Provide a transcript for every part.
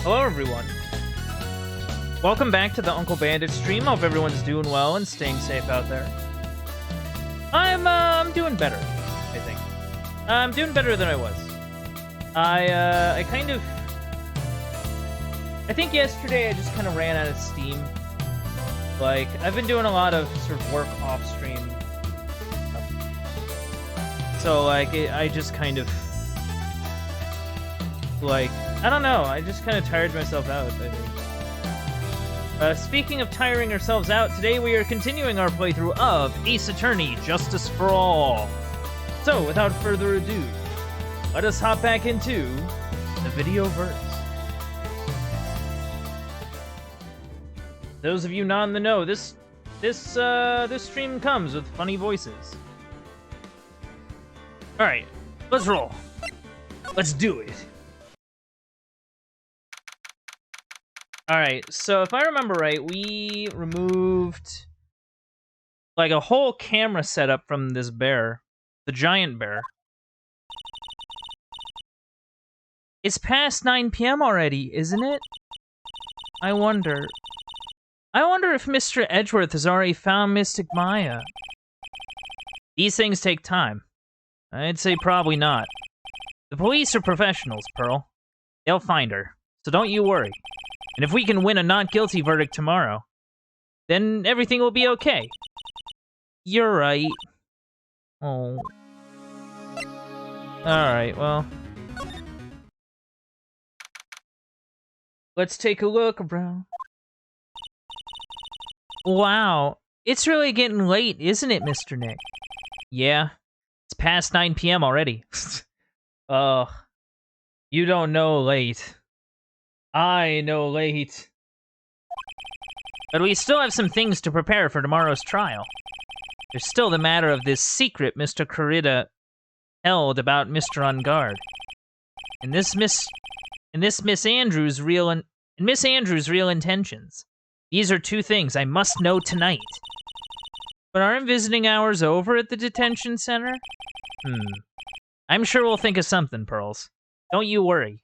Hello, everyone. Welcome back to the Uncle Bandit stream. Hope everyone's doing well and staying safe out there. I'm doing better, I think. I'm doing better than I was. I think yesterday I just kind of ran out of steam. Like, I've been doing a lot of sort of work off-stream stuff. So, like, I just kind of... like, I don't know, I just kind of tired myself out, I think. Speaking of tiring ourselves out, today we are continuing our playthrough of Ace Attorney, Justice for All. So, without further ado, let us hop back into the video-verse. Those of you not in the know, this stream comes with funny voices. Alright, let's roll. Let's do it. Alright, so if I remember right, we removed like a whole camera setup from this bear. The giant bear. It's past 9 p.m. already, isn't it? I wonder if Mr. Edgeworth has already found Mystic Maya. These things take time. I'd say probably not. The police are professionals, Pearl. They'll find her, so don't you worry. And if we can win a not guilty verdict tomorrow, then everything will be okay. You're right. Oh. Alright, well. Let's take a look around. Wow. It's really getting late, isn't it, Mr. Nick? Yeah. It's past 9 p.m. already. You don't know late. I know late. But we still have some things to prepare for tomorrow's trial. There's still the matter of this secret Mr. Corrida held about Mr. Ungard. And Miss Andrews' real intentions. These are two things I must know tonight. But aren't visiting hours over at the detention center? I'm sure we'll think of something, Pearls. Don't you worry.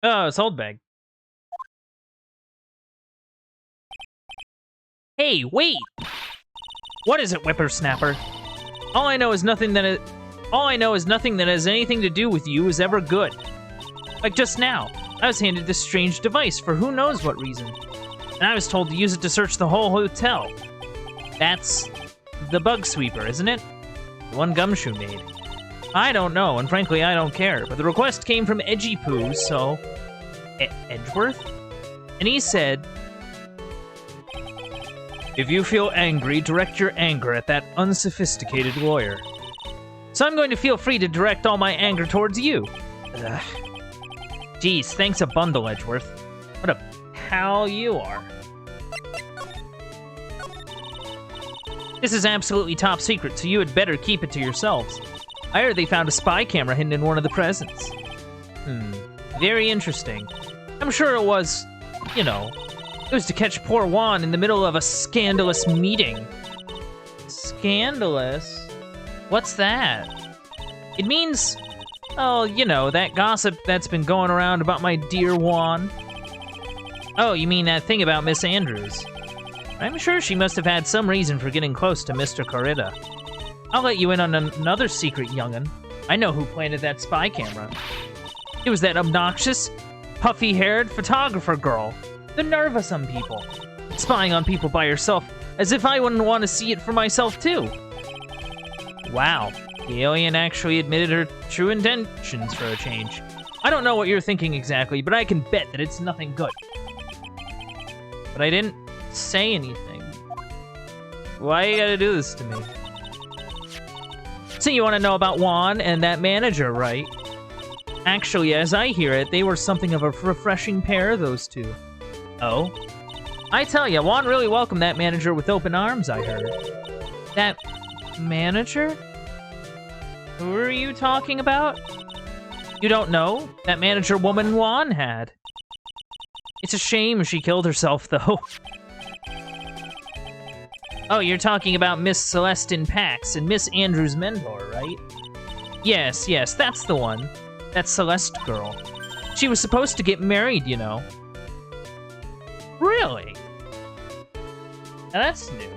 Oh, it's Holdbag. Hey, wait! What is it, whippersnapper? All I know is nothing that has anything to do with you is ever good. Like just now, I was handed this strange device for who knows what reason. And I was told to use it to search the whole hotel. That's the bug sweeper, isn't it? The one Gumshoe made. I don't know, and frankly, I don't care. But the request came from Edgy Poo, so... Edgeworth? And he said... If you feel angry, direct your anger at that unsophisticated lawyer. So I'm going to feel free to direct all my anger towards you. Ugh. Geez, thanks a bundle, Edgeworth. What a pal you are. This is absolutely top secret, so you had better keep it to yourselves. I heard they found a spy camera hidden in one of the presents. Very interesting. I'm sure it was, you know, it was to catch poor Juan in the middle of a scandalous meeting. Scandalous? What's that? It means, oh, you know, that gossip that's been going around about my dear Juan. Oh, you mean that thing about Miss Andrews? I'm sure she must have had some reason for getting close to Mr. Corrida. I'll let you in on another secret, young'un. I know who planted that spy camera. It was that obnoxious, puffy-haired photographer girl. The nerve of some people. Spying on people by herself, as if I wouldn't want to see it for myself, too. Wow, the alien actually admitted her true intentions for a change. I don't know what you're thinking exactly, but I can bet that it's nothing good. But I didn't say anything. Why you gotta do this to me? So you want to know about Juan and that manager, right? Actually, as I hear it, they were something of a refreshing pair, those two. Oh? I tell ya, Juan really welcomed that manager with open arms, I heard. That manager? Who are you talking about? You don't know? That manager woman Juan had. It's a shame she killed herself, though. Oh, you're talking about Miss Celestine Pax and Miss Andrews' mentor, right? Yes, that's the one. That Celeste girl. She was supposed to get married, you know. Really? Now that's new.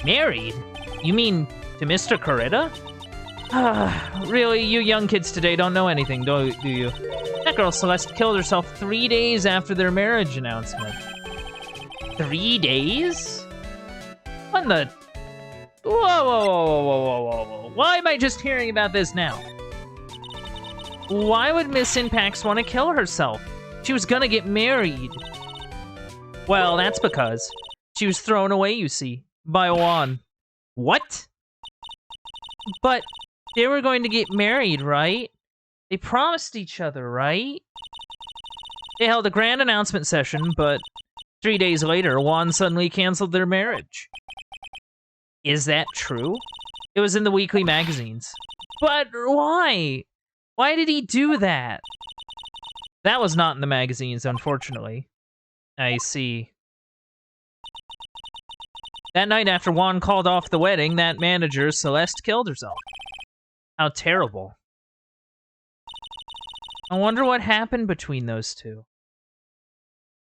Married? You mean to Mr. Coretta? Really, you young kids today don't know anything, do you? That girl Celeste killed herself 3 days after their marriage announcement. 3 days? What in the... Whoa. Why am I just hearing about this now? Why would Miss Impax want to kill herself? She was gonna get married. Well, that's because she was thrown away, you see, by Juan. What? But they were going to get married, right? They promised each other, right? They held a grand announcement session, but 3 days later, Juan suddenly canceled their marriage. Is that true? It was in the weekly magazines. But why? Why did he do that? That was not in the magazines, unfortunately. I see. That night after Juan called off the wedding, that manager, Celeste, killed herself. How terrible. I wonder what happened between those two.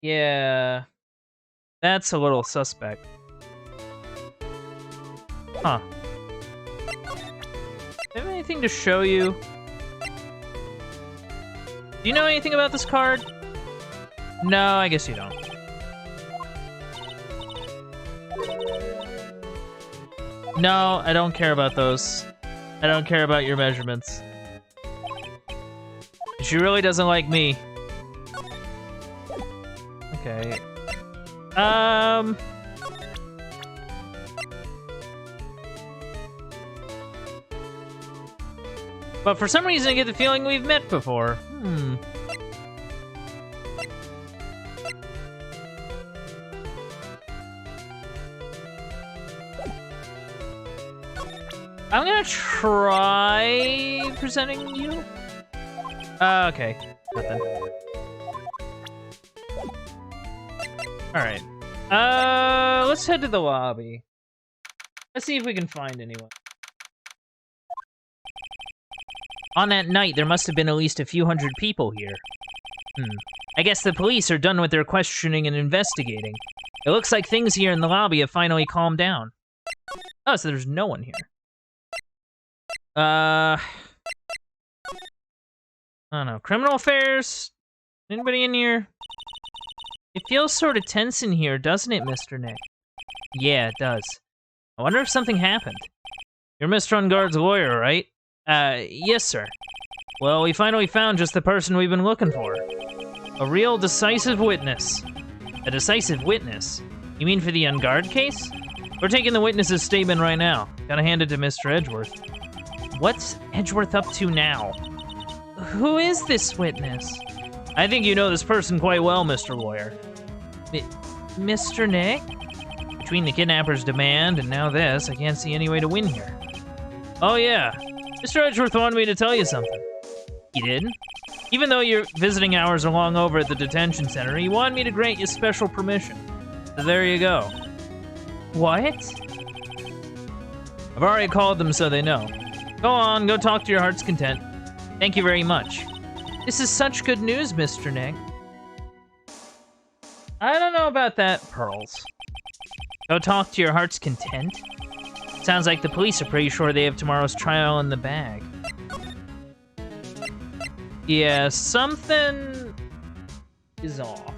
Yeah. That's a little suspect. Huh. Do I have anything to show you? Do you know anything about this card? No, I guess you don't. No, I don't care about those. I don't care about your measurements. She really doesn't like me. Okay. But for some reason I get the feeling we've met before. I'm gonna try presenting you. Okay. Nothing. Alright. Let's head to the lobby. Let's see if we can find anyone. On that night, there must have been at least a few hundred people here. I guess the police are done with their questioning and investigating. It looks like things here in the lobby have finally calmed down. Oh, so there's no one here. I don't know. Criminal affairs? Anybody in here? It feels sort of tense in here, doesn't it, Mr. Nick? Yeah, it does. I wonder if something happened. You're Mr. Unguard's lawyer, right? Yes, sir. Well, we finally found just the person we've been looking for. A real decisive witness. A decisive witness? You mean for the Unguard case? We're taking the witness's statement right now. Gotta hand it to Mr. Edgeworth. What's Edgeworth up to now? Who is this witness? I think you know this person quite well, Mr. Lawyer. Mr. Nick? Between the kidnapper's demand and now this, I can't see any way to win here. Oh yeah, Mr. Edgeworth wanted me to tell you something. He did? Even though your visiting hours are long over at the detention center, he wanted me to grant you special permission. So there you go. What? I've already called them so they know. Go on, go talk to your heart's content. Thank you very much. This is such good news, Mr. Nick. I don't know about that, Pearls. Go talk to your heart's content? Sounds like the police are pretty sure they have tomorrow's trial in the bag. Yeah, something is off.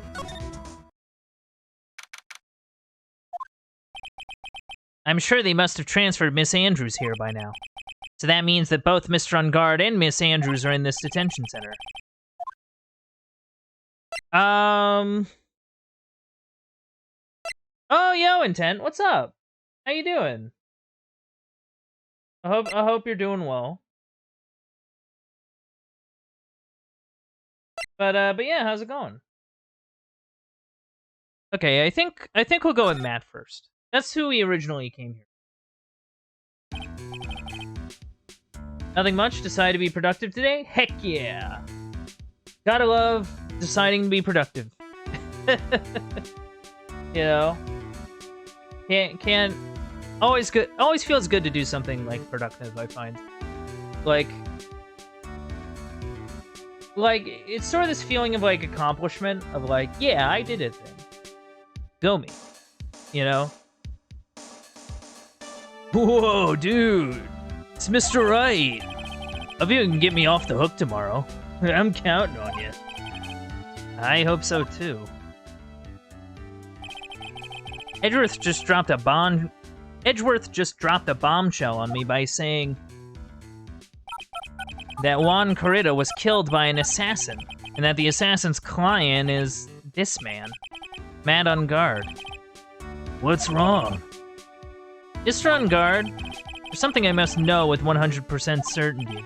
I'm sure they must have transferred Miss Andrews here by now. So that means that both Mr. Unguard and Miss Andrews are in this detention center. Oh, yo, Intent, what's up? How you doing? I hope you're doing well. But yeah, how's it going? Okay, I think we'll go with Matt first. That's who we originally came here. Nothing much, decided to be productive today? Heck yeah! Gotta love deciding to be productive. You know? Can't always good. Always feels good to do something like productive. I find, like it's sort of this feeling of like accomplishment of like, yeah, I did it. Thing. Go me, you know. Whoa, dude, it's Mr. Wright. Hope you can get me off the hook tomorrow. I'm counting on you. I hope so too. Edgeworth just dropped a bombshell on me by saying that Juan Corrida was killed by an assassin, and that the assassin's client is this man, Matt on guard. What's wrong? Mr. On guard, there's something I must know with 100% certainty.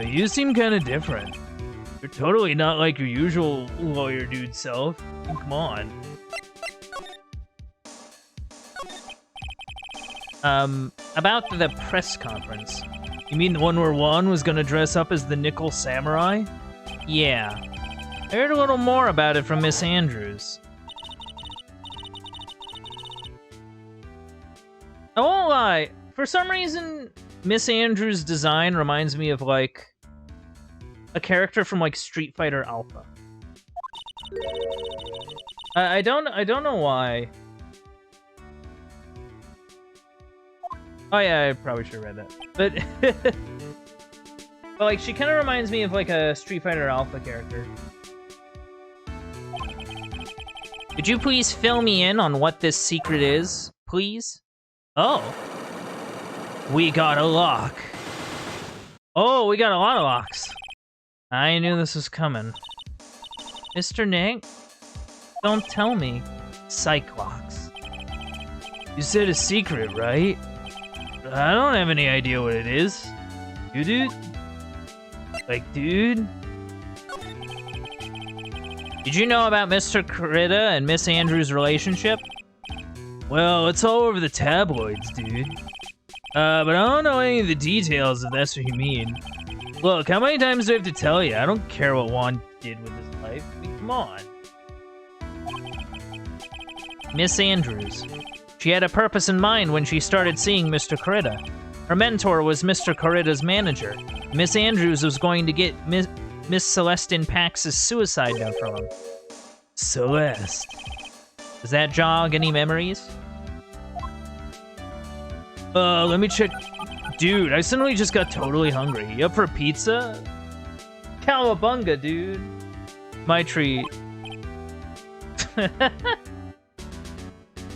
You seem kind of different. You're totally not like your usual lawyer dude self. Come on. About the press conference. You mean the one where Juan was gonna dress up as the Nickel Samurai? Yeah. I heard a little more about it from Miss Andrews. I won't lie. For some reason, Miss Andrews' design reminds me of, like, a character from, like, Street Fighter Alpha. I don't know why. Oh yeah, I probably should have read that. But, but like, she kind of reminds me of like a Street Fighter Alpha character. Could you please fill me in on what this secret is, please? Oh. We got a lock. Oh, we got a lot of locks. I knew this was coming. Mr. Nick? Don't tell me. Cyclops. You said a secret, right? I don't have any idea what it is. You, dude? Like, dude? Did you know about Mr. Corrida and Miss Andrews' relationship? Well, it's all over the tabloids, dude. But I don't know any of the details, if that's what you mean. Look, how many times do I have to tell you? I don't care what Juan did with his life. I mean, come on. Miss Andrews. She had a purpose in mind when she started seeing Mr. Corrida. Her mentor was Mr. Corrida's manager. Miss Andrews was going to get Miss Celestine Pax's suicide note from him. Celeste. Does that jog any memories? Let me check. Dude, I suddenly just got totally hungry. You up for pizza? Cowabunga, dude. My treat.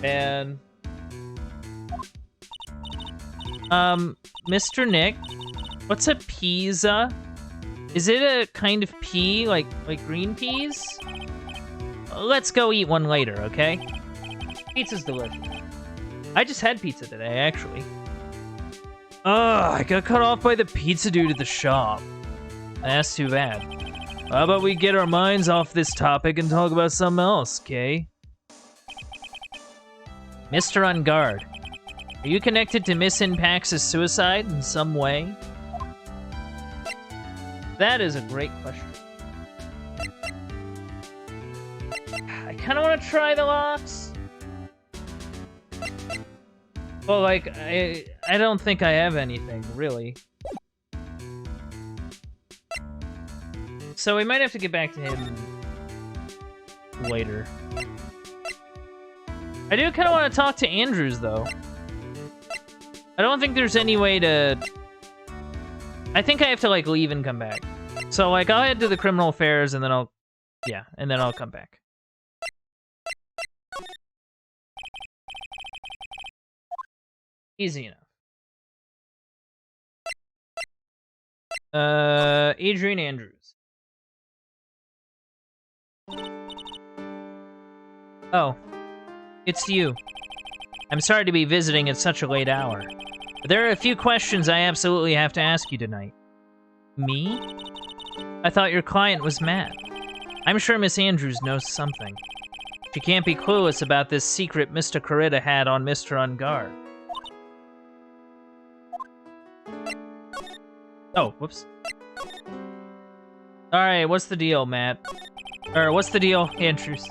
Man. Mr. Nick, what's a pizza? Is it a kind of pea, like green peas? Let's go eat one later, okay? Pizza's delicious. I just had pizza today, actually. Ugh, I got cut off by the pizza dude at the shop. That's too bad. How about we get our minds off this topic and talk about something else, okay? Mr. On guard. Are you connected to Miss Pax's suicide in some way? That is a great question. I kind of want to try the locks. Well, like, I don't think I have anything, really. So we might have to get back to him later. I do kind of want to talk to Andrews, though. I don't think there's any way to... I think I have to, like, leave and come back. So, like, I'll head to the criminal affairs, and then I'll... Yeah, and then I'll come back. Easy enough. Adrian Andrews. Oh. It's you. I'm sorry to be visiting at such a late hour. But there are a few questions I absolutely have to ask you tonight. Me? I thought your client was Matt. I'm sure Miss Andrews knows something. She can't be clueless about this secret Mr. Corrida had on Mr. On guard. Oh, whoops. Alright, what's the deal, Matt? Or, what's the deal, Andrews?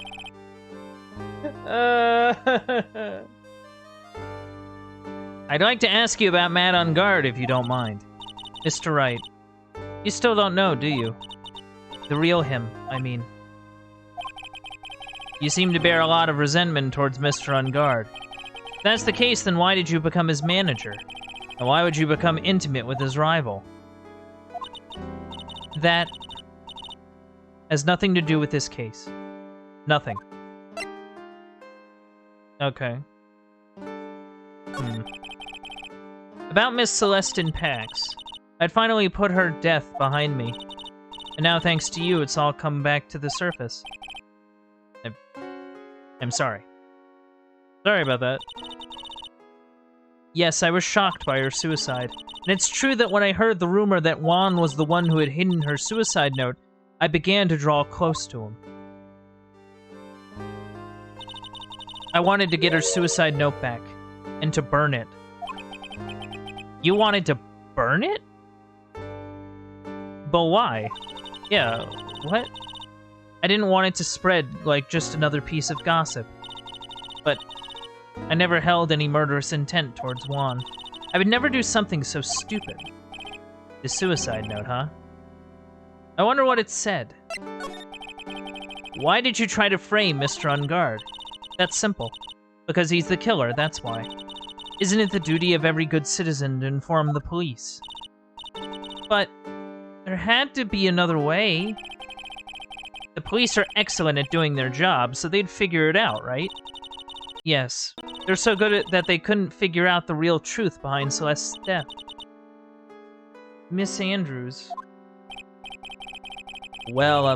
I'd like to ask you about Matt on guard, if you don't mind. Mr. Wright. You still don't know, do you? The real him, I mean. You seem to bear a lot of resentment towards Mr. On Guard. If that's the case, then why did you become his manager? And why would you become intimate with his rival? That has nothing to do with this case. Nothing. Okay. About Miss Celestine Pax. I'd finally put her death behind me. And now, thanks to you, it's all come back to the surface. I'm sorry. Sorry about that. Yes, I was shocked by her suicide. And it's true that when I heard the rumor that Juan was the one who had hidden her suicide note, I began to draw close to him. I wanted to get her suicide note back, and to burn it. You wanted to burn it? But why? Yeah, what? I didn't want it to spread like just another piece of gossip. But I never held any murderous intent towards Juan. I would never do something so stupid. The suicide note, huh? I wonder what it said. Why did you try to frame Mr. On Guard? That's simple. Because he's the killer, that's why. Isn't it the duty of every good citizen to inform the police? But there had to be another way. The police are excellent at doing their job, so they'd figure it out, right? Yes. They're so good at that they couldn't figure out the real truth behind Celeste's death. Miss Andrews. Well,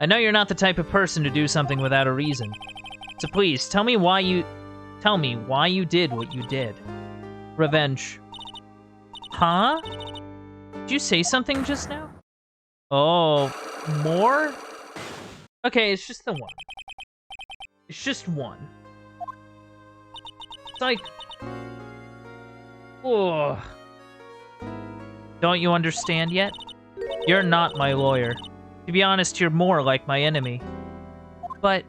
I know you're not the type of person to do something without a reason. So please, tell me why you did what you did. Revenge. Huh? Did you say something just now? Oh, more? Okay, it's just the one. It's just one. It's like... Ugh. Don't you understand yet? You're not my lawyer. To be honest, you're more like my enemy. But...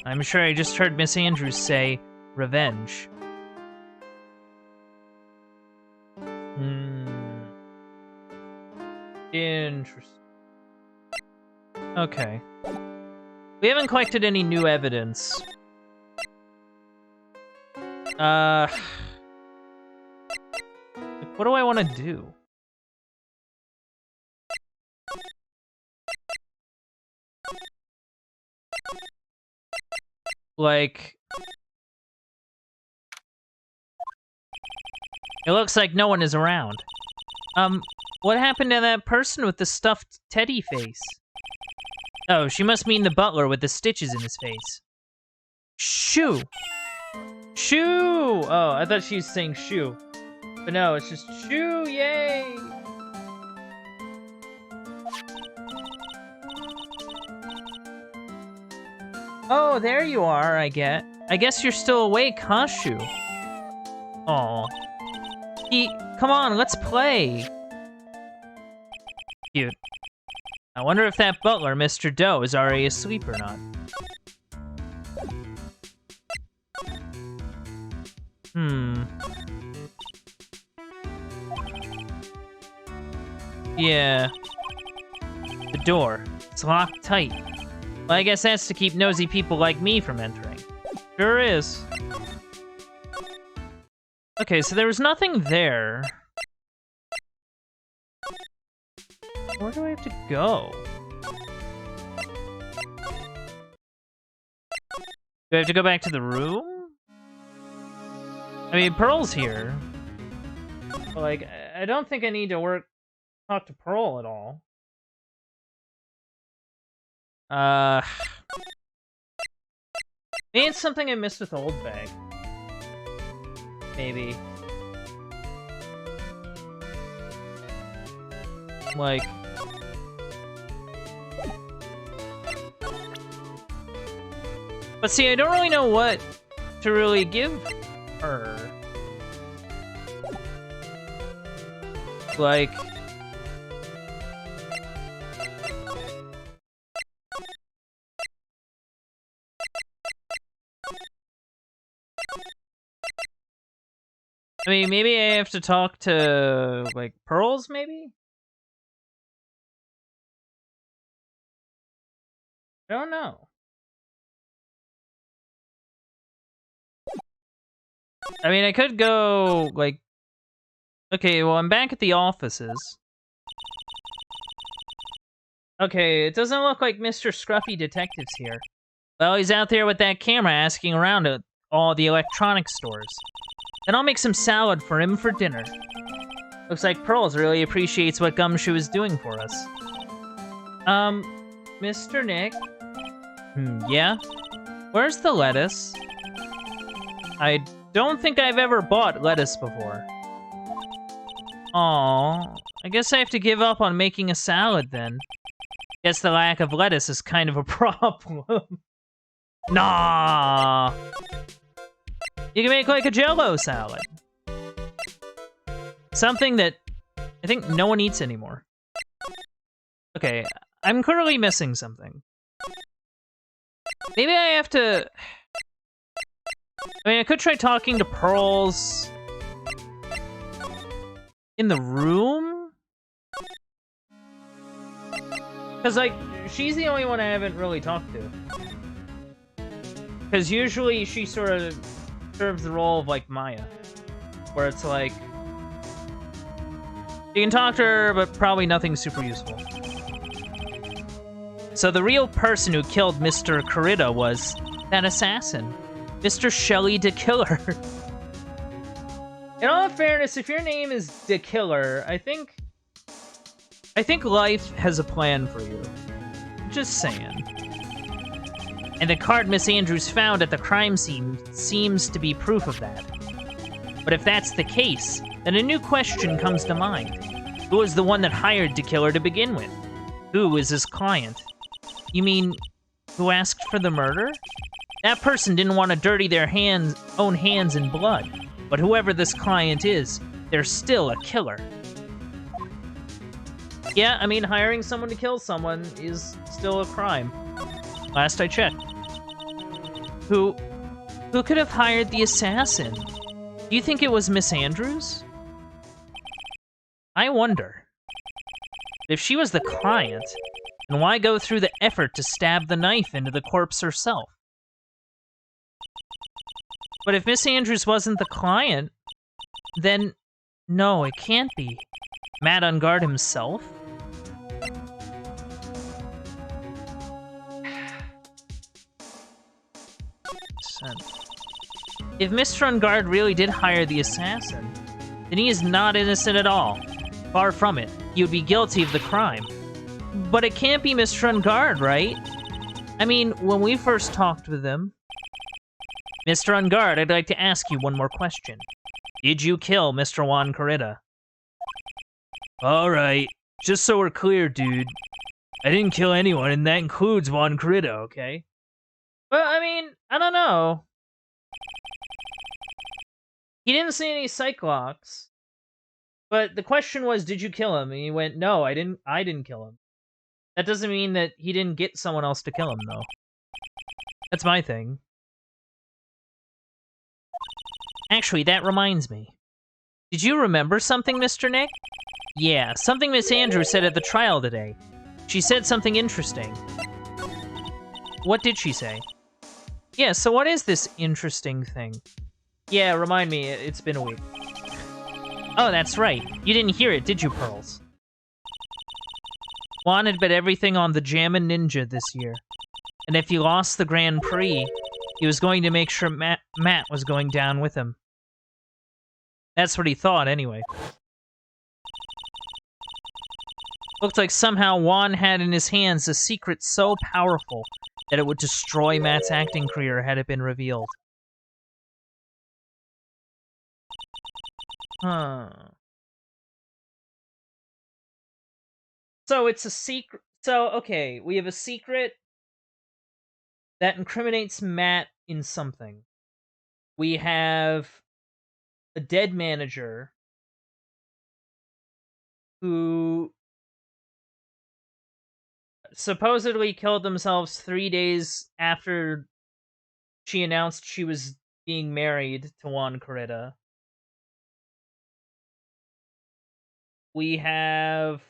I'm sure I just heard Miss Andrews say, revenge. Interesting. Okay. We haven't collected any new evidence. What do I want to do? Like... It looks like no one is around. What happened to that person with the stuffed teddy face? Oh, she must mean the butler with the stitches in his face. Shoo! Shoo! Oh, I thought she was saying shoo. But no, it's just shoo, yay! Oh, there you are, I guess you're still awake, huh, Shoo? Aw. Come on, let's play! Cute. I wonder if that butler, Mr. Doe, is already asleep or not. Yeah. The door. It's locked tight. Well, I guess that's to keep nosy people like me from entering. Sure is. Okay, so there was nothing there. Where do I have to go? Do I have to go back to the room? I mean, Pearl's here. But, like, I don't think I need to talk to Pearl at all. Maybe it's something I missed with Old Bag. Maybe. Like... But see, I don't really know what to really give her. Like... I mean, maybe I have to talk to, like, Pearls, maybe? I don't know. I mean, I could go, like... Okay, well, I'm back at the offices. Okay, it doesn't look like Mr. Scruffy Detective's here. Well, he's out there with that camera asking around at all the electronics stores. Then I'll make some salad for him for dinner. Looks like Pearls really appreciates what Gumshoe is doing for us. Mr. Nick? Yeah? Where's the lettuce? I don't think I've ever bought lettuce before. Aww, I guess I have to give up on making a salad then. Guess the lack of lettuce is kind of a problem. Nah! You can make like a Jell-O salad. Something that I think no one eats anymore. Okay, I'm clearly missing something. Maybe I have to... I mean, I could try talking to Pearls... in the room? Because, like, she's the only one I haven't really talked to. Because usually she sort of serves the role of, like, Maya. Where it's like... you can talk to her, but probably nothing super useful. So the real person who killed Mr. Corrida was that assassin. Mr. Shelley the Killer. In all fairness, if your name is the Killer, I think life has a plan for you. Just saying. And the card Miss Andrews found at the crime scene seems to be proof of that. But if that's the case, then a new question comes to mind. Who was the one that hired the killer to begin with? Who is his client? You mean, who asked for the murder? That person didn't want to dirty their own hands in blood. But whoever this client is, they're still a killer. Yeah, I mean, hiring someone to kill someone is still a crime. Last I checked. Who could have hired the assassin? Do you think it was Miss Andrews? I wonder. If she was the client, then why go through the effort to stab the knife into the corpse herself? But if Miss Andrews wasn't the client, then no, it can't be. Matt Ungard himself? If Mr. Ungard really did hire the assassin, then he is not innocent at all. Far from it. He would be guilty of the crime. But it can't be Mr. Ungard, right? I mean, when we first talked with him... Mr. Ungard, I'd like to ask you one more question. Did you kill Mr. Juan Corrida? Alright, just so we're clear, dude. I didn't kill anyone, and that includes Juan Corrida, okay? Well, I mean, I don't know. He didn't see any Cyclops. But the question was, did you kill him? And he went, no, I didn't kill him. That doesn't mean that he didn't get someone else to kill him, though. That's my thing. Actually, that reminds me. Did you remember something, Mr. Nick? Yeah, something Miss Andrews said at the trial today. She said something interesting. What did she say? Yeah, so what is this interesting thing? Yeah, remind me, it's been a week. Oh, that's right. You didn't hear it, did you, Pearls? Juan had bet everything on the Jammin' Ninja this year. And if he lost the Grand Prix, he was going to make sure Matt was going down with him. That's what he thought, anyway. Looked like somehow Juan had in his hands a secret so powerful that it would destroy Matt's acting career had it been revealed. Huh. So it's a secret... So, okay, we have a secret that incriminates Matt in something. We have a dead manager who supposedly killed themselves 3 days after she announced she was being married to Juan Corrida. We have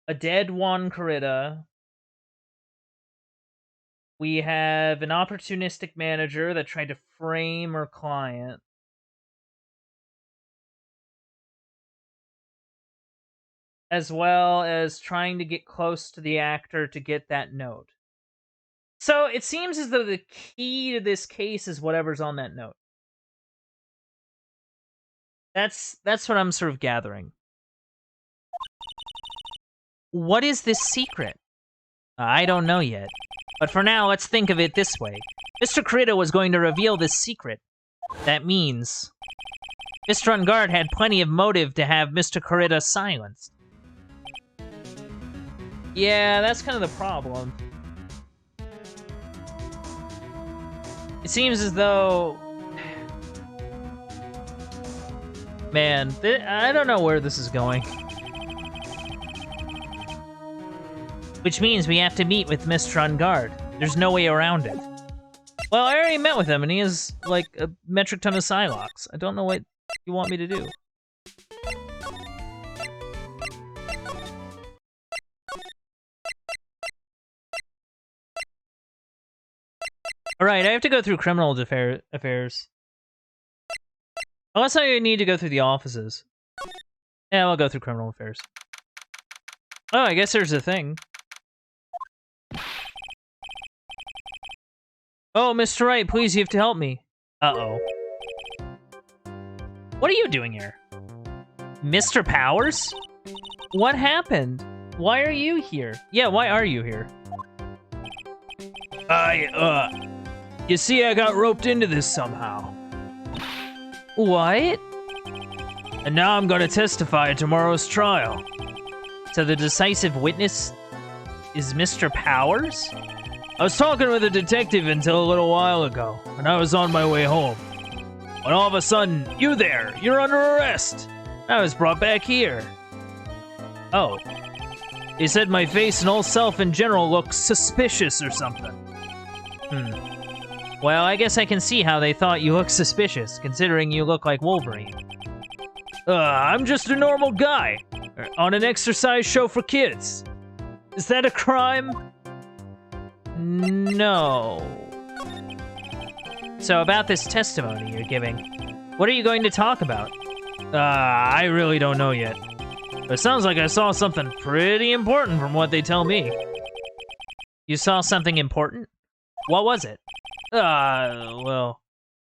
a dead Juan Corrida. We have an opportunistic manager that tried to frame her client. As well as trying to get close to the actor to get that note. So it seems as though the key to this case is whatever's on that note. That's what I'm sort of gathering. What is this secret? I don't know yet. But for now, let's think of it this way. Mr. Corrida was going to reveal this secret. That means Mr. Ungard had plenty of motive to have Mr. Corrida silenced. Yeah, that's kind of the problem. It seems as though... Man, I don't know where this is going. Which means we have to meet with Mr. Ungard. There's no way around it. Well, I already met with him, and he has, like, a metric ton of Psylocks. I don't know what you want me to do. Alright, I have to go through criminal affairs. Unless I need to go through the offices. Yeah, I'll go through criminal affairs. Oh, I guess there's a thing. Oh, Mr. Wright, please, you have to help me. Uh-oh. What are you doing here? Mr. Powers? What happened? Why are you here? Yeah, why are you here? You see, I got roped into this somehow. What? And now I'm gonna testify at tomorrow's trial. So the decisive witness is Mr. Powers? I was talking with a detective until a little while ago, and I was on my way home. When all of a sudden, you're under arrest. I was brought back here. Oh. He said my face and whole self in general looks suspicious or something. Well, I guess I can see how they thought you looked suspicious, considering you look like Wolverine. I'm just a normal guy, on an exercise show for kids. Is that a crime? No. So about this testimony you're giving, what are you going to talk about? I really don't know yet. But it sounds like I saw something pretty important from what they tell me. You saw something important? What was it? Well,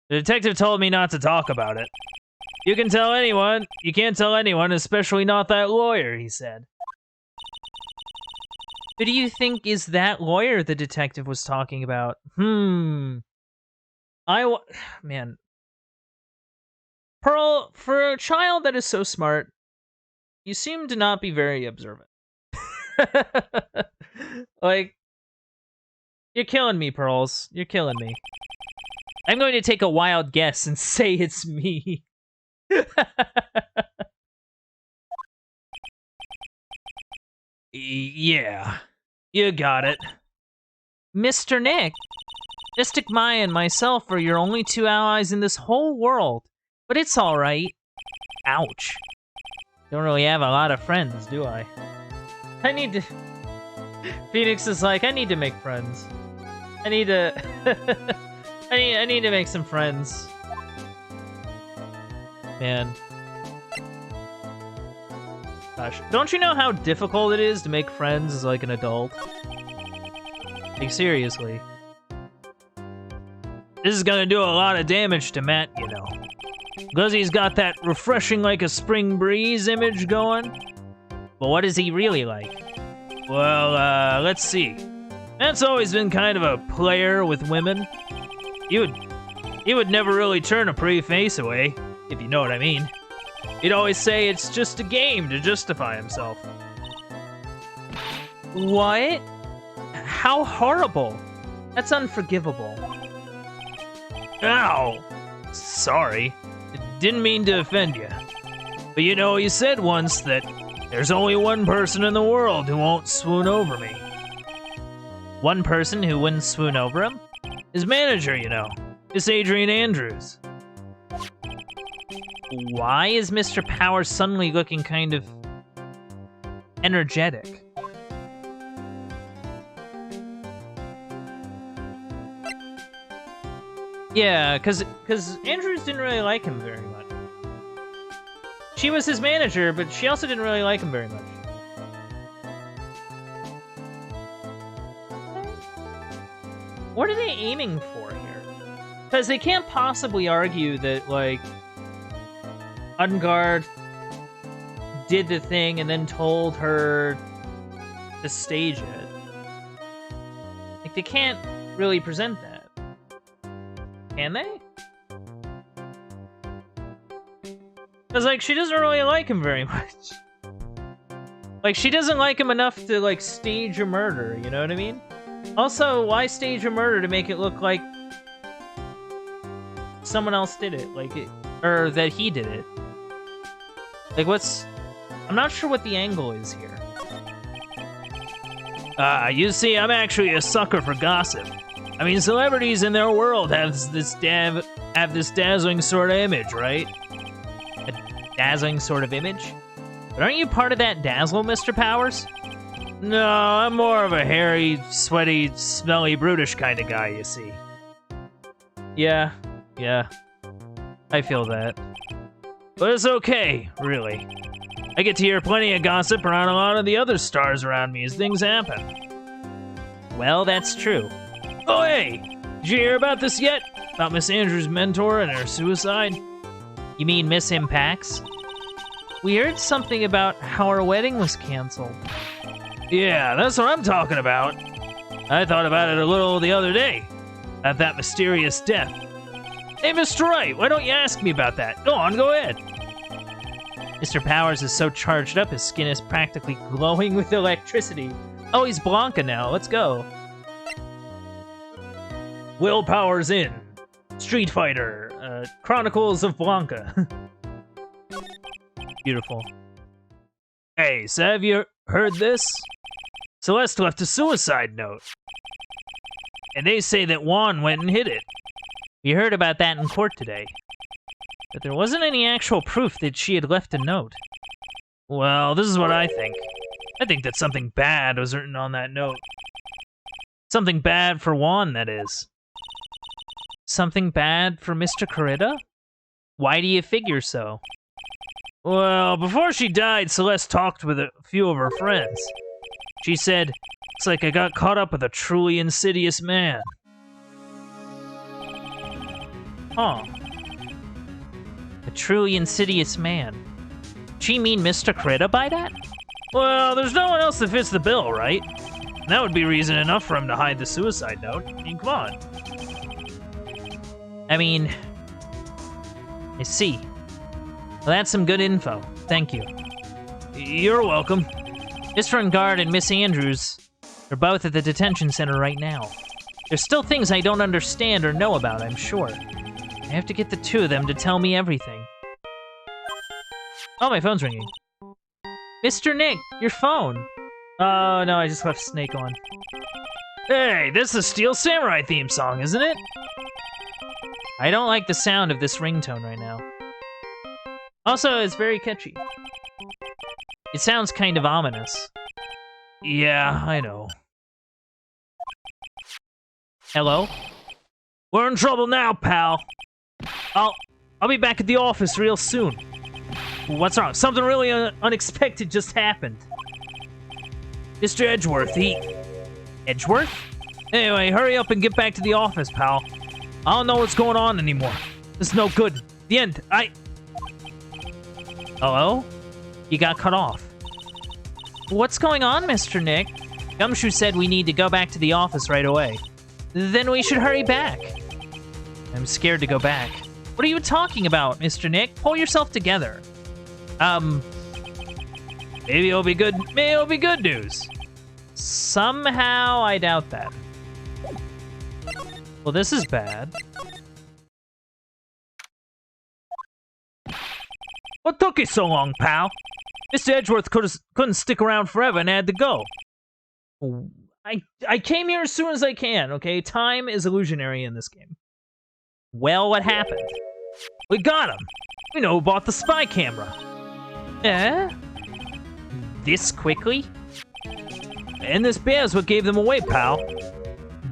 the detective told me not to talk about it. You can tell anyone. You can't tell anyone, especially not that lawyer, he said. Who do you think is that lawyer the detective was talking about? Man. Pearl, for a child that is so smart, you seem to not be very observant. Like, you're killing me, Pearls. You're killing me. I'm going to take a wild guess and say it's me. Yeah, you got it. Mr. Nick, Mystic Maya and myself are your only two allies in this whole world. But it's alright. Ouch. Don't really have a lot of friends, do I? I need to... Phoenix is like, I need to make friends. I need to... I need to make some friends. Man. Gosh, don't you know how difficult it is to make friends as, like, an adult? Like, seriously. This is gonna do a lot of damage to Matt, you know. Because he's got that refreshing like a spring breeze image going. But what is he really like? Well, let's see. Matt's always been kind of a player with women. He would never really turn a pretty face away, if you know what I mean. He'd always say it's just a game to justify himself. What? How horrible. That's unforgivable. Ow! Sorry. Didn't mean to offend you. But you know, you said once that there's only one person in the world who won't swoon over me. One person who wouldn't swoon over him? His manager, you know. Miss Adrian Andrews. Why is Mr. Powers suddenly looking kind of energetic. Yeah, because Andrews didn't really like him very much. She was his manager, but she also didn't really like him very much. What are they aiming for here? Because they can't possibly argue that, like, Ungard did the thing and then told her to stage it. Like, they can't really present that. Can they? Because, like, she doesn't really like him very much. Like, she doesn't like him enough to, like, stage a murder, you know what I mean? Also, why stage a murder to make it look like someone else did it? Like, or that he did it? Like, what's... I'm not sure what the angle is here. You see, I'm actually a sucker for gossip. I mean, celebrities in their world have this dazzling sort of image, right? A dazzling sort of image? But aren't you part of that dazzle, Mr. Powers? No, I'm more of a hairy, sweaty, smelly, brutish kind of guy, you see. Yeah. I feel that. But it's okay, really. I get to hear plenty of gossip around a lot of the other stars around me as things happen. Well, that's true. Oh, hey! Did you hear about this yet? About Miss Andrews' mentor and her suicide? You mean Miss Impax? We heard something about how her wedding was canceled. Yeah, that's what I'm talking about. I thought about it a little the other day. About that mysterious death. Hey, Mr. Wright, why don't you ask me about that? Go ahead. Mr. Powers is so charged up, his skin is practically glowing with electricity. Oh, he's Blanca now. Let's go. Willpower's in. Street Fighter. Chronicles of Blanca. Beautiful. Hey, so have you heard this? Celeste left a suicide note. And they say that Juan went and hid it. We heard about that in court today. But there wasn't any actual proof that she had left a note. Well, this is what I think. I think that something bad was written on that note. Something bad for Juan, that is. Something bad for Mr. Corrida? Why do you figure so? Well, before she died, Celeste talked with a few of her friends. She said, "It's like I got caught up with a truly insidious man." Huh. A truly insidious man. She mean Mr. Corrida by that? Well, there's no one else that fits the bill, right? And that would be reason enough for him to hide the suicide note. I mean, come on. I mean... I see. Well, that's some good info. Thank you. You're welcome. Mr. Ungard and Miss Andrews are both at the detention center right now. There's still things I don't understand or know about, I'm sure. I have to get the two of them to tell me everything. Oh, my phone's ringing. Mr. Nick, your phone. Oh, no, I just left Snake on. Hey, this is Steel Samurai theme song, isn't it? I don't like the sound of this ringtone right now. Also, it's very catchy. It sounds kind of ominous. Yeah, I know. Hello? We're in trouble now, pal. I'll be back at the office real soon. What's wrong? Something really unexpected just happened. Mr. Edgeworth, Edgeworth? Anyway, hurry up and get back to the office, pal. I don't know what's going on anymore. This is no good. The end. Hello? You got cut off. What's going on, Mr. Nick? Gumshoe said we need to go back to the office right away. Then we should hurry back. I'm scared to go back. What are you talking about, Mr. Nick? Pull yourself together. Maybe it'll be good. Maybe it'll be good news. Somehow, I doubt that. Well, this is bad. What took you so long, pal? Mr. Edgeworth couldn't stick around forever and had to go. I came here as soon as I can, okay? Time is illusionary in this game. Well, what happened? We got him! We know who bought the spy camera. Eh? this quickly? And this bear's what gave them away, pal.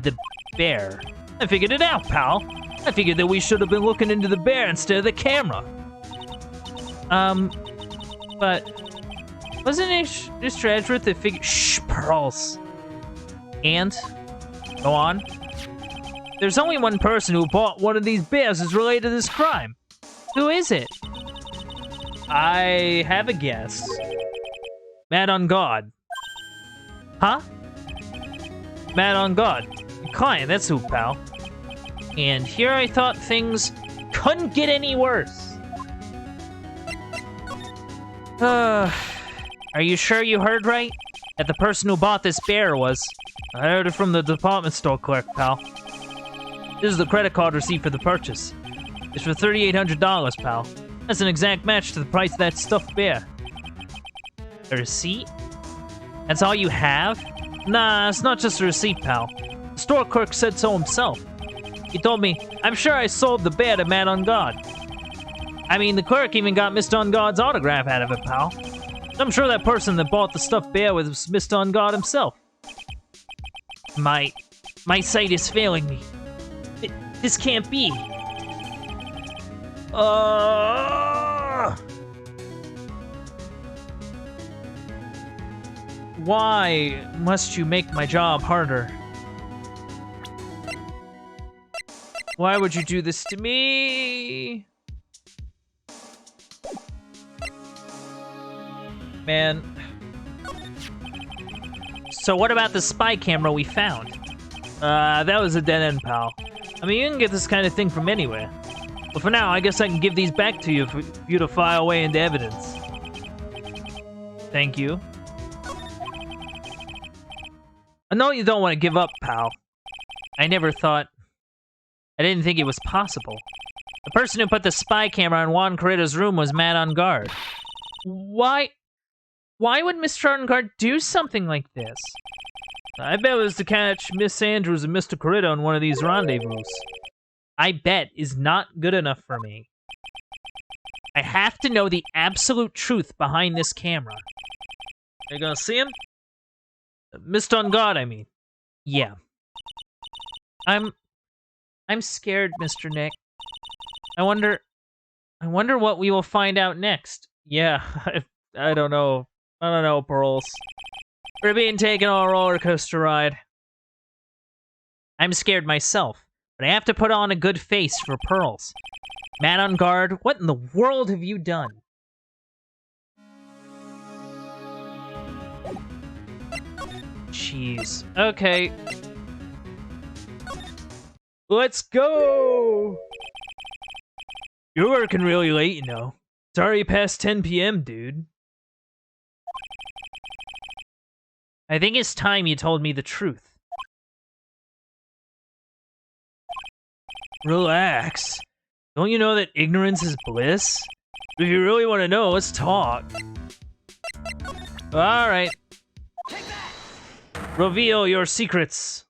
The bear. I figured it out, pal. I figured that we should have been looking into the bear instead of the camera. But wasn't it Mr. Edgeworth that figured— Shh, Pearls. And? Go on. There's only one person who bought one of these bears is related to this crime. Who is it? I have a guess. Mad on God. Huh? Mad on God. Your client, that's who, pal. And here I thought things couldn't get any worse. Are you sure you heard right? That the person who bought this bear was— I heard it from the department store clerk, pal. This is the credit card receipt for the purchase. It's for $3,800, pal. That's an exact match to the price of that stuffed bear. A receipt? That's all you have? Nah, it's not just a receipt, pal. The store clerk said so himself. He told me, I'm sure I sold the bear to Man on God. I mean, the clerk even got Mr. On God's autograph out of it, pal. I'm sure that person that bought the stuffed bear was Mr. On God himself. My sight is failing me. This can't be. Why must you make my job harder? Why would you do this to me? Man. So what about the spy camera we found? That was a dead end, pal. I mean, you can get this kind of thing from anywhere. But for now, I guess I can give these back to you for you to file away into evidence. Thank you. I know you don't want to give up, pal. I didn't think it was possible. The person who put the spy camera in Juan Corrida's room was Mad on Guard. Why would Mr. On Guard do something like this? I bet it was to catch Miss Andrews and Mr. Corrida on one of these rendezvous. I bet is not good enough for me. I have to know the absolute truth behind this camera. Are you gonna see him? Mr. On Guard, I mean. Yeah. I'm scared, Mr. Nick. I wonder what we will find out next. Yeah, I don't know. I don't know, Pearls. We're being taken on a roller coaster ride. I'm scared myself, but I have to put on a good face for Pearls. Man on Guard, what in the world have you done? Jeez. Okay. Let's go! You're working really late, you know. It's already past 10 p.m., dude. I think it's time you told me the truth. Relax. Don't you know that ignorance is bliss? If you really want to know, let's talk. Alright. Reveal your secrets.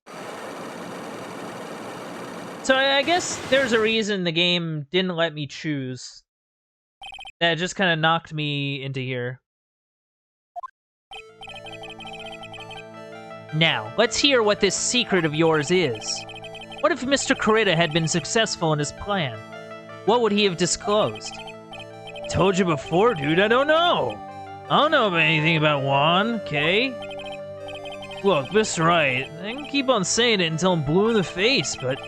So I guess there's a reason the game didn't let me choose. That just kind of knocked me into here. Now, let's hear what this secret of yours is. What if Mr. Corrida had been successful in his plan? What would he have disclosed? Told you before, dude, I don't know. I don't know anything about Juan, okay? Look, Mr. Wright, I can keep on saying it until I'm blue in the face, but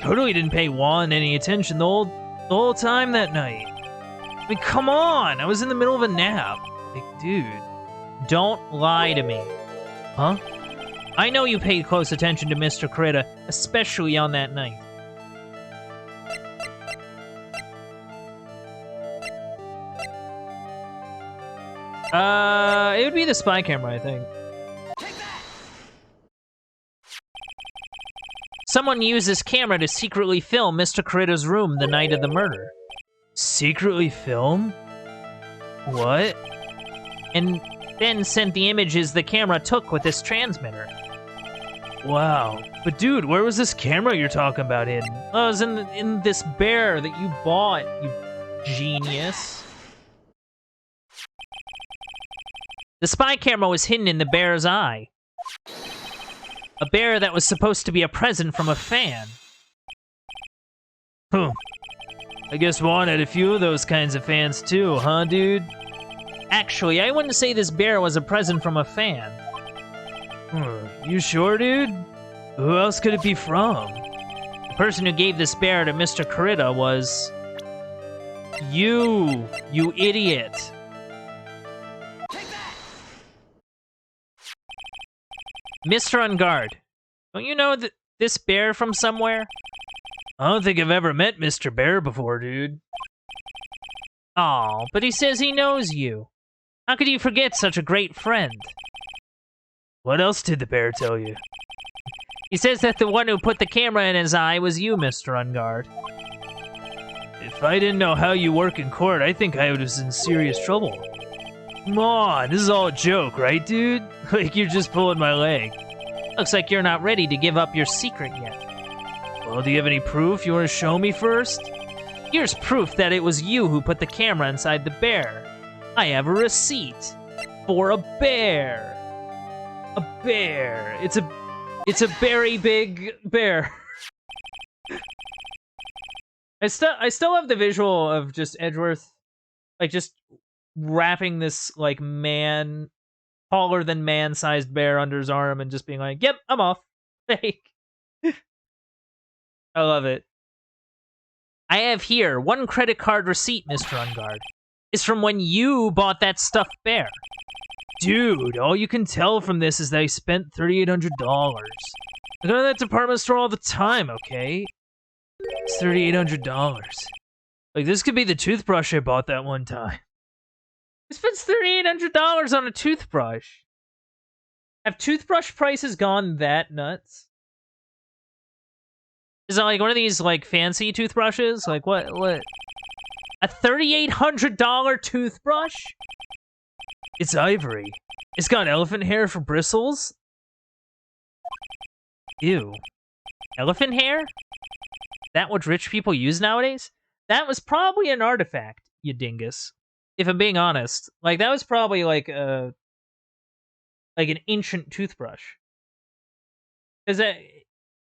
totally didn't pay Juan any attention the whole time that night. I mean, come on, I was in the middle of a nap. Like, dude, don't lie to me. Huh? I know you paid close attention to Mr. Corrida, especially on that night. It would be the spy camera, I think. Someone used this camera to secretly film Mr. Corrida's room the night of the murder. Secretly film? What? And then sent the images the camera took with this transmitter. Wow. But dude, where was this camera you're talking about hidden? Oh, it was in this bear that you bought, you genius. The spy camera was hidden in the bear's eye. A bear that was supposed to be a present from a fan. I guess Juan had a few of those kinds of fans too, huh, dude? Actually, I wouldn't say this bear was a present from a fan. You sure, dude? Who else could it be from? The person who gave this bear to Mr. Kurita was... you idiot. Mr. Ungard, don't you know this bear from somewhere? I don't think I've ever met Mr. Bear before, dude. Aw, but he says he knows you. How could you forget such a great friend? What else did the bear tell you? He says that the one who put the camera in his eye was you, Mr. Ungard. If I didn't know how you work in court, I think I was in serious trouble. Come on, this is all a joke, right, dude? Like you're just pulling my leg. Looks like you're not ready to give up your secret yet. Well, do you have any proof you want to show me first? Here's proof that it was you who put the camera inside the bear. I have a receipt for a bear. A bear. It's a very big bear. I still have the visual of just Edgeworth, like just wrapping this like taller than man-sized bear under his arm and just being like, "Yep, I'm off." Like, I love it. I have here 1 credit card receipt, Mr. Ungard. It's from when you bought that stuffed bear. Dude, all you can tell from this is that I spent $3,800. I go to that department store all the time, okay? It's $3,800. Like, this could be the toothbrush I bought that one time. I spent $3,800 on a toothbrush. Have toothbrush prices gone that nuts? Is it like one of these, like, fancy toothbrushes? Like, what? A $3,800 toothbrush? It's ivory. It's got elephant hair for bristles? Ew. Elephant hair? That what rich people use nowadays? That was probably an artifact, you dingus. If I'm being honest. Like, that was probably, like an ancient toothbrush. Because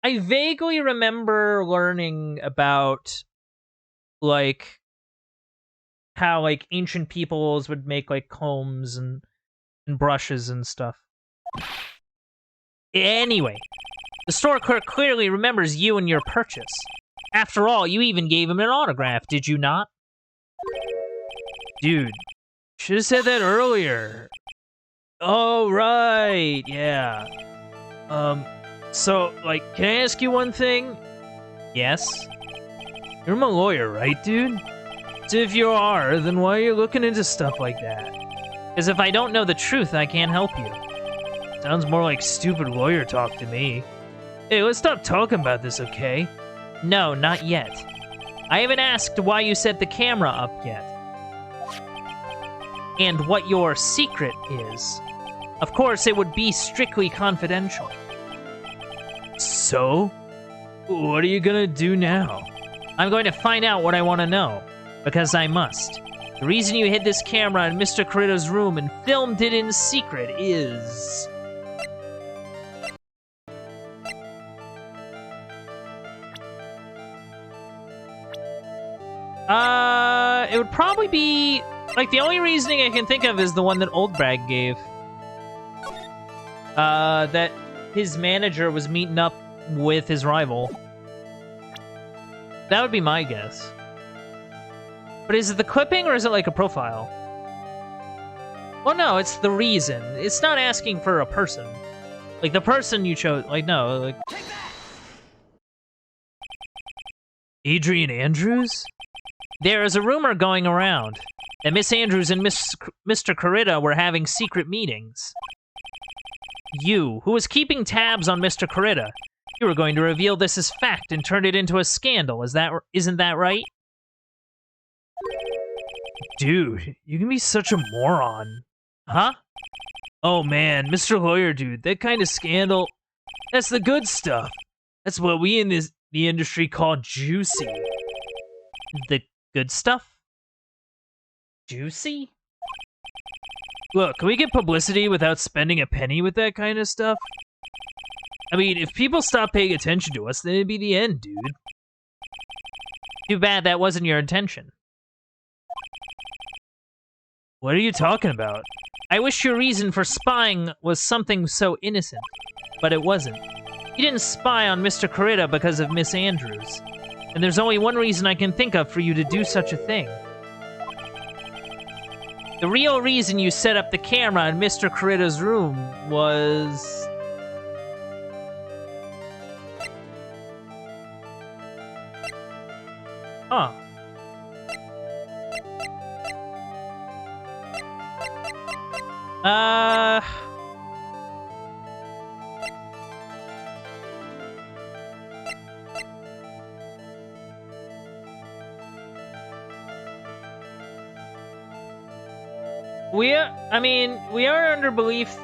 I vaguely remember learning about, like, how, like, ancient peoples would make, like, combs and brushes and stuff. Anyway, the store clerk clearly remembers you and your purchase. After all, you even gave him an autograph, did you not? Dude, should have said that earlier. Oh, right, yeah. So, like, can I ask you one thing? Yes? You're my lawyer, right, dude? So if you are, then why are you looking into stuff like that? Because if I don't know the truth, I can't help you. Sounds more like stupid lawyer talk to me. Hey, let's stop talking about this, okay? No, not yet. I haven't asked why you set the camera up yet. And what your secret is. Of course, it would be strictly confidential. So? What are you gonna do now? I'm going to find out what I want to know. Because I must. The reason you hid this camera in Mr. Kurita's room and filmed it in secret is... It would probably be... Like, the only reasoning I can think of is the one that Old Brag gave. That his manager was meeting up with his rival. That would be my guess. But is it the clipping, or is it like a profile? Well, no, it's the reason. It's not asking for a person. Like, the person you chose... Like, no, like... Adrian Andrews? There is a rumor going around that Miss Andrews and Mr. Kurita were having secret meetings. You, who was keeping tabs on Mr. Kurita, you were going to reveal this as fact and turn it into a scandal. Isn't that right? Dude, you can be such a moron. Huh? Oh man, Mr. Lawyer dude, that kind of scandal, that's the good stuff. That's what we in the industry call juicy. The good stuff? Juicy? Look, can we get publicity without spending a penny with that kind of stuff? I mean, if people stop paying attention to us, then it'd be the end, dude. Too bad that wasn't your intention. What are you talking about? I wish your reason for spying was something so innocent, but it wasn't. You didn't spy on Mr. Corita because of Miss Andrews. And there's only one reason I can think of for you to do such a thing. The real reason you set up the camera in Mr. Corita's room was... Huh. We are under belief...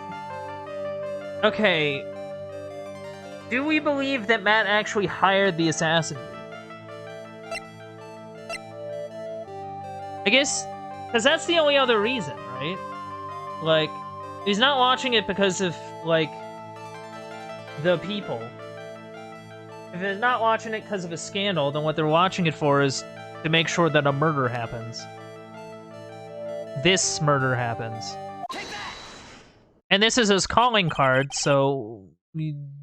Okay. Do we believe that Matt actually hired the assassin? I guess, because that's the only other reason, right? Like, he's not watching it because of, like, the people. If they're not watching it because of a scandal, then what they're watching it for is to make sure that a murder happens. This murder happens. And this is his calling card, so...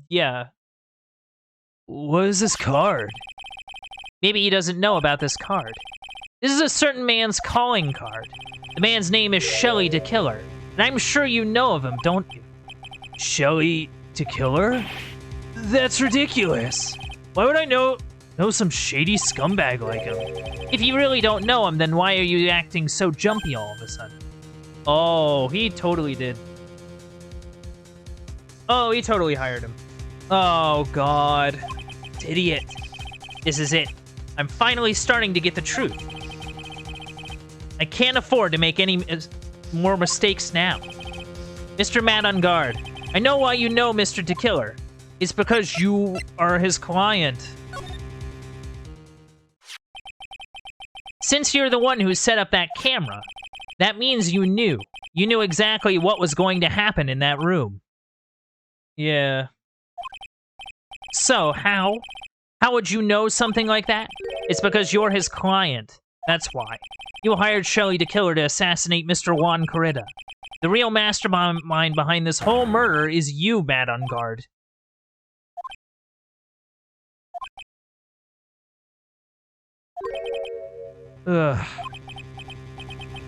yeah. What is this card? Maybe he doesn't know about this card. This is a certain man's calling card. The man's name is Shelly the Killer. And I'm sure you know of him, don't you? Shelly the Killer? That's ridiculous. Why would I know some shady scumbag like him? If you really don't know him, then why are you acting so jumpy all of a sudden? Oh, he totally did. Oh, he totally hired him. Oh, God. Idiot. This is it. I'm finally starting to get the truth. I can't afford to make any more mistakes now. Mr. Matt on Guard, I know why you know Mr. DeKiller. It's because you are his client. Since you're the one who set up that camera, that means you knew. You knew exactly what was going to happen in that room. Yeah. So, how? How would you know something like that? It's because you're his client. That's why. You hired Shelly the Killer to assassinate Mr. Juan Corita. The real mastermind behind this whole murder is you, Matt on Guard. Ugh.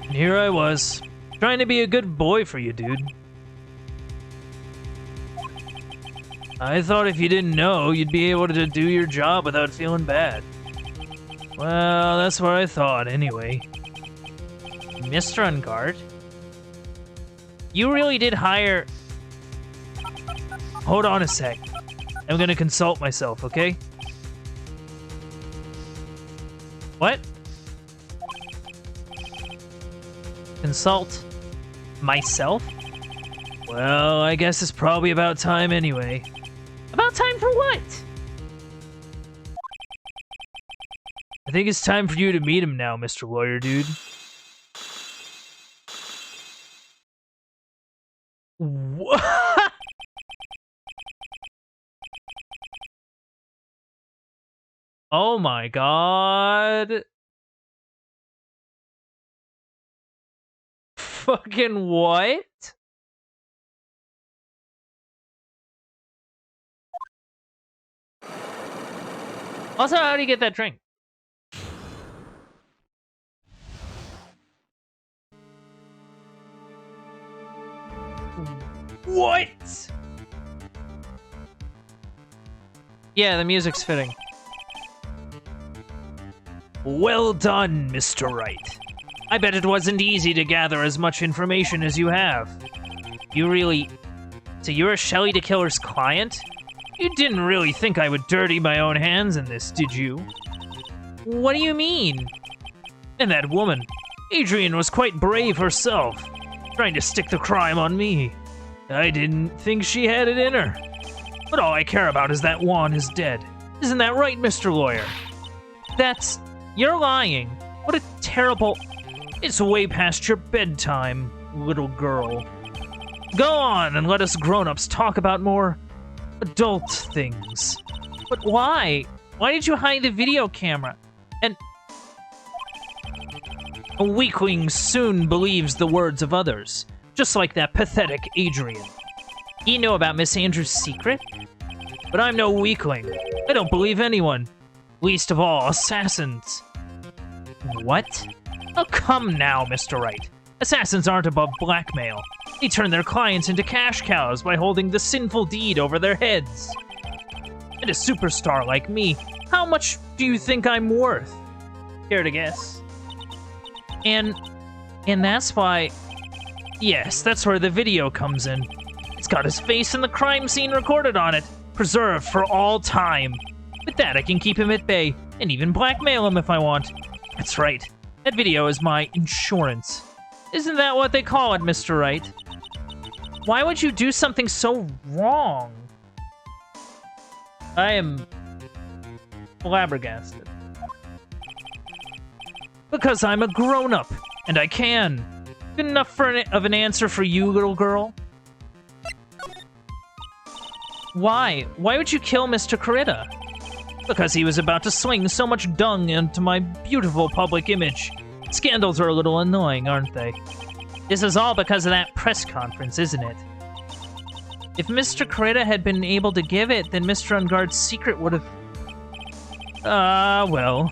And here I was, trying to be a good boy for you, dude. I thought if you didn't know, you'd be able to do your job without feeling bad. Well, that's what I thought, anyway. Mr. On Guard? You really did hire... Hold on a sec. I'm gonna consult myself, okay? What? Consult myself? Well, I guess it's probably about time anyway. About time for what? I think it's time for you to meet him now, Mr. Lawyer Dude. What? Oh my God. Fucking what? Also, how do you get that drink? What? Yeah, the music's fitting. Well done, Mr. Wright. I bet it wasn't easy to gather as much information as you have. You really... So you're a Shelly the Killer's client? You didn't really think I would dirty my own hands in this, did you? What do you mean? And that woman, Adrian, was quite brave herself, trying to stick the crime on me. I didn't think she had it in her. But all I care about is that Juan is dead. Isn't that right, Mr. Lawyer? You're lying. What a terrible... It's way past your bedtime. little girl. Go on and let us grown-ups talk about more adult things. But why? Why did you hide the video camera? And a weakling soon believes the words of others, just like that pathetic Adrian. He knew about Miss Andrews' secret? But I'm no weakling. I don't believe anyone. Least of all, assassins. What? Oh, come now, Mr. Wright. Assassins aren't above blackmail. They turn their clients into cash cows by holding the sinful deed over their heads. And a superstar like me, how much do you think I'm worth? Care to guess? And that's why... Yes, that's where the video comes in. It's got his face and the crime scene recorded on it, preserved for all time. With that, I can keep him at bay, and even blackmail him if I want. That's right. That video is my insurance. Isn't that what they call it, Mr. Wright? Why would you do something so wrong? I am flabbergasted. Because I'm a grown-up, and I can. Good enough of an answer for you, little girl? Why? Why would you kill Mr. Corita? Because he was about to sling so much dung into my beautiful public image. Scandals are a little annoying, aren't they? This is all because of that press conference, isn't it? If Mr. Corita had been able to give it, then Mr. Unguard's secret would have... well...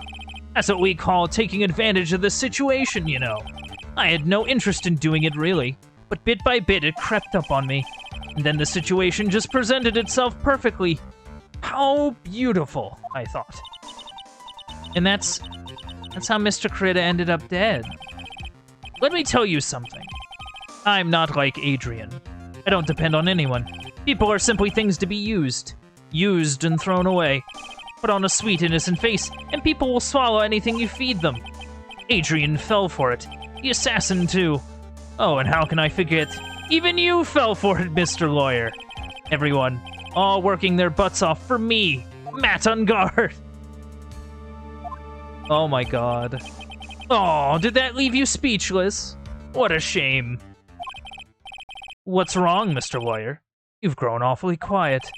That's what we call taking advantage of the situation, you know. I had no interest in doing it, really. But bit by bit, it crept up on me. And then the situation just presented itself perfectly. How beautiful, I thought. And that's how Mr. Corita ended up dead. Let me tell you something. I'm not like Adrian. I don't depend on anyone. People are simply things to be used. Used and thrown away. Put on a sweet, innocent face, and people will swallow anything you feed them. Adrian fell for it. The assassin, too. Oh, and how can I forget? Even you fell for it, Mr. Lawyer. Everyone, all working their butts off for me, Matt Ungard. Oh my god. Oh, did that leave you speechless? What a shame. What's wrong, Mr. Lawyer? You've grown awfully quiet.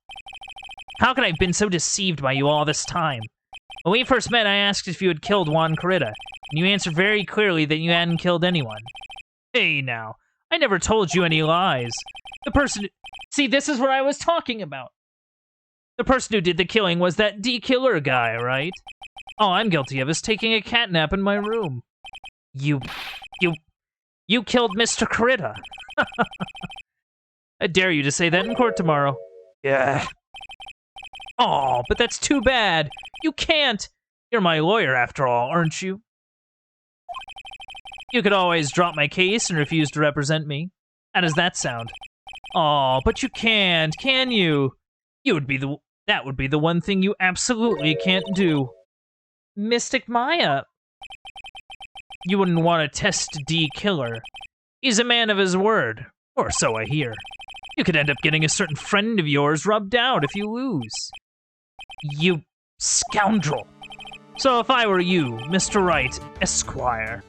How could I have been so deceived by you all this time? When we first met, I asked if you had killed Juan Corita, and you answered very clearly that you hadn't killed anyone. Hey, now. I never told you any lies. The person... See, this is what I was talking about. The person who did the killing was that D-Killer guy, right? All I'm guilty of is taking a catnap in my room. You killed Mr. Corita. I dare you to say that in court tomorrow. Yeah. Oh, but that's too bad. You can't. You're my lawyer after all, aren't you? You could always drop my case and refuse to represent me. How does that sound? Oh, but you can't, can you? That would be the one thing you absolutely can't do. Mystic Maya. You wouldn't want to test D-Killer. He's a man of his word, or so I hear. You could end up getting a certain friend of yours rubbed out if you lose. You scoundrel. So if I were you, Mr. Wright, Esquire,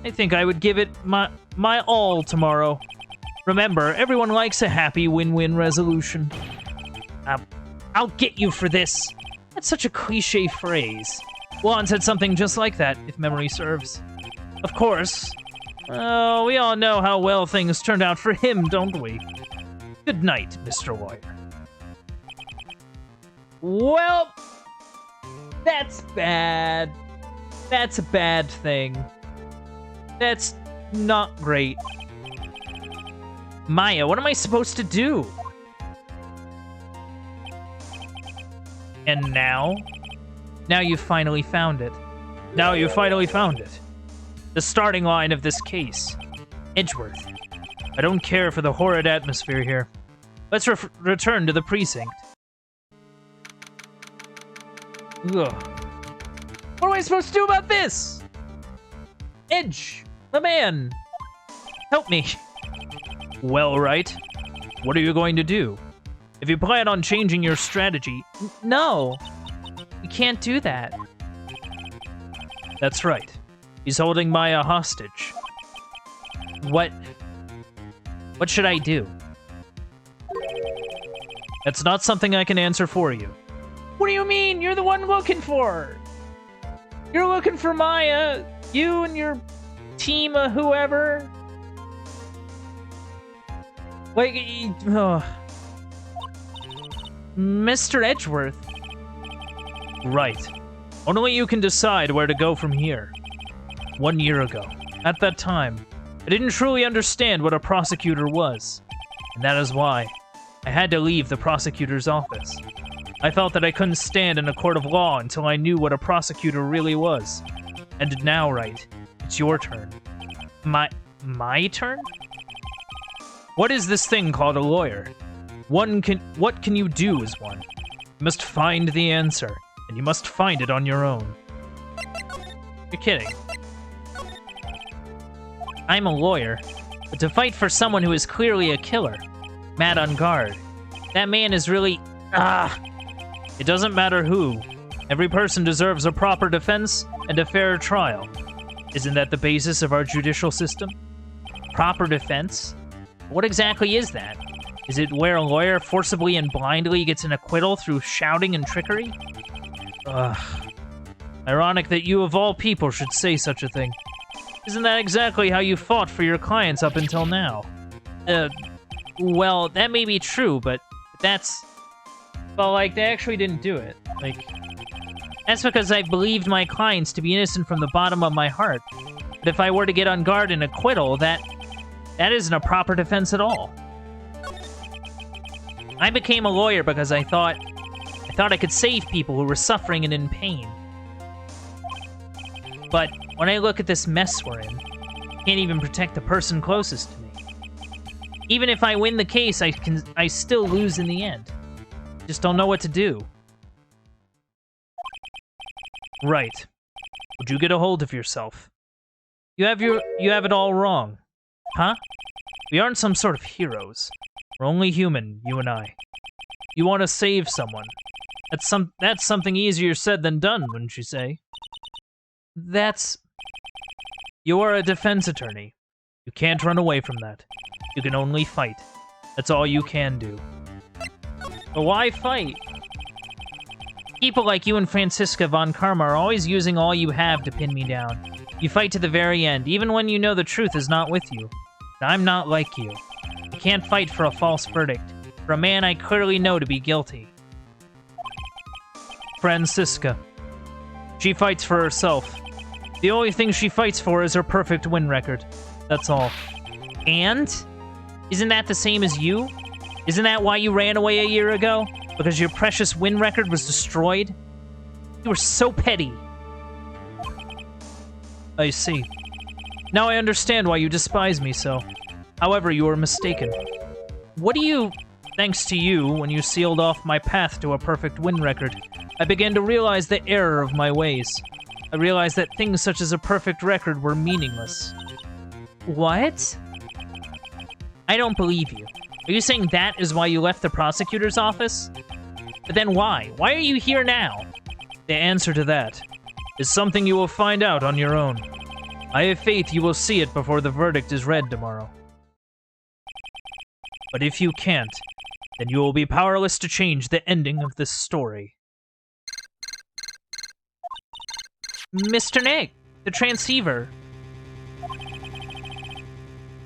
I think I would give it my all tomorrow. Remember, everyone likes a happy win-win resolution. I'll get you for this. That's such a cliche phrase. Juan said something just like that, if memory serves. Of course. Oh, we all know how well things turned out for him, don't we? Good night, Mr. Lawyer. Well, that's bad. That's a bad thing. That's not great. Maya, what am I supposed to do? And now? Now you've finally found it. Now you finally found it. The starting line of this case. Edgeworth. I don't care for the horrid atmosphere here. Let's return to the precinct. Ugh. What am I supposed to do about this? Edge, the man. Help me. Well, Wright. What are you going to do? If you plan on changing your strategy... No. We can't do that. That's right. He's holding Maya hostage. What What should I do? That's not something I can answer for you. What do you mean? You're the one looking for her. You're looking for Maya. You and your team of whoever. Like, Mr. Edgeworth. Right. Only you can decide where to go from here. 1 year ago, at that time, I didn't truly understand what a prosecutor was. And that is why I had to leave the prosecutor's office. I felt that I couldn't stand in a court of law until I knew what a prosecutor really was. And now, Wright, it's your turn. My turn? What is this thing called a lawyer? What can you do as one? You must find the answer, and you must find it on your own. You're kidding. I'm a lawyer, but to fight for someone who is clearly a killer, mad on guard, that man is really... It doesn't matter who. Every person deserves a proper defense and a fair trial. Isn't that the basis of our judicial system? Proper defense? What exactly is that? Is it where a lawyer forcibly and blindly gets an acquittal through shouting and trickery? Ironic that you of all people should say such a thing. Isn't that exactly how you fought for your clients up until now? Well, that may be true, but that's... Well, like, they actually didn't do it. Like, that's because I believed my clients to be innocent from the bottom of my heart. But if I were to get on guard and acquittal, that isn't a proper defense at all. I became a lawyer because I thought I could save people who were suffering and in pain. But when I look at this mess we're in, I can't even protect the person closest to me. Even if I win the case, I still lose in the end. Just don't know what to do. Right. Would you get a hold of yourself? You have it all wrong. Huh? We aren't some sort of heroes. We're only human, you and I. You want to save someone. That's something easier said than done, wouldn't you say? You are a defense attorney. You can't run away from that. You can only fight. That's all you can do. But why fight? People like you and Franziska von Karma are always using all you have to pin me down. You fight to the very end, even when you know the truth is not with you. But I'm not like you. I can't fight for a false verdict, for a man I clearly know to be guilty. Franziska. She fights for herself. The only thing she fights for is her perfect win record. That's all. And? Isn't that the same as you? Isn't that why you ran away a year ago? Because your precious win record was destroyed? You were so petty. I see. Now I understand why you despise me so. However, you were mistaken. Thanks to you, when you sealed off my path to a perfect win record, I began to realize the error of my ways. I realized that things such as a perfect record were meaningless. What? I don't believe you. Are you saying that is why you left the prosecutor's office? But then why? Why are you here now? The answer to that is something you will find out on your own. I have faith you will see it before the verdict is read tomorrow. But if you can't, then you will be powerless to change the ending of this story. Mr. Nick, the transceiver.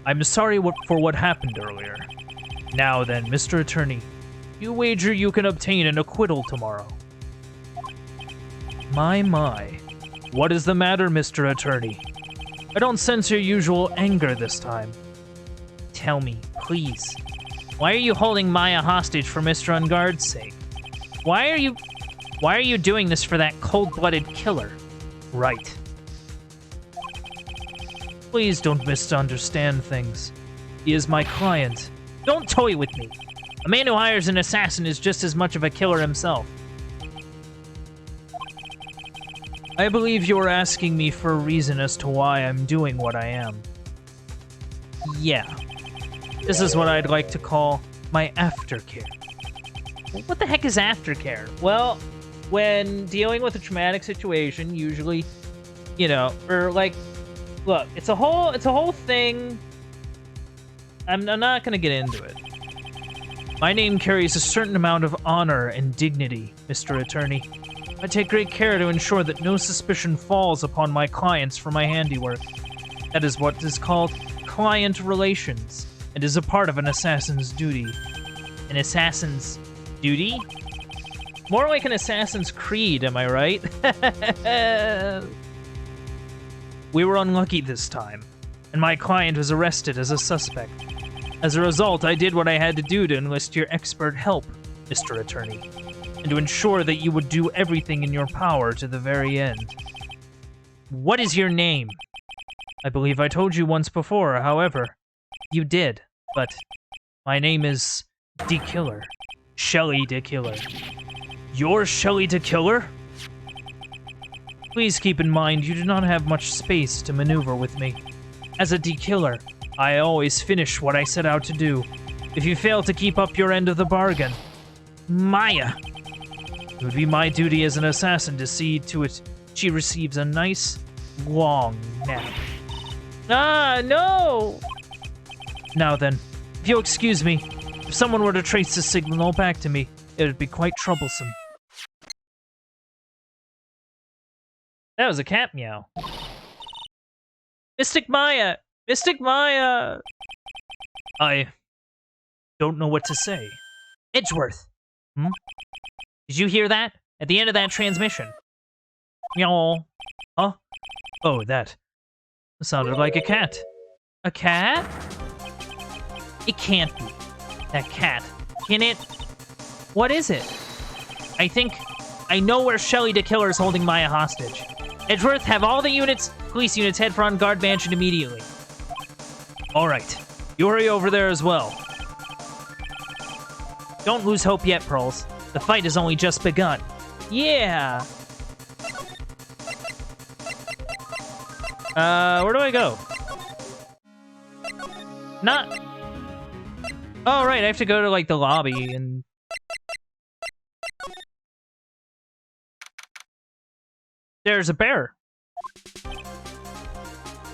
I'm sorry for what happened earlier. Now then, Mr. Attorney, you wager you can obtain an acquittal tomorrow. My. What is the matter, Mr. Attorney? I don't sense your usual anger this time. Tell me, please. Why are you holding Maya hostage for Mr. Unguard's sake? Why are you doing this for that cold-blooded killer? Right. Please don't misunderstand things. He is my client. Don't toy with me. A man who hires an assassin is just as much of a killer himself. I believe you are asking me for a reason as to why I'm doing what I am. Yeah. This is what I'd like to call my aftercare. What the heck is aftercare? Well, when dealing with a traumatic situation, usually, or like, look, it's a whole thing I'm not gonna get into it. My name carries a certain amount of honor and dignity, Mr. Attorney. I take great care to ensure that no suspicion falls upon my clients for my handiwork. That is what is called client relations, and is a part of an assassin's duty. An assassin's duty? More like an assassin's creed, am I right? We were unlucky this time, and my client was arrested as a suspect. As a result, I did what I had to do to enlist your expert help, Mr. Attorney, and to ensure that you would do everything in your power to the very end. What is your name? I believe I told you once before, however. You did, but my name is DeKiller. Shelly DeKiller. You're Shelly DeKiller? Please keep in mind you do not have much space to maneuver with me. As a DeKiller, I always finish what I set out to do. If you fail to keep up your end of the bargain, Maya! It would be my duty as an assassin to see to it she receives a nice, long nap. Ah, no! Now then, if you'll excuse me, if someone were to trace the signal back to me, it would be quite troublesome. That was a cat meow. Mystic Maya! Mystic Maya! I don't know what to say. Edgeworth! Hmm? Did you hear that? At the end of that transmission. Meow. Huh? Oh, that. Sounded like a cat. A cat? It can't be. That cat. Can it? What is it? I think I know where Shelly DeKiller is holding Maya hostage. Edgeworth, have all the units, police units, head for On Guard Mansion immediately. Alright. You hurry over there as well. Don't lose hope yet, Pearls. The fight has only just begun. Yeah! Where do I go? Not... Oh, right, I have to go to, like, the lobby and... There's a bear.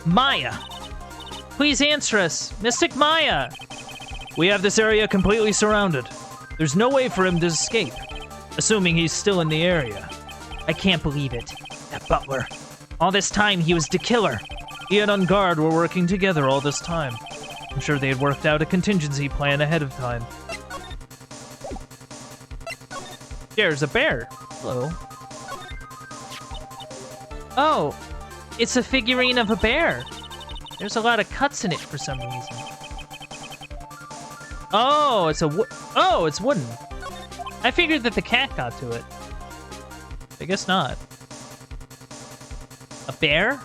Maya! Please answer us! Mystic Maya! We have this area completely surrounded. There's no way for him to escape, assuming he's still in the area. I can't believe it. That butler. All this time, he was DeKiller. He and On Guard were working together all this time. I'm sure they had worked out a contingency plan ahead of time. There's a bear. Hello. Oh, it's a figurine of a bear. There's a lot of cuts in it for some reason. Oh, it's wooden. I figured that the cat got to it. I guess not. A bear?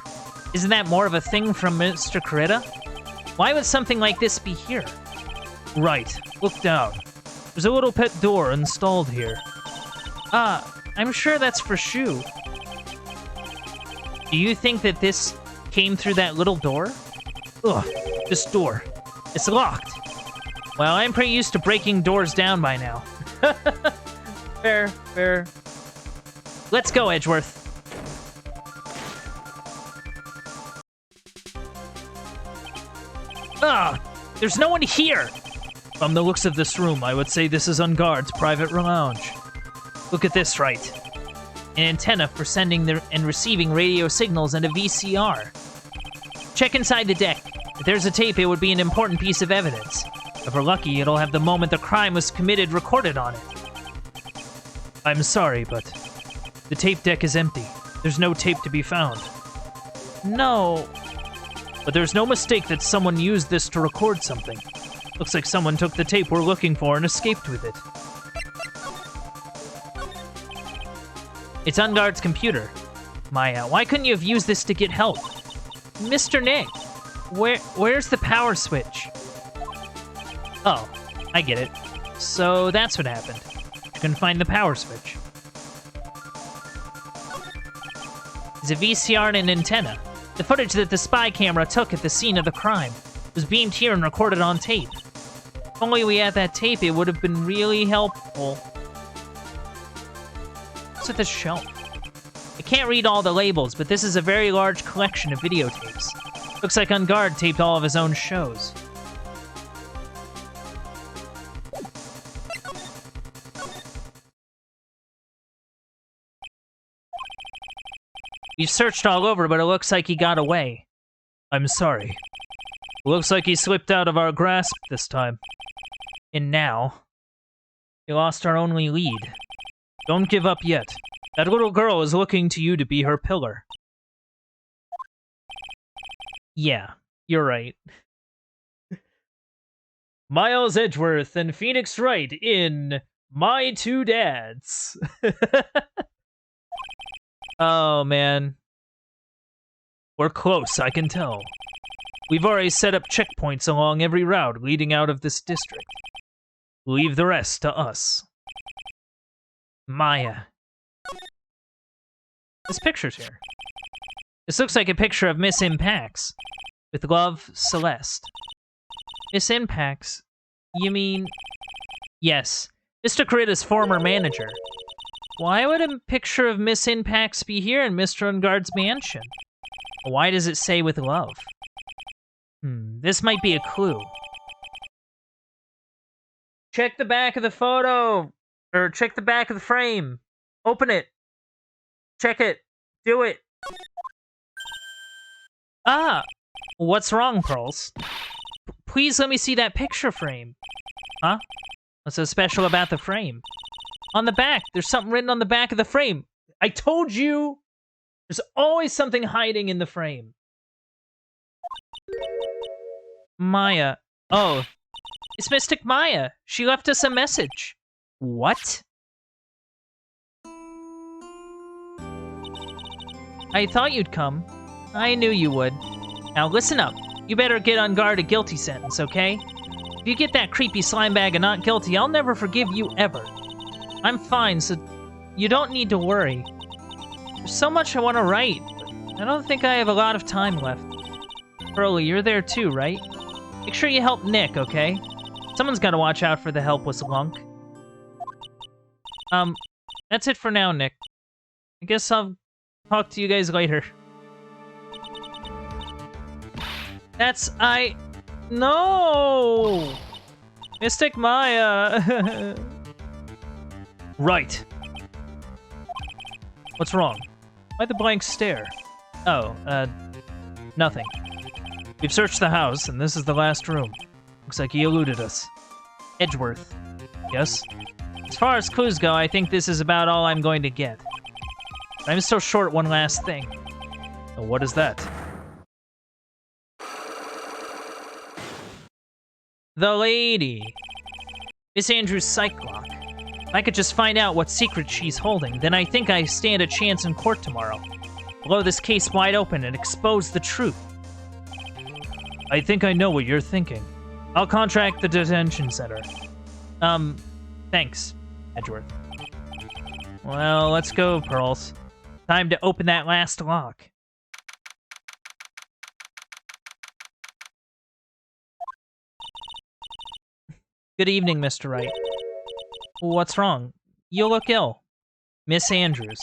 Isn't that more of a thing from Mr. Coretta? Why would something like this be here? Right. Look down. There's a little pet door installed here. I'm sure that's for Shu. Do you think that this came through that little door? Ugh, this door. It's locked. Well, I'm pretty used to breaking doors down by now. Fair, fair. Let's go, Edgeworth. There's no one here! From the looks of this room, I would say this is On Guard's private lounge. Look at this, Wright. An antenna for sending and receiving radio signals and a VCR. Check inside the deck. If there's a tape, it would be an important piece of evidence. If we're lucky, it'll have the moment the crime was committed recorded on it. I'm sorry, but the tape deck is empty. There's no tape to be found. No. But there's no mistake that someone used this to record something. Looks like someone took the tape we're looking for and escaped with it. It's On Guard's computer. Maya, why couldn't you have used this to get help? Mr. Nick, where's the power switch? Oh, I get it. So that's what happened. You couldn't find the power switch. It's a VCR and an antenna. The footage that the spy camera took at the scene of the crime was beamed here and recorded on tape. If only we had that tape, it would have been really helpful. What's at this shelf? I can't read all the labels, but this is a very large collection of videotapes. Looks like On Guard taped all of his own shows. We've searched all over, but it looks like he got away. I'm sorry. It looks like he slipped out of our grasp this time. And now, we lost our only lead. Don't give up yet. That little girl is looking to you to be her pillar. Yeah, you're right. Miles Edgeworth and Phoenix Wright in My Two Dads. Oh, man. We're close, I can tell. We've already set up checkpoints along every route leading out of this district. Leave the rest to us. Maya. This picture's here. This looks like a picture of Miss Impax. With love, Celeste. Miss Impax? You mean... Yes. Mr. Corrida's former manager. Why would a picture of Miss Impax be here in Mr. Ungard's mansion? Why does it say with love? This might be a clue. Check the back of the photo! Or check the back of the frame. Open it. Check it. Do it. Ah! What's wrong, Pearls? Please let me see that picture frame. Huh? What's so special about the frame? On the back, there's something written on the back of the frame. I told you! There's always something hiding in the frame. Maya. Oh. It's Mystic Maya. She left us a message. What? I thought you'd come. I knew you would. Now listen up. You better get on guard a guilty sentence, okay? If you get that creepy slime bag and not guilty, I'll never forgive you ever. I'm fine, so you don't need to worry. There's so much I want to write, but I don't think I have a lot of time left. Pearly, you're there too, right? Make sure you help Nick, okay? Someone's got to watch out for the helpless lunk. That's it for now, Nick. I guess I'll talk to you guys later. No! Mystic Maya! Right. What's wrong? Why the blank stare? Oh, nothing. We've searched the house, and this is the last room. Looks like he eluded us. Edgeworth. Yes? As far as clues go, I think this is about all I'm going to get. But I'm still short one last thing. Oh, what is that? The lady. Miss Andrews' psych lock. If I could just find out what secret she's holding, then I think I stand a chance in court tomorrow. Blow this case wide open and expose the truth. I think I know what you're thinking. I'll contract the detention center. Thanks, Edgeworth. Well, let's go, Pearls. Time to open that last lock. Good evening, Mr. Wright. What's wrong? You look ill. Miss Andrews.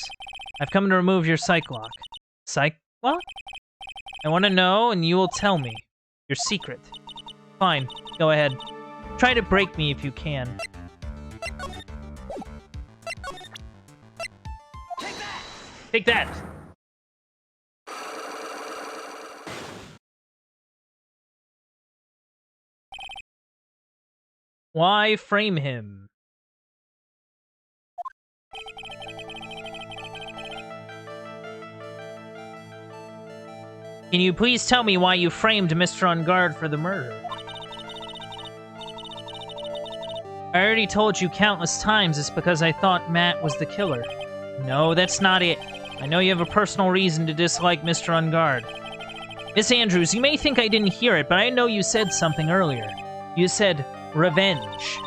I've come to remove your psych lock. Psych lock? I want to know, and you will tell me. Your secret. Fine, go ahead. Try to break me if you can. Take that! Why frame him? Can you please tell me why you framed Mr. Ungard for the murder? I already told you countless times it's because I thought Matt was the killer. No, that's not it. I know you have a personal reason to dislike Mr. Ungard. Miss Andrews, you may think I didn't hear it, but I know you said something earlier. You said, revenge.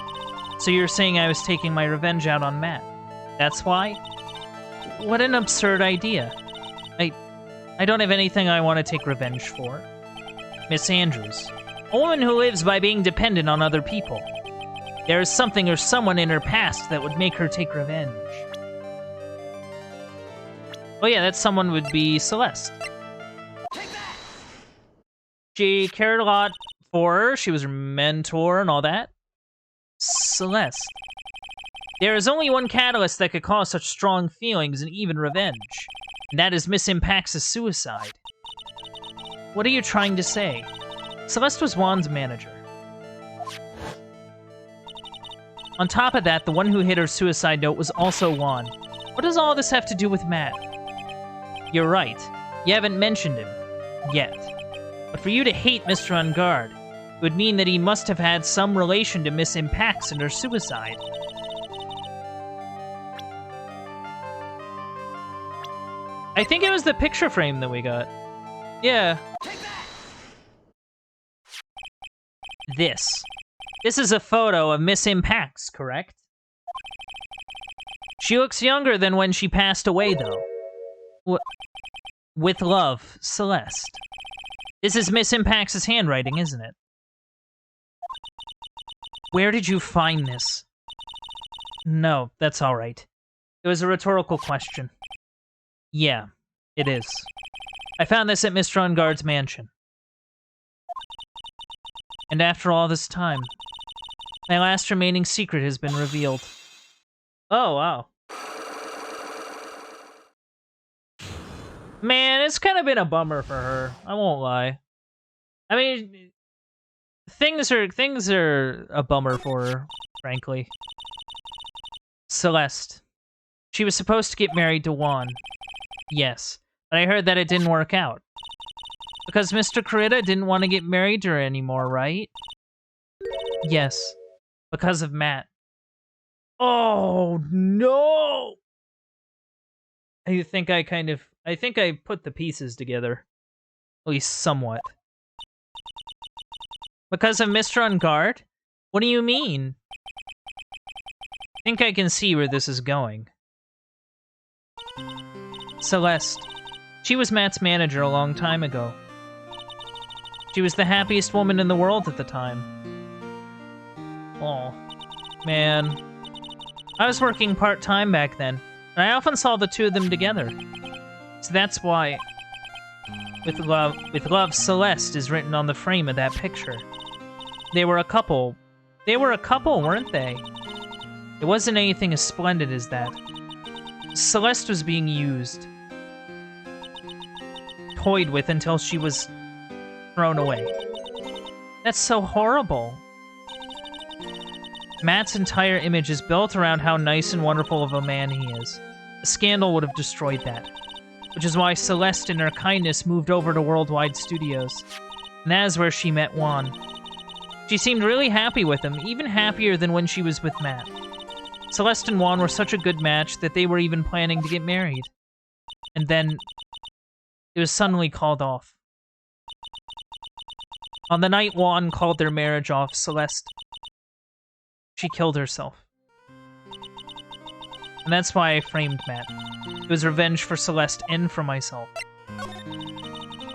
So you're saying I was taking my revenge out on Matt. That's why? What an absurd idea. I don't have anything I want to take revenge for. Miss Andrews, a woman who lives by being dependent on other people. There is something or someone in her past that would make her take revenge. Oh yeah, that someone would be Celeste. She cared a lot for her. She was her mentor and all that. Celeste. There is only one catalyst that could cause such strong feelings and even revenge. And that is Miss Impax's suicide. What are you trying to say? Celeste was Juan's manager. On top of that, the one who hit her suicide note was also Juan. What does all this have to do with Matt? You're right. You haven't mentioned him. Yet. But for you to hate Mr. Ungard, it would mean that he must have had some relation to Miss Impax and her suicide. I think it was the picture frame that we got. Yeah. This. This is a photo of Miss Impax, correct? She looks younger than when she passed away, though. With love, Celeste. This is Miss Impax's handwriting, isn't it? Where did you find this? No, that's all right. It was a rhetorical question. Yeah, it is. I found this at Mr. Ungard's mansion. And after all this time, my last remaining secret has been revealed. Oh, wow. Man, it's kind of been a bummer for her. I won't lie. I mean, things are a bummer for her, frankly. Celeste. She was supposed to get married to Juan. Yes, but I heard that it didn't work out. Because Mr. Kurita didn't want to get married to her anymore, right? Yes, because of Matt. Oh, no! I think I put the pieces together. At least somewhat. Because of Mr. Ungard? What do you mean? I think I can see where this is going. Celeste. She was Matt's manager a long time ago. She was the happiest woman in the world at the time. Oh, man. I was working part-time back then, and I often saw the two of them together. So that's why, with love, Celeste is written on the frame of that picture. They were a couple. They were a couple, weren't they? It wasn't anything as splendid as that. Celeste was being used. Toyed with until she was thrown away. That's so horrible. Matt's entire image is built around how nice and wonderful of a man he is. A scandal would have destroyed that. Which is why Celeste, in her kindness, moved over to Worldwide Studios. And that is where she met Juan. She seemed really happy with him, even happier than when she was with Matt. Celeste and Juan were such a good match that they were even planning to get married. And then, it was suddenly called off. On the night Juan called their marriage off, Celeste, she killed herself. And that's why I framed Matt. It was revenge for Celeste and for myself.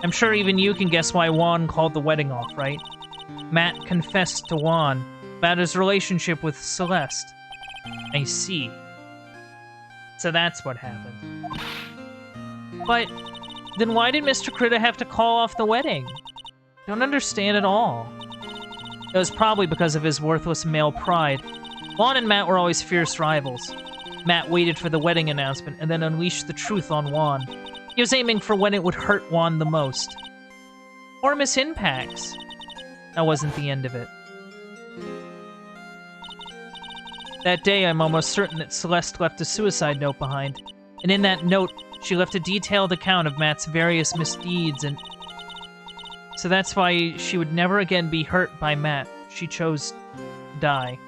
I'm sure even you can guess why Juan called the wedding off, right? Matt confessed to Juan about his relationship with Celeste. I see. So that's what happened. But then why did Mr. Kurita have to call off the wedding? Don't understand at all. It was probably because of his worthless male pride. Juan and Matt were always fierce rivals. Matt waited for the wedding announcement and then unleashed the truth on Juan. He was aiming for when it would hurt Juan the most. Or Miss Impax. That wasn't the end of it. That day, I'm almost certain that Celeste left a suicide note behind. And in that note, she left a detailed account of Matt's various misdeeds and... So that's why she would never again be hurt by Matt. She chose to die.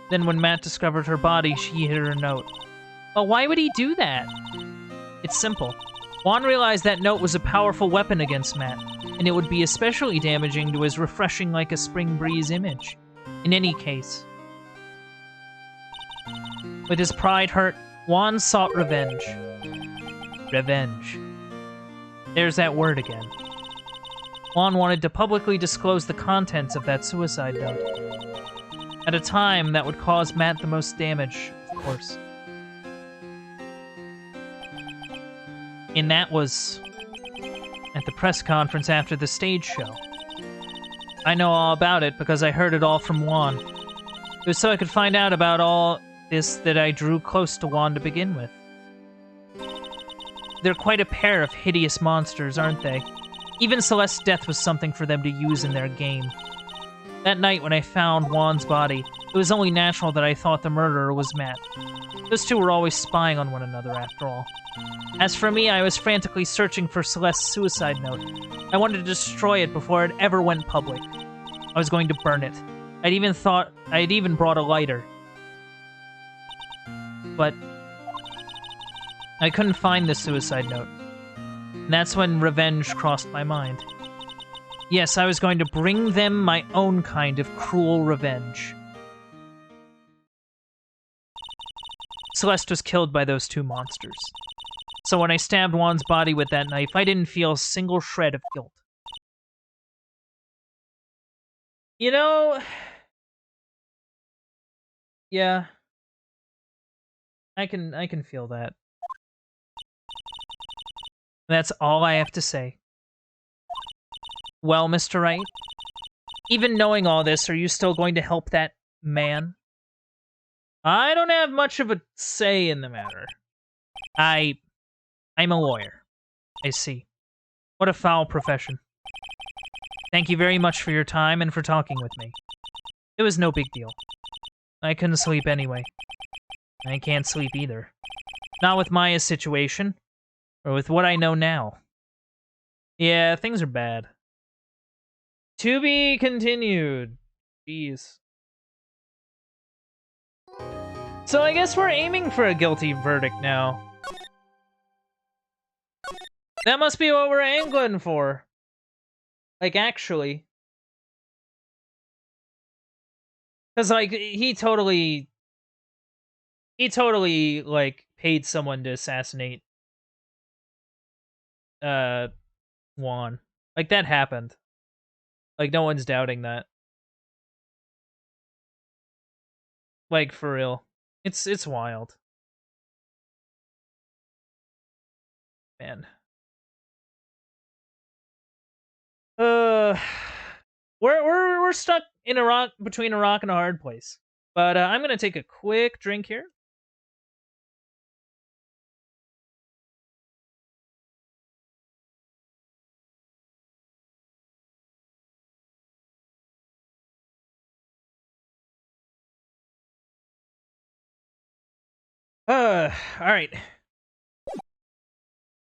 Then when Matt discovered her body, he hid her note. But why would he do that? It's simple. Juan realized that note was a powerful weapon against Matt, and it would be especially damaging to his refreshing like a spring breeze image. In any case. With his pride hurt, Juan sought revenge. Revenge. There's that word again. Juan wanted to publicly disclose the contents of that suicide note. At a time that would cause Matt the most damage, of course. And that was at the press conference after the stage show. I know all about it because I heard it all from Juan. It was so I could find out about all this that I drew close to Juan to begin with. they're quite a pair of hideous monsters, aren't they? Even Celeste's death was something for them to use in their game. That night when I found Juan's body, it was only natural that I thought the murderer was Matt. Those two were always spying on one another, after all. As for me, I was frantically searching for Celeste's suicide note. I wanted to destroy it before it ever went public. I was going to burn it. I'd even brought a lighter. But I couldn't find the suicide note. And that's when revenge crossed my mind. Yes, I was going to bring them my own kind of cruel revenge. Celeste was killed by those two monsters. So when I stabbed Juan's body with that knife, I didn't feel a single shred of guilt. You know... Yeah. I can feel that. That's all I have to say. Well, Mr. Wright, even knowing all this, are you still going to help that man? I don't have much of a say in the matter. I'm a lawyer. I see. What a foul profession. Thank you very much for your time and for talking with me. It was no big deal. I couldn't sleep anyway. I can't sleep either. Not with Maya's situation, or with what I know now. Yeah, things are bad. To be continued. Jeez. So I guess we're aiming for a guilty verdict now. That must be what we're angling for. Like, actually. Because, like, he totally, like, paid someone to assassinate, Juan. Like, that happened. Like, no one's doubting that. Like, for real. It's wild. Man. We're stuck in between a rock and a hard place. But I'm gonna take a quick drink here. Alright.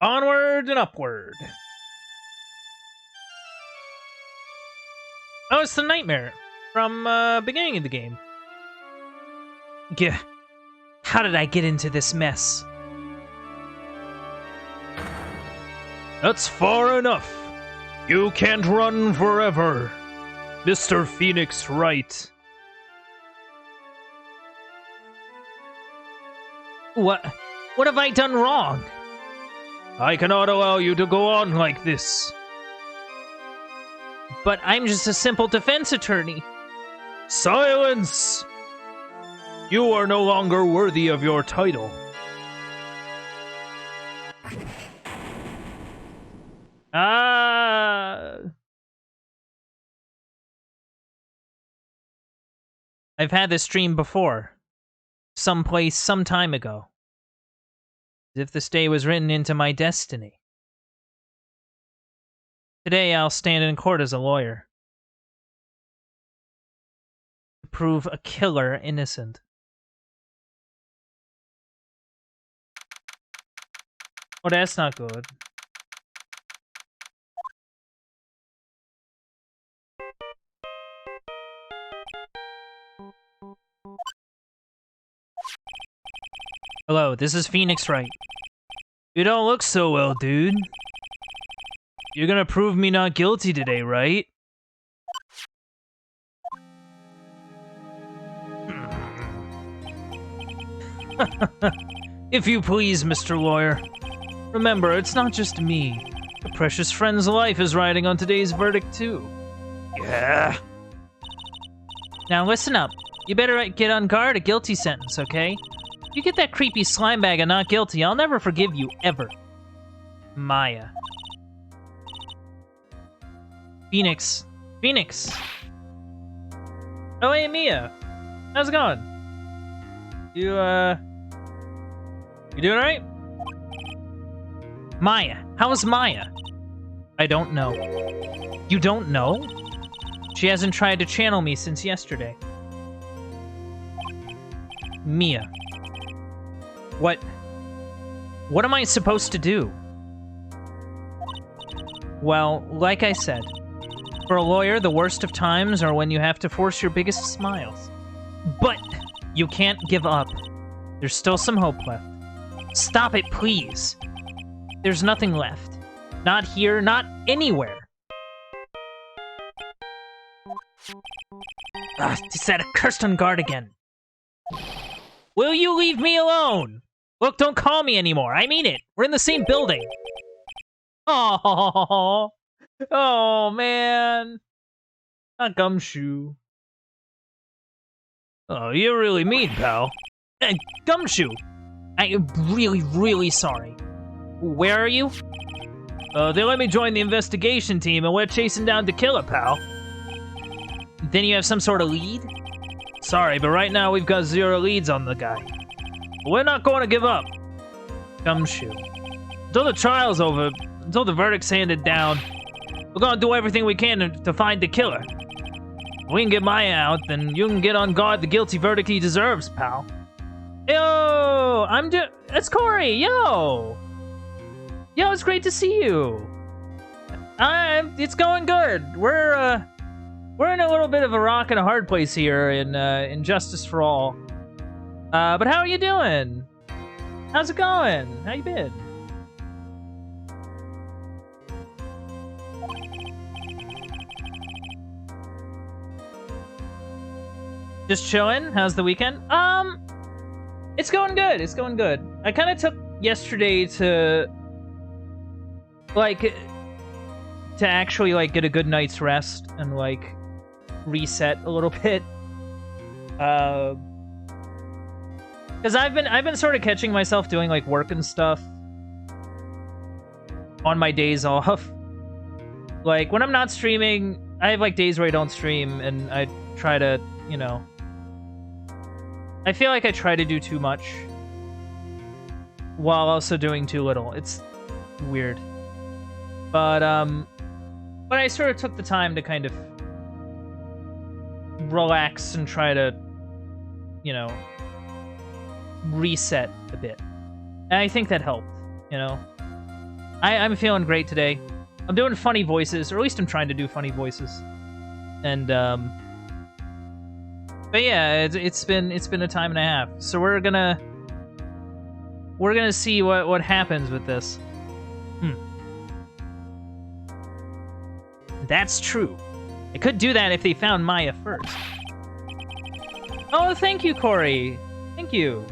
Onward and upward. Oh, it's the nightmare from beginning of the game. Yeah. How did I get into this mess? That's far enough. You can't run forever, Mr. Phoenix Wright. What have I done wrong? I cannot allow you to go on like this. But I'm just a simple defense attorney. Silence! You are no longer worthy of your title. I've had this dream before. Someplace, some time ago. As if this day was written into my destiny. Today I'll stand in court as a lawyer. To prove a killer innocent. Oh, that's not good. Hello, this is Phoenix Wright. You don't look so well, dude. You're gonna prove me not guilty today, right? If you please, Mr. Lawyer. Remember, it's not just me. A precious friend's life is riding on today's verdict, too. Yeah. Now listen up. You better get on guard a guilty sentence, okay? If you get that creepy slime bag and not guilty, I'll never forgive you, ever. Maya. Phoenix. Phoenix! Oh, hey, Mia. How's it going? You doing alright? Maya. How's Maya? I don't know. You don't know? She hasn't tried to channel me since yesterday. Mia. What am I supposed to do? Well, like I said, for a lawyer, the worst of times are when you have to force your biggest smiles. But you can't give up. There's still some hope left. Stop it, please. There's nothing left. Not here, not anywhere. It's that accursed on guard again. Will you leave me alone? Look, don't call me anymore. I mean it. We're in the same building. Oh, oh man. Not Gumshoe. Oh, you're really mean, pal. Gumshoe. I am really, really sorry. Where are you? They let me join the investigation team and we're chasing down the killer, pal. Then you have some sort of lead? Sorry, but right now we've got 0 leads on the guy. But we're not going to give up. Gumshoe. Until the trial's over, until the verdict's handed down, we're going to do everything we can to find the killer. If we can get Maya out, then you can get on guard the guilty verdict he deserves, pal. Yo, it's Corey, yo! Yo, it's great to see you. It's going good. We're in a little bit of a rock and a hard place here in Justice for All. But how are you doing? How's it going? How you been? Just chilling? How's the weekend? It's going good. It's going good. I kind of took yesterday to actually get a good night's rest and reset a little bit. Because I've been sort of catching myself doing work and stuff on my days off. When I'm not streaming, I have days where I don't stream, and I try to, I feel like I try to do too much while also doing too little. It's weird. But I sort of took the time to kind of relax and try to, reset a bit. And I think that helped, I'm feeling great today. I'm doing funny voices, or at least I'm trying to do funny voices. And, but yeah, it's been a time and a half. So we're gonna see what happens with this. That's true. I could do that if they found Maya first. Oh, thank you, Corey. Thank you.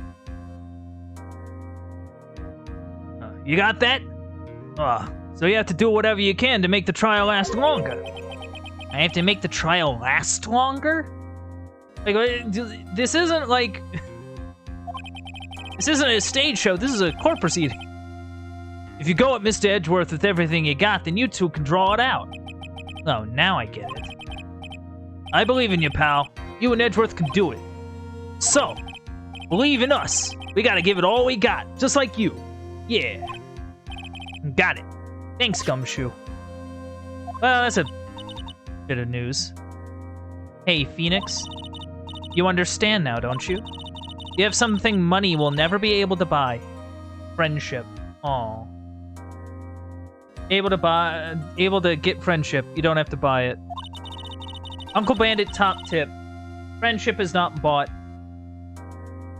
You got that? So you have to do whatever you can to make the trial last longer. I have to make the trial last longer? This isn't this isn't a stage show. This is a court proceeding. If you go at Mr. Edgeworth with everything you got, then you two can draw it out. Oh, now I get it. I believe in you, pal. You and Edgeworth can do it. So, believe in us. We gotta give it all we got, just like you. Yeah. Got it. Thanks, Gumshoe. Well, that's a bit of news. Hey, Phoenix. You understand now, don't you? You have something money will never be able to buy. Friendship. Aw. Able to get friendship. You don't have to buy it. Uncle Bandit top tip. Friendship is not bought.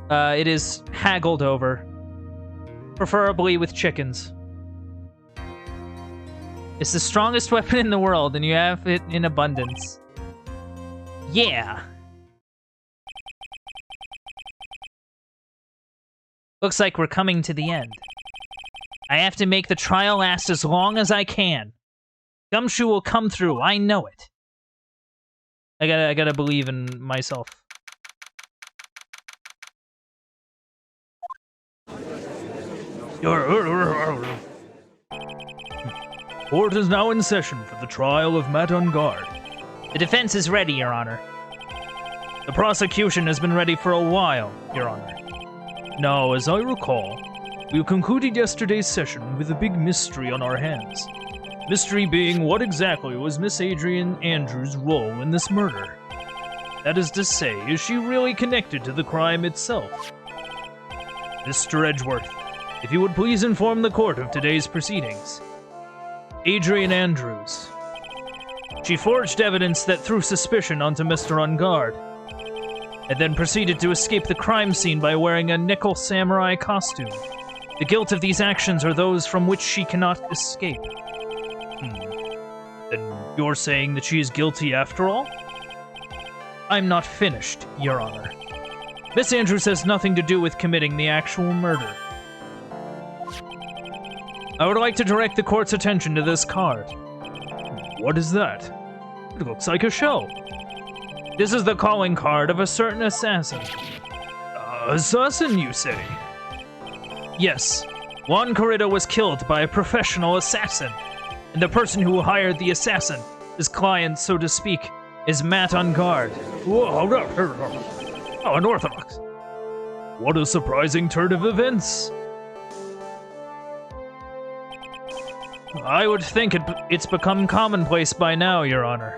It is haggled over. Preferably with chickens. It's the strongest weapon in the world, and you have it in abundance. Yeah. Looks like we're coming to the end. I have to make the trial last as long as I can. Gumshoe will come through, I know it. I gotta believe in myself. Court is now in session for the trial of Matt on guard. The defense is ready, Your Honor. The prosecution has been ready for a while, Your Honor. Now, as I recall, We concluded yesterday's session with a big mystery on our hands. Mystery being what exactly was Miss Adrian Andrews' role in this murder? That is to say, is she really connected to the crime itself? Mr. Edgeworth, if you would please inform the court of today's proceedings. Adrian Andrews. She forged evidence that threw suspicion onto Mr. Ungard, and then proceeded to escape the crime scene by wearing a nickel samurai costume. The guilt of these actions are those from which she cannot escape. Then you're saying that she is guilty after all? I'm not finished, Your Honor. Miss Andrews has nothing to do with committing the actual murder. I would like to direct the court's attention to this card. What is that? It looks like a shell. This is the calling card of a certain assassin. Assassin, you say? Yes. Juan Corrida was killed by a professional assassin, and the person who hired the assassin, his client, so to speak, is Matt Ungard. Whoa, unorthodox. What a surprising turn of events. I would think it's become commonplace by now, Your Honor.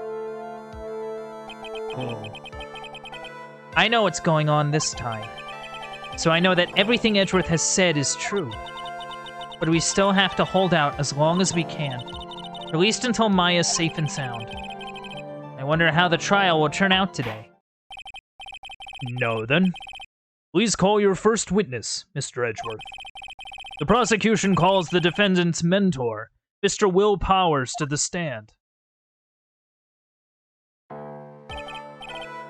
I know what's going on this time. So I know that everything Edgeworth has said is true. But we still have to hold out as long as we can. At least until Maya's safe and sound. I wonder how the trial will turn out today. No, then. Please call your first witness, Mr. Edgeworth. The prosecution calls the defendant's mentor, Mr. Will Powers, to the stand.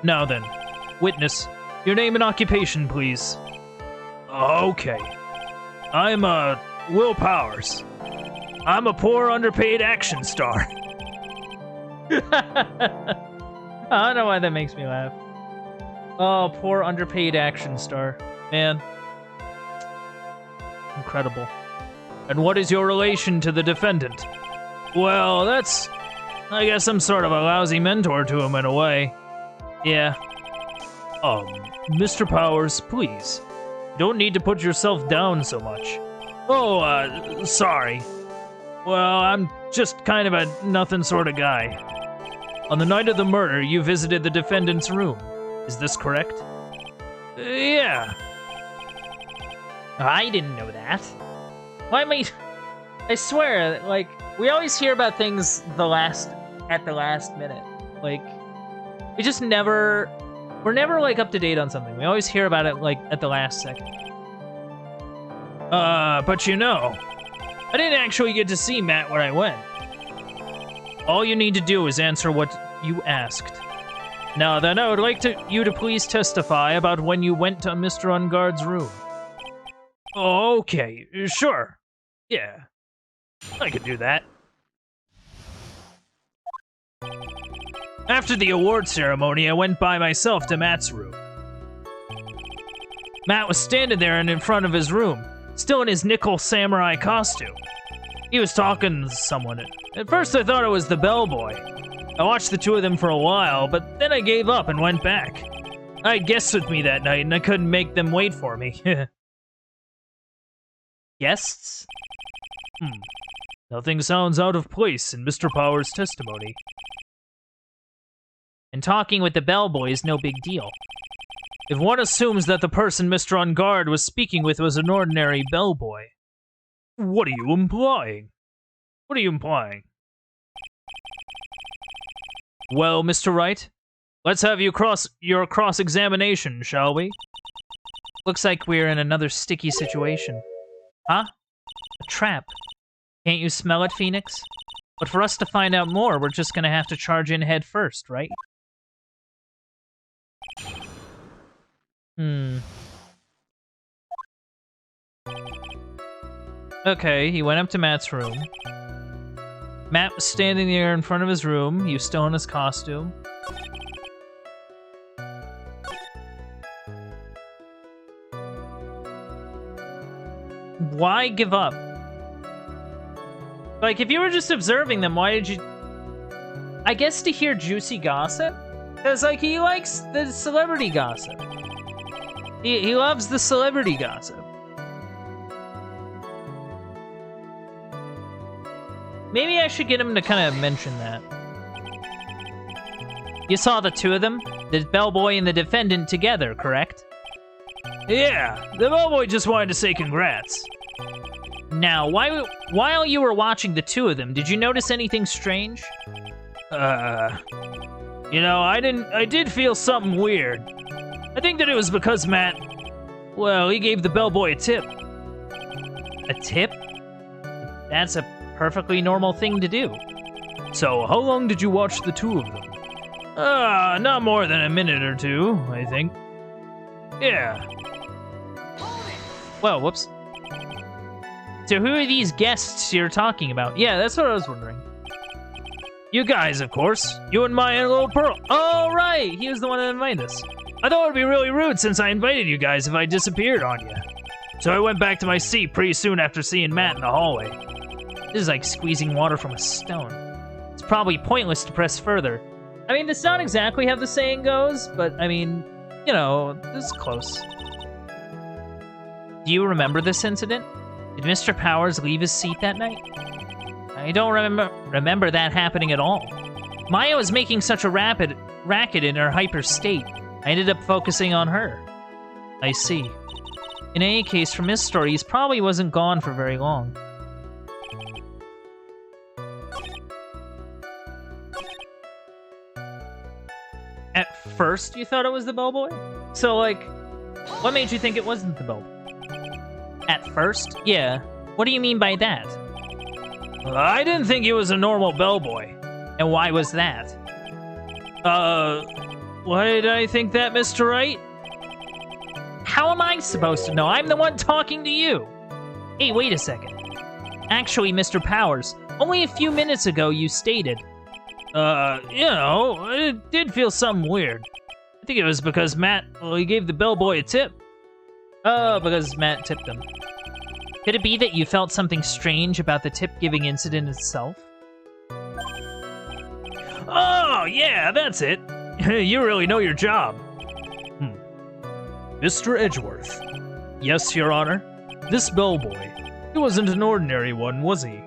Now then, witness, your name and occupation, please. Okay. I'm, Will Powers. I'm a poor, underpaid action star. I don't know why that makes me laugh. Oh, poor underpaid action star. Man. Incredible. And what is your relation to the defendant? Well, I guess I'm sort of a lousy mentor to him in a way. Yeah. Mr. Powers, please. You don't need to put yourself down so much. Oh, sorry. Well, I'm just kind of a nothing sort of guy. On the night of the murder, you visited the defendant's room. Is this correct? Yeah. I didn't know that. Why, I swear, like, we always hear about things at the last minute. Like, we're never, like, up to date on something. We always hear about it, like, at the last second. But you know, I didn't actually get to see Matt when I went. All you need to do is answer what you asked. Now then, I would like you to please testify about when you went to Mr. Ungard's room. Okay, sure. Yeah, I could do that. After the award ceremony, I went by myself to Matt's room. Matt was standing there and in front of his room, still in his nickel samurai costume. He was talking to someone. At first I thought it was the bellboy. I watched the two of them for a while, but then I gave up and went back. I had guests with me that night, and I couldn't make them wait for me. Guests? Nothing sounds out of place in Mr. Powers' testimony. And talking with the bellboy is no big deal. If one assumes that the person Mr. Ungard was speaking with was an ordinary bellboy, what are you implying? What are you implying? Well, Mr. Wright, let's have your cross-examination, shall we? Looks like we're in another sticky situation. Huh? A trap. Can't you smell it, Phoenix? But for us to find out more, we're just gonna have to charge in head first, right? Okay, he went up to Matt's room. Matt was standing there in front of his room. He was still in his costume. Why give up? Like, if you were just observing them, why did you... I guess to hear juicy gossip? Because, like, he likes the celebrity gossip. He loves the celebrity gossip. Maybe I should get him to kind of mention that. You saw the two of them? The bellboy and the defendant together, correct? Yeah, the bellboy just wanted to say congrats. Now, while you were watching the two of them, did you notice anything strange? You know, I did feel something weird. I think that it was because Matt, well, he gave the bellboy a tip. A tip? That's a perfectly normal thing to do. So, how long did you watch the two of them? Not more than a minute or two, I think. Yeah. Well, whoops. So who are these guests you're talking about? Yeah, that's what I was wondering. You guys, of course. You and Maya and Little Pearl. Oh, right! He was the one that invited us. I thought it would be really rude since I invited you guys if I disappeared on you. So I went back to my seat pretty soon after seeing Matt in the hallway. This is like squeezing water from a stone. It's probably pointless to press further. I mean, that's not exactly how the saying goes, but I mean, you know, this is close. Do you remember this incident? Did Mr. Powers leave his seat that night? I don't remember that happening at all. Maya was making such a racket in her hyper state. I ended up focusing on her. I see. In any case, from his story, he probably wasn't gone for very long. At first, you thought it was the bellboy? So, like, what made you think it wasn't the bellboy? At first? Yeah. What do you mean by that? I didn't think he was a normal bellboy. And why was that? Why did I think that, Mr. Wright? How am I supposed to know? I'm the one talking to you. Hey, wait a second. Actually, Mr. Powers, only a few minutes ago you stated... You know, it did feel something weird. I think it was because Matt, well, he gave the bellboy a tip. Oh, because Matt tipped him. Could it be that you felt something strange about the tip-giving incident itself? Oh, yeah, that's it. You really know your job. Mr. Edgeworth. Yes, Your Honor. This bellboy. He wasn't an ordinary one, was he?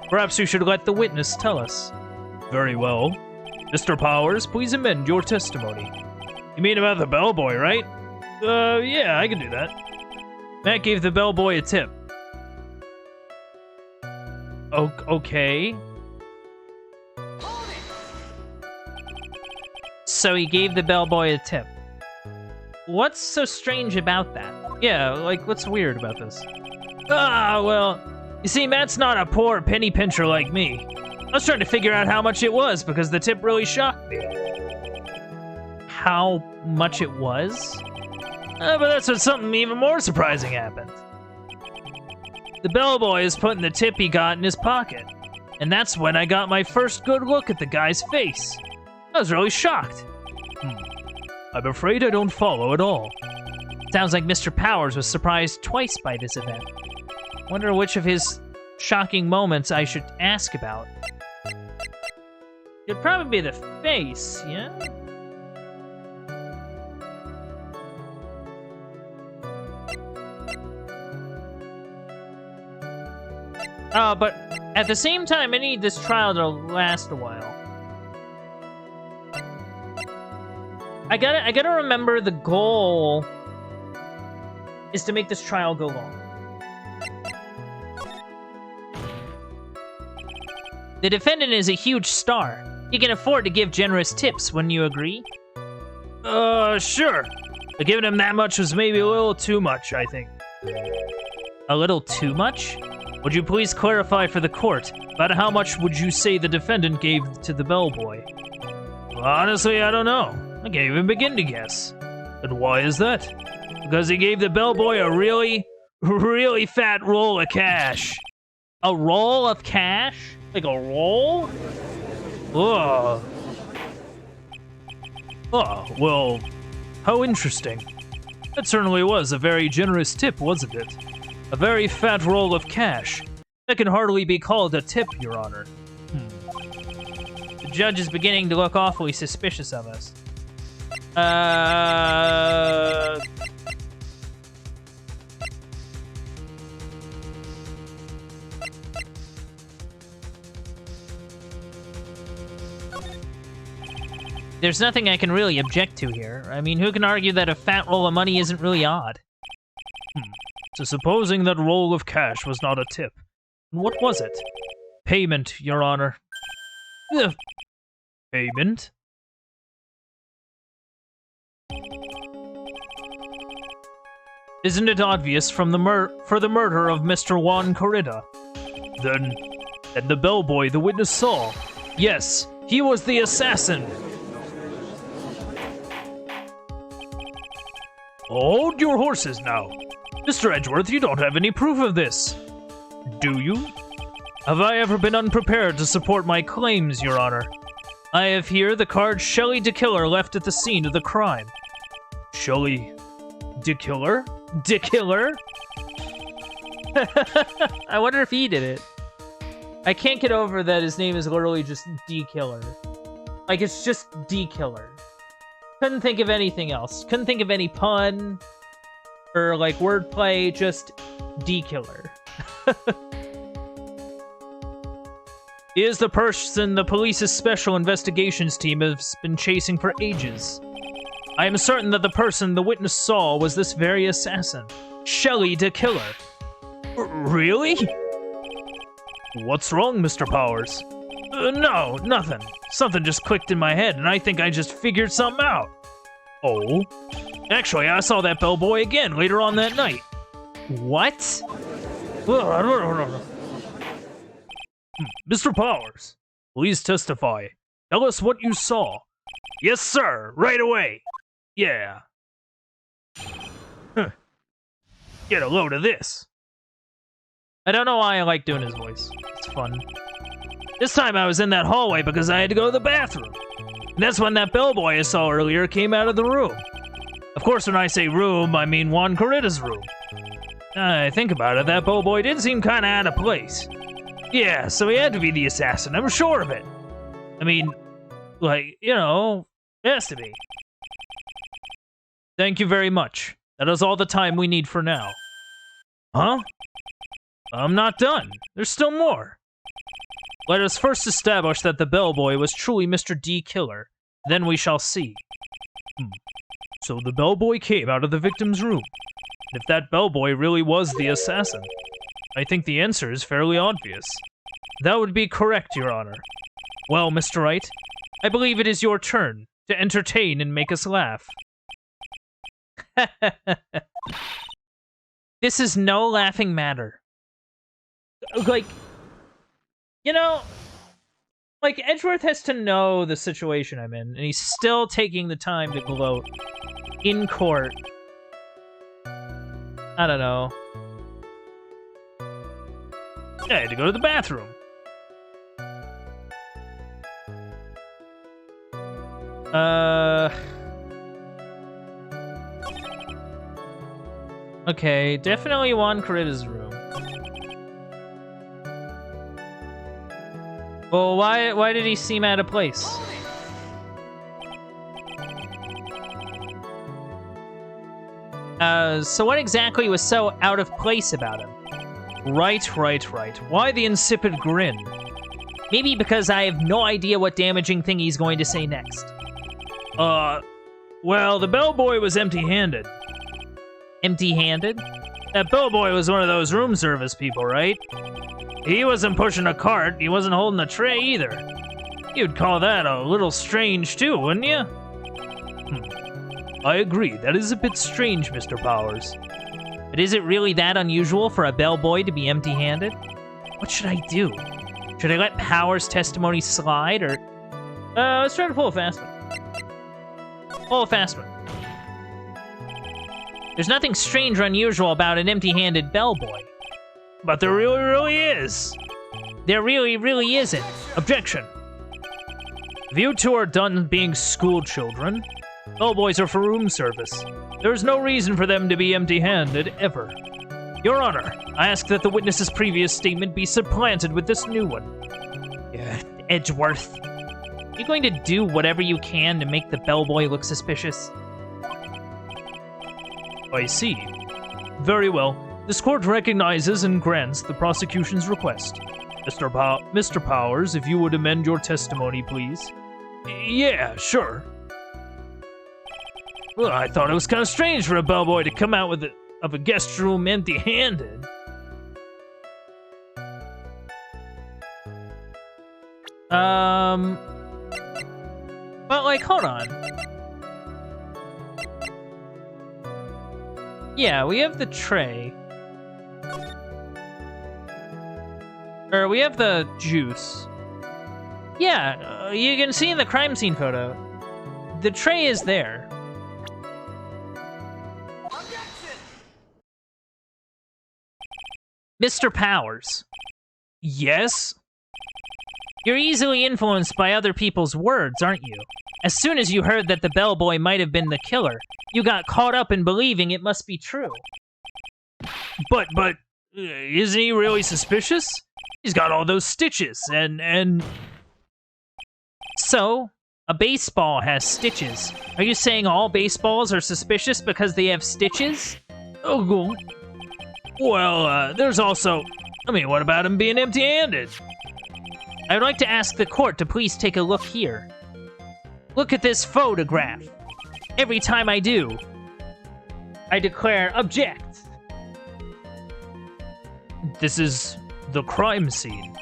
Perhaps you should let the witness tell us. Very well. Mr. Powers, please amend your testimony. You mean about the bellboy, right? Yeah, I can do that. Matt gave the bellboy a tip. Okay. So he gave the bellboy a tip. What's so strange about that? Yeah, like, what's weird about this? Well, you see, Matt's not a poor penny pincher like me. I was trying to figure out how much it was because the tip really shocked me. How much it was? But that's when something even more surprising happened. The bellboy is putting the tip he got in his pocket. And that's when I got my first good look at the guy's face. I was really shocked. I'm afraid I don't follow at all. Sounds like Mr. Powers was surprised twice by this event. Wonder which of his shocking moments I should ask about. It'd probably be the face, yeah? But at the same time, I need this trial to last a while. I gotta remember the goal is to make this trial go long. The defendant is a huge star. He can afford to give generous tips, wouldn't you agree? Sure. But giving him that much was maybe a little too much, I think. A little too much? Would you please clarify for the court about how much would you say the defendant gave to the bellboy? Well, honestly, I don't know. I can't even begin to guess. And why is that? Because he gave the bellboy a really, really fat roll of cash. A roll of cash? Like a roll? Oh. Oh, well, how interesting. That certainly was a very generous tip, wasn't it? A very fat roll of cash. That can hardly be called a tip, Your Honor. The judge is beginning to look awfully suspicious of us. There's nothing I can really object to here. I mean, who can argue that a fat roll of money isn't really odd? So supposing that roll of cash was not a tip, what was it? Payment, Your Honor. Ugh. Payment? Isn't it obvious from for the murder of Mr. Juan Corrida? Then the bellboy the witness saw. Yes, he was the assassin. Hold your horses now. Mr. Edgeworth, you don't have any proof of this. Do you? Have I ever been unprepared to support my claims, Your Honor? I have here the card Shelley DeKiller left at the scene of the crime. Shelley DeKiller? DeKiller? I wonder if he did it. I can't get over that his name is literally just D-Killer. Like, it's just D-Killer. Couldn't think of anything else. Couldn't think of any pun or, like, wordplay, just D-Killer. He is the person the police's special investigations team has been chasing for ages. I am certain that the person the witness saw was this very assassin, Shelley DeKiller. Really? What's wrong, Mr. Powers? No, nothing. Something just clicked in my head, and I think I just figured something out. Oh? Actually, I saw that bellboy again later on that night. What? Mr. Powers, please testify. Tell us what you saw. Yes, sir, right away. Yeah. Huh. Get a load of this. I don't know why I like doing his voice. It's fun. This time I was in that hallway because I had to go to the bathroom. And that's when that bellboy I saw earlier came out of the room. Of course, when I say room, I mean Juan Corrida's room. I think about it, that bellboy did seem kind of out of place. Yeah, so he had to be the assassin, I'm sure of it. I mean, like, you know, it has to be. Thank you very much. That is all the time we need for now. Huh? I'm not done. There's still more. Let us first establish that the bellboy was truly Mr. D-Killer. Then we shall see. So the bellboy came out of the victim's room. And if that bellboy really was the assassin, I think the answer is fairly obvious. That would be correct, Your Honor. Well, Mr. Wright, I believe it is your turn to entertain and make us laugh. This is no laughing matter. Like, you know, like, Edgeworth has to know the situation I'm in, and he's still taking the time to gloat in court. I don't know. I had to go to the bathroom. Okay, definitely Juan Corrida's room. Well, why did he seem out of place? So what exactly was so out of place about him? Right. Why the insipid grin? Maybe because I have no idea what damaging thing he's going to say next. Well, the bellboy was empty-handed. Empty-handed? That bellboy was one of those room service people, right? He wasn't pushing a cart, he wasn't holding a tray either. You'd call that a little strange too, wouldn't you? I agree, that is a bit strange, Mr. Powers. But is it really that unusual for a bellboy to be empty-handed? What should I do? Should I let Powers' testimony slide, or... let's try to pull a fast one. Pull a fast one. There's nothing strange or unusual about an empty-handed bellboy. But there really is. There really isn't. Objection. If you two are done being school children, bellboys are for room service. There is no reason for them to be empty-handed, ever. Your Honor, I ask that the witness's previous statement be supplanted with this new one. Edgeworth. You going to do whatever you can to make the bellboy look suspicious? I see. Very well. This court recognizes and grants the prosecution's request. Mr. Powers, if you would amend your testimony, please. Yeah, sure. Well, I thought it was kind of strange for a bellboy to come out of a guest room empty-handed. But, like, hold on. Yeah, we have the tray. Or, we have the juice. Yeah, you can see in the crime scene photo. The tray is there. Mr. Powers. Yes? You're easily influenced by other people's words, aren't you? As soon as you heard that the bellboy might have been the killer, you got caught up in believing it must be true. But, isn't he really suspicious? He's got all those stitches, and... So, a baseball has stitches. Are you saying all baseballs are suspicious because they have stitches? Oh, well, there's also... I mean, what about him being empty-handed? I would like to ask the court to please take a look here. Look at this photograph. Every time I do, I declare object. This is the crime scene.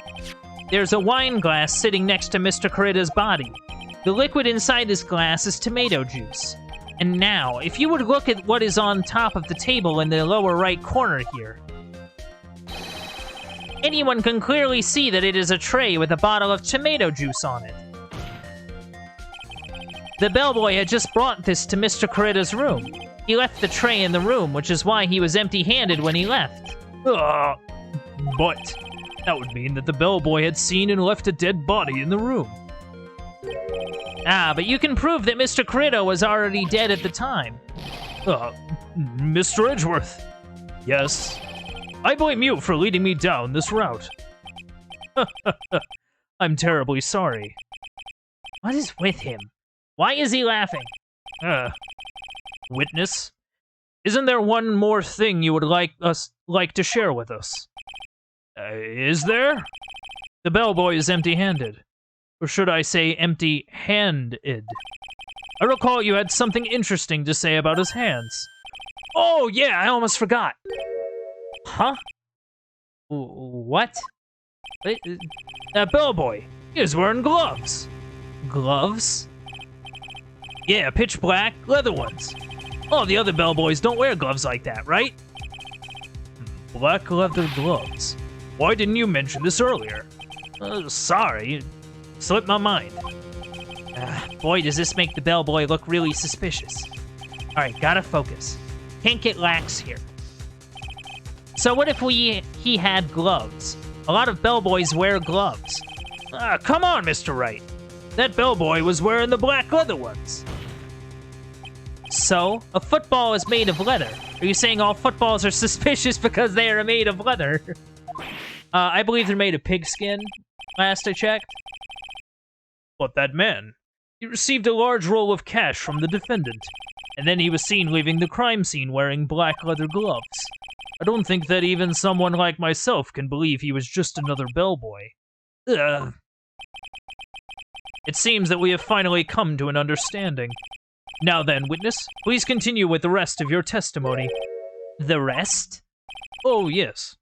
There's a wine glass sitting next to Mr. Corrida's body. The liquid inside this glass is tomato juice. And now, if you would look at what is on top of the table in the lower right corner here, anyone can clearly see that it is a tray with a bottle of tomato juice on it. The bellboy had just brought this to Mr. Corrida's room. He left the tray in the room, which is why he was empty-handed when he left. But that would mean that the bellboy had seen and left a dead body in the room. Ah, but you can prove that Mr. Corrida was already dead at the time. Mr. Edgeworth. Yes. I blame you for leading me down this route. I'm terribly sorry. What is with him? Why is he laughing? Witness, isn't there one more thing you would like to share with us? Is there? The bellboy is empty-handed. Or should I say empty-handed? I recall you had something interesting to say about his hands. Oh, yeah, I almost forgot. Huh? What? That bellboy, he was wearing gloves. Gloves? Yeah, pitch black, leather ones. All the other bellboys don't wear gloves like that, right? Black leather gloves. Why didn't you mention this earlier? Sorry, slipped my mind. Boy, does this make the bellboy look really suspicious. Alright, gotta focus. Can't get lax here. So what if he had gloves? A lot of bellboys wear gloves. Come on, Mr. Wright. That bellboy was wearing the black leather ones. So, a football is made of leather. Are you saying all footballs are suspicious because they are made of leather? I believe they're made of pigskin, last I checked. But that man, he received a large roll of cash from the defendant, and then he was seen leaving the crime scene wearing black leather gloves. I don't think that even someone like myself can believe he was just another bellboy. It seems that we have finally come to an understanding. Now then, witness, please continue with the rest of your testimony. The rest? Oh, yes.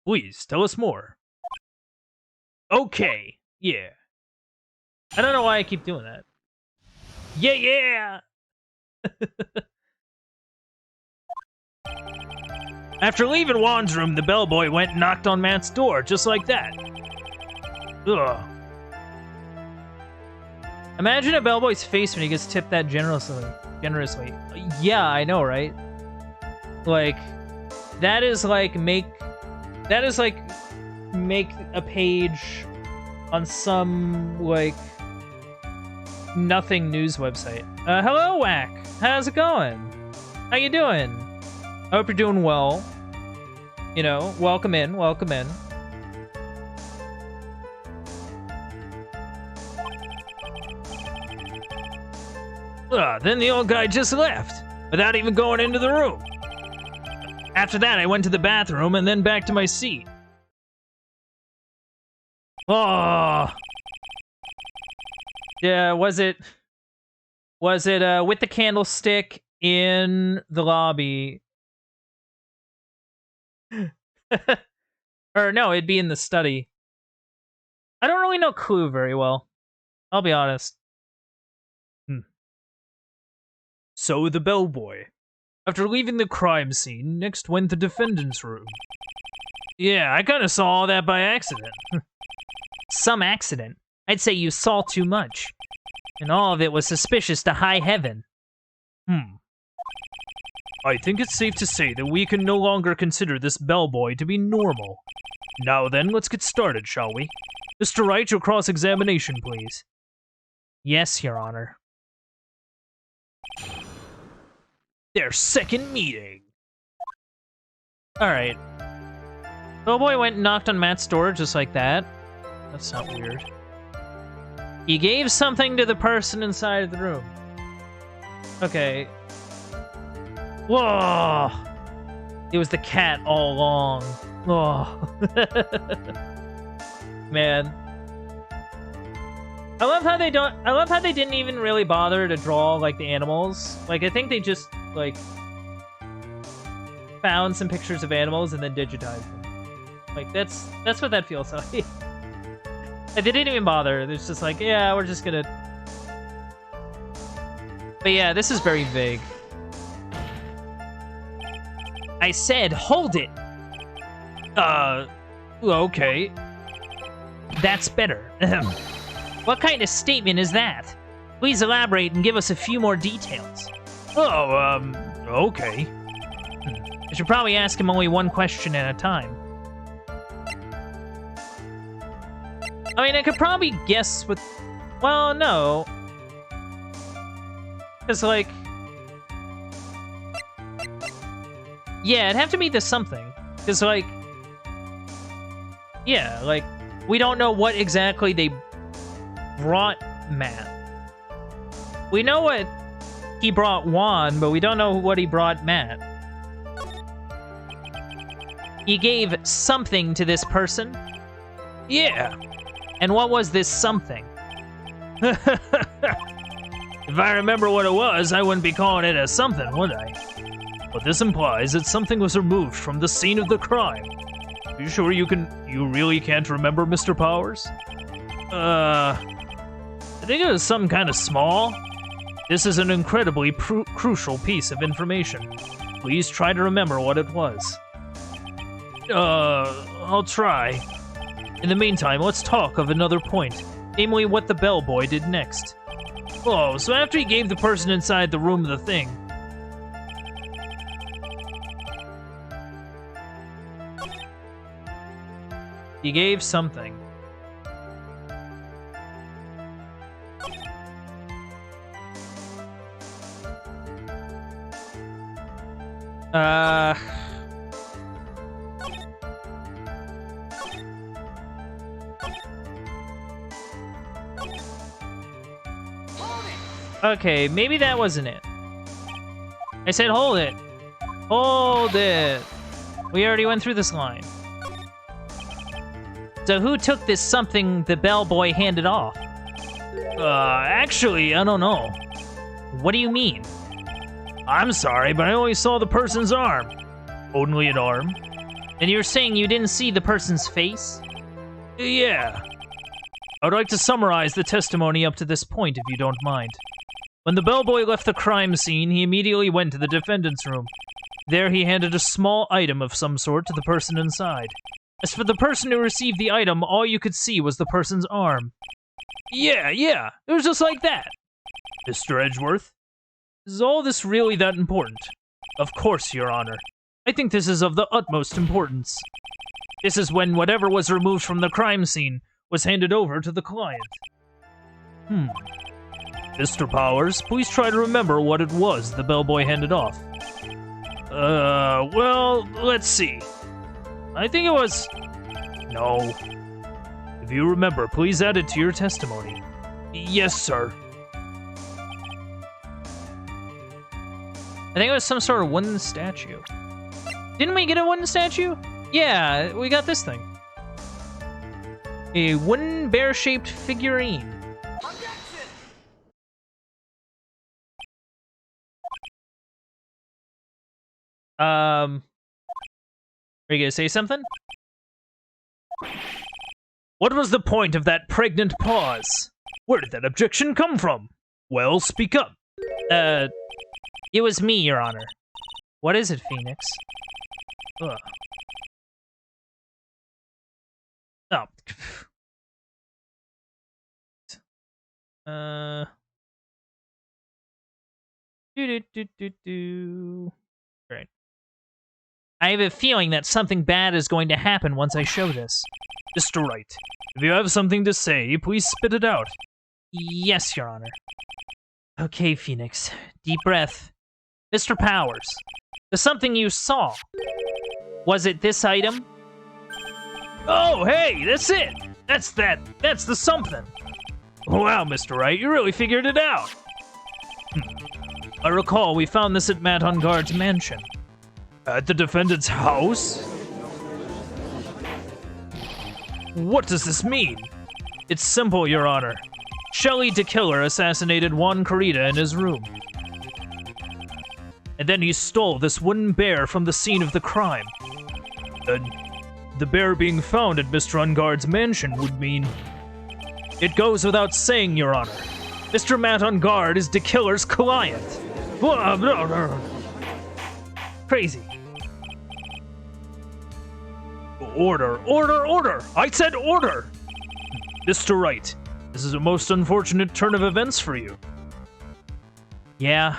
Please, tell us more. Okay, yeah. I don't know why I keep doing that. Yeah! After leaving Juan's room, the bellboy went and knocked on Matt's door, just like that. Ugh. Imagine a bellboy's face when he gets tipped that generously. Yeah, I know, right? Like, that is like make a page on some, like, nothing news website. Hello, Whack. How's it going? How you doing? I hope you're doing well. You know, welcome in, welcome in. Then the old guy just left, without even going into the room. After that, I went to the bathroom and then back to my seat. Oh. Yeah, was it Was it with the candlestick in the lobby? Or no, it'd be in the study. I don't really know Clue very well. I'll be honest. So the bellboy, after leaving the crime scene, next went the defendant's room. Yeah, I kind of saw all that by accident. Some accident? I'd say you saw too much. And all of it was suspicious to high heaven. I think it's safe to say that we can no longer consider this bellboy to be normal. Now then, let's get started, shall we? Mr. Wright, your cross-examination, please. Yes, Your Honor. Their second meeting. Alright. Bellboy went and knocked on Matt's door just like that. That's not weird. He gave something to the person inside of the room. Okay. Whoa! It was the cat all along. Oh. Man. I love how they didn't even really bother to draw like the animals. Like I think they just like found some pictures of animals and then digitized them. Like that's what that feels like. Like, they didn't even bother. It's just like, yeah, we're just gonna. But yeah, this is very vague. I said, hold it. Okay. That's better. What kind of statement is that? Please elaborate and give us a few more details. Oh, okay. I should probably ask him only one question at a time. I mean, I could probably guess with... Well, no. Because, like... Yeah, it'd have to be the something. Because, like... Yeah, like... We don't know what exactly they brought Matt. We know what he brought Juan, but we don't know what he brought Matt. He gave something to this person? Yeah. And what was this something? If I remember what it was, I wouldn't be calling it a something, would I? But this implies that something was removed from the scene of the crime. Are you sure you really can't remember, Mr. Powers? I think it was something kind of small. This is an incredibly crucial piece of information. Please try to remember what it was. I'll try. In the meantime, let's talk of another point, namely what the bellboy did next. Oh, so after he gave the person inside the room the thing... He gave something. Okay, maybe that wasn't it. I said hold it. Hold it. We already went through this line. So who took this something the bellboy handed off? Actually, I don't know. What do you mean? I'm sorry, but I only saw the person's arm. Only an arm? And you're saying you didn't see the person's face? Yeah. I would like to summarize the testimony up to this point, if you don't mind. When the bellboy left the crime scene, he immediately went to the defendant's room. There he handed a small item of some sort to the person inside. As for the person who received the item, all you could see was the person's arm. Yeah, it was just like that. Mr. Edgeworth, is all this really that important? Of course, Your Honor. I think this is of the utmost importance. This is when whatever was removed from the crime scene was handed over to the client. Mr. Powers, please try to remember what it was the bellboy handed off. Well, let's see. I think it was... No. If you remember, please add it to your testimony. Yes, sir. I think it was some sort of wooden statue. Didn't we get a wooden statue? Yeah, we got this thing. A wooden bear-shaped figurine. Are you gonna say something? What was the point of that pregnant pause? Where did that objection come from? Well, speak up. It was me, Your Honor. What is it, Phoenix? Ugh. Oh. Right. I have a feeling that something bad is going to happen once I show this. Mr. Wright, if you have something to say, please spit it out. Yes, Your Honor. Okay, Phoenix. Deep breath. Mr. Powers, the something you saw. Was it this item? Oh, hey, that's it! That's the something! Wow, Mr. Wright, you really figured it out! I recall we found this at Matt Ungard's mansion. At the defendant's house? What does this mean? It's simple, Your Honor. Shelley the Killer assassinated Juan Corrida in his room. And then he stole this wooden bear from the scene of the crime. And the bear being found at Mr. Ungard's mansion would mean... It goes without saying, Your Honor. Mr. Matt Ungard is the killer's client. Crazy. Order, order, order! I said order! Mr. Wright, this is a most unfortunate turn of events for you. Yeah.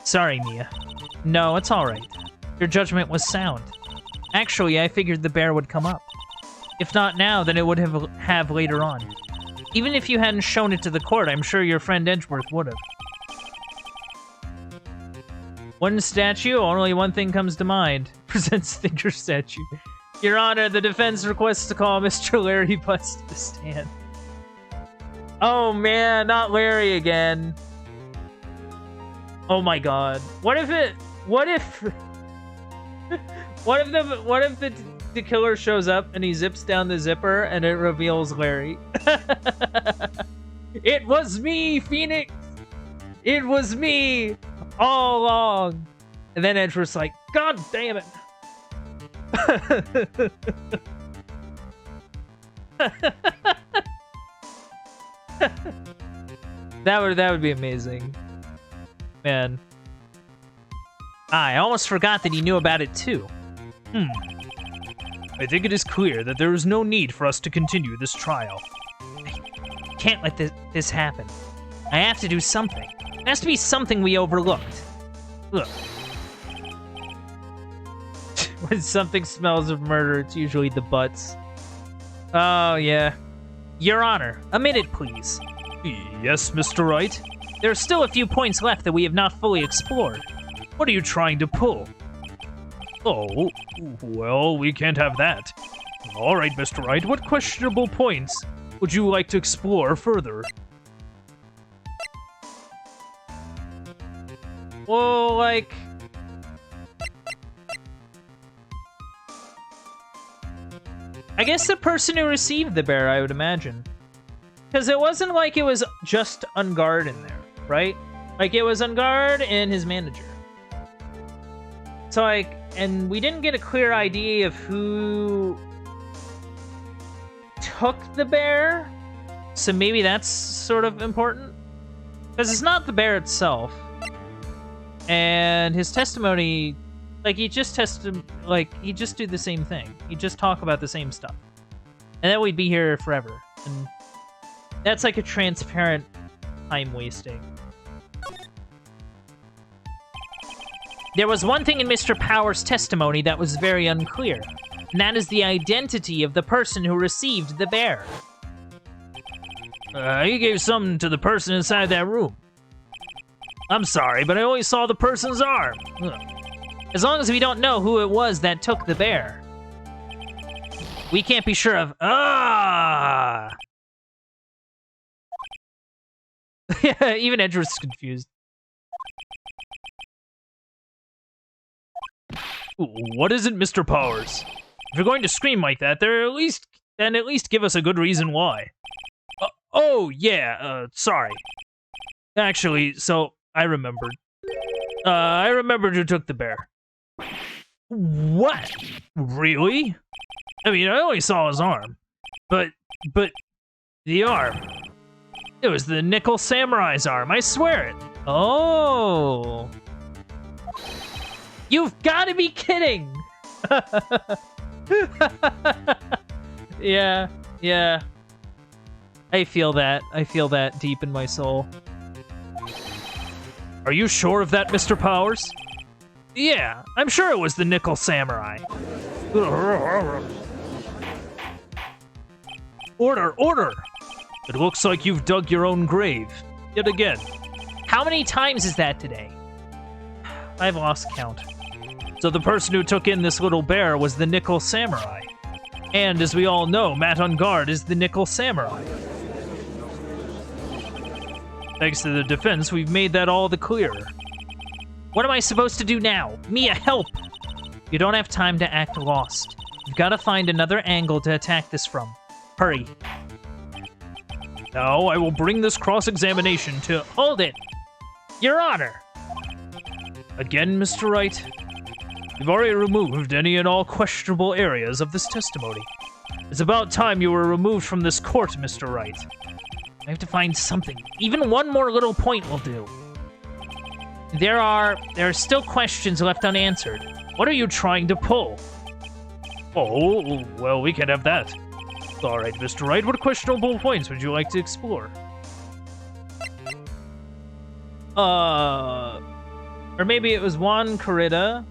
Sorry, Mia. No, it's alright. Your judgment was sound. Actually, I figured the bear would come up. If not now, then it would have later on. Even if you hadn't shown it to the court, I'm sure your friend Edgeworth would have. One statue, only one thing comes to mind. Presents thinker statue. Your Honor, the defense requests to call Mr. Larry Butts to the stand. Oh man, not Larry again. Oh my god. What if the killer shows up and he zips down the zipper and it reveals Larry? It was me, Phoenix! It was me all along! And then Edgeworth's like, God damn it! That would be amazing. Man. I almost forgot that he knew about it too. I think it is clear that there is no need for us to continue this trial. I can't let this happen. I have to do something. It has to be something we overlooked. Ugh. When something smells of murder, it's usually the butts. Oh, yeah. Your Honor, a minute, please. Yes, Mr. Wright? There are still a few points left that we have not fully explored. What are you trying to pull? Oh, well, we can't have that. All right, Mr. Wright, what questionable points would you like to explore further? Well, like... I guess the person who received the bear, I would imagine. Because it wasn't like it was just Ungard in there, right? Like, it was Ungard and his manager. So, like, and we didn't get a clear idea of who took the bear. So maybe that's sort of important. Because it's not the bear itself. And his testimony... Like, he just he just do the same thing. He just talk about the same stuff. And then we'd be here forever. And that's like a transparent time wasting. There was one thing in Mr. Powers' testimony that was very unclear. And that is the identity of the person who received the bear. He gave something to the person inside that room. I'm sorry, but I only saw the person's arm. Ugh. As long as we don't know who it was that took the bear. We can't be sure of... Ah! Yeah, even Edgeworth's confused. What is it, Mr. Powers? If you're going to scream like that, then at least give us a good reason why. Oh, yeah, sorry. Actually, so, I remembered. I remembered who took the bear. What? Really? I mean, I only saw his arm. But the arm. It was the Nickel Samurai's arm, I swear it. Oh. You've got to be kidding. Yeah. I feel that. I feel that deep in my soul. Are you sure of that, Mr. Powers? Yeah, I'm sure it was the Nickel Samurai. Order! It looks like you've dug your own grave. Yet again. How many times is that today? I've lost count. So the person who took in this little bear was the Nickel Samurai. And as we all know, Matt on Guard is the Nickel Samurai. Thanks to the defense, we've made that all the clearer. What am I supposed to do now? Mia, help! You don't have time to act lost. You've got to find another angle to attack this from. Hurry. Now I will bring this cross-examination to... Hold it! Your Honor! Again, Mr. Wright? You've already removed any and all questionable areas of this testimony. It's about time you were removed from this court, Mr. Wright. I have to find something. Even one more little point will do. There are still questions left unanswered. What are you trying to pull? Oh, well, we can have that. All right, Mr. Wright, what questionable points would you like to explore? Or maybe it was Juan Corrida.